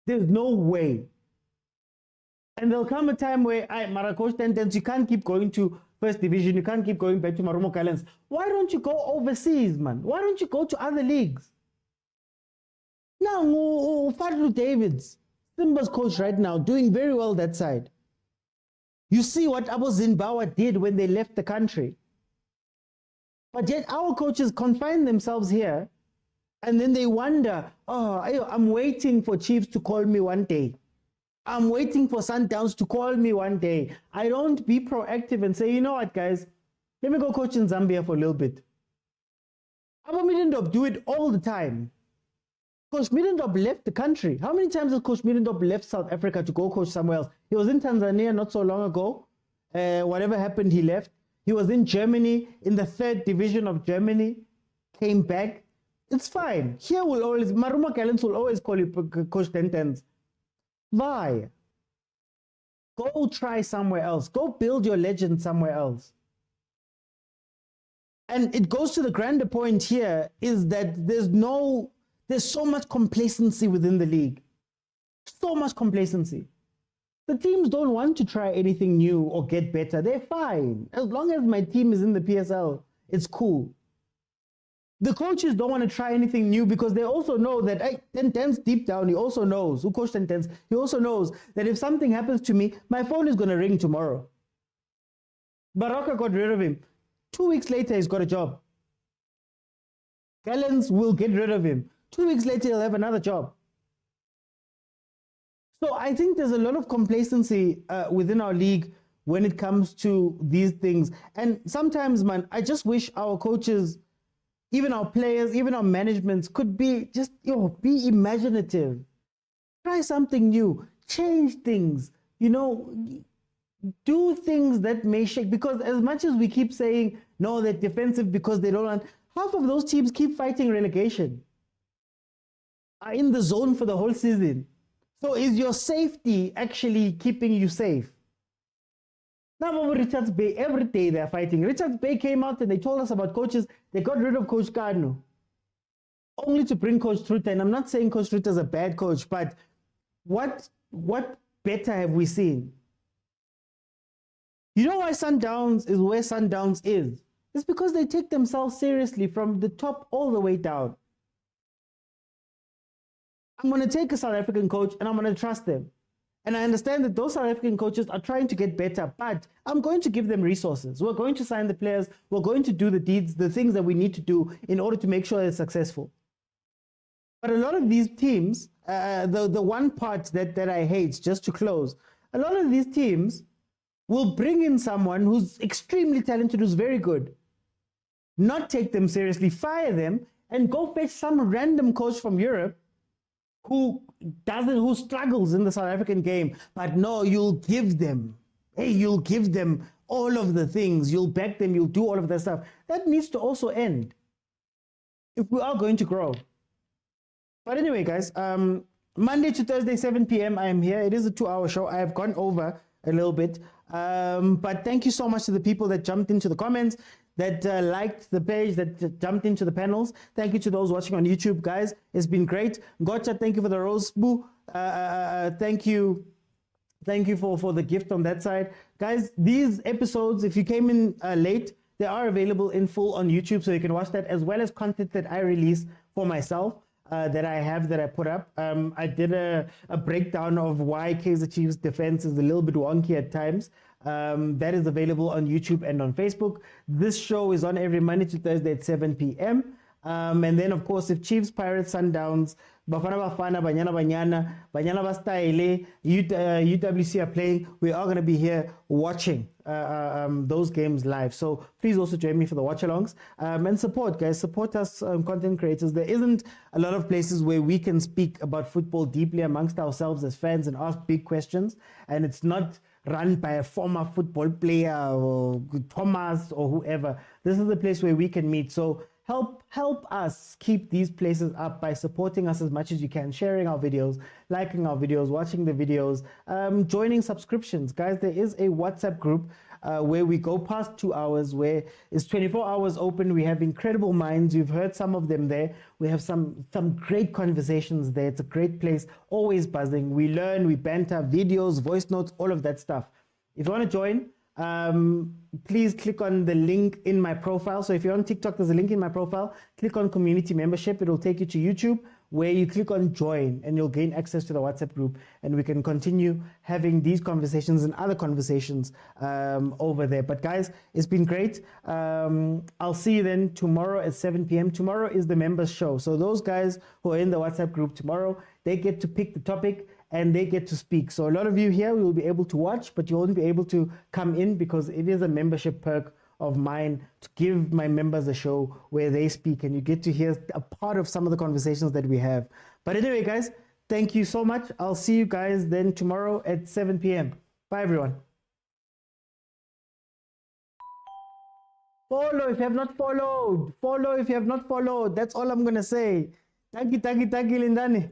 G: There's no way. And there'll come a time where, Coach Tentens, you can't keep going to First Division, you can't keep going back to Marumo Gallants. Why don't you go overseas, man? Why don't you go to other leagues? Now, Fadlu Davids, Simba's coach right now, doing very well that side. You see what Abo Zimbabwe did when they left the country. But yet our coaches confine themselves here, and then they wonder, oh, I'm waiting for Chiefs to call me one day. I'm waiting for Sundowns to call me one day. I don't be proactive and say, you know what, guys, let me go coach in Zambia for a little bit. Abo Middendorp do it all the time. Coach Middendorp left the country. How many times has Coach Middendorp left South Africa to go coach somewhere else? He was in Tanzania not so long ago. Whatever happened, he left. He was in Germany, in the 3rd division of Germany, came back. It's fine. Here will always, Marumo Gallants will always call you Coach Tentens. Why? Go try somewhere else. Go build your legend somewhere else. And it goes to the grander point here is that there's so much complacency within the league. So much complacency. The teams don't want to try anything new or get better. They're fine. As long as my team is in the PSL, it's cool. The coaches don't want to try anything new because they also know that, hey, 10 deep down, he also knows, who coached 10, he also knows that if something happens to me, my phone is going to ring tomorrow. Baraka got rid of him. 2 weeks later, he's got a job. Gallants will get rid of him. 2 weeks later, he'll have another job. So I think there's a lot of complacency within our league when it comes to these things. And sometimes, man, I just wish our coaches, even our players, even our managements could be just, be imaginative. Try something new. Change things. Do things that may shake. Because as much as we keep saying, no, they're defensive because they don't want, half of those teams keep fighting relegation, are in the zone for the whole season. So is your safety actually keeping you safe? Now over Richards Bay, every day they're fighting. Richards Bay came out and they told us about coaches. They got rid of Coach Kanu, only to bring Coach Truta. And I'm not saying Coach Truta is a bad coach, but what better have we seen? You know why Sundowns is where Sundowns is? It's because they take themselves seriously from the top all the way down. I'm going to take a South African coach and I'm going to trust them. And I understand that those South African coaches are trying to get better, but I'm going to give them resources. We're going to sign the players. We're going to do the deeds, the things that we need to do in order to make sure they're successful. But a lot of these teams, the one part that I hate, just to close, a lot of these teams will bring in someone who's extremely talented, who's very good, not take them seriously, fire them, and go fetch some random coach from Europe who struggles in the South African game. But no, you'll give them all of the things, you'll back them, you'll do all of that stuff. That needs to also end if we are going to grow. But anyway, guys, Monday to Thursday, 7 p.m. I am here. It is a 2-hour show. I have gone over a little bit. But thank you so much to the people that jumped into the comments, that liked the page, that jumped into the panels. Thank you to those watching on YouTube, guys. It's been great. Gotcha, thank you for the rose boo. Thank you for the gift on that side. Guys, these episodes, if you came in late, they are available in full on YouTube, so you can watch that, as well as content that I release for myself. That I put up. I did a breakdown of why Kaizer Chiefs defense is a little bit wonky at times. That is available on YouTube and on Facebook. This show is on every Monday to Thursday at 7 p.m. And then, of course, if Chiefs, Pirates, Sundowns, Bafana, Banyana Bastyle, UWC are playing, we are going to be here watching those games live. So please also join me for the watch-alongs and support, guys. Support us, content creators. There isn't a lot of places where we can speak about football deeply amongst ourselves as fans and ask big questions. And it's not run by a former football player or Thomas or whoever. This is the place where we can meet. So help us keep these places up by supporting us as much as you can, sharing our videos, liking our videos, watching the videos, joining subscriptions. Guys, there is a WhatsApp group where we go past 2 hours, where it's 24 hours open. We have incredible minds. You've heard some of them there. We have some great conversations there. It's a great place, always buzzing. We learn, we banter, videos, voice notes, all of that stuff. If you want to join, please click on the link in my profile. So if you're on TikTok, there's a link in my profile. Click on community membership. It'll take you to YouTube, where you click on join, and you'll gain access to the WhatsApp group, and we can continue having these conversations and other conversations over there. But guys, it's been great. I'll see you then tomorrow at 7 p.m. Tomorrow is the members show. So those guys who are in the WhatsApp group tomorrow, they get to pick the topic and they get to speak. So a lot of you here will be able to watch, but you won't be able to come in because it is a membership perk of mine to give my members a show where they speak and you get to hear a part of some of the conversations that we have. But anyway, guys, thank you so much. I'll see you guys then tomorrow at 7 p.m. Bye, everyone. Follow if you have not followed. Follow if you have not followed. That's all I'm going to say. Thank you, Lindani.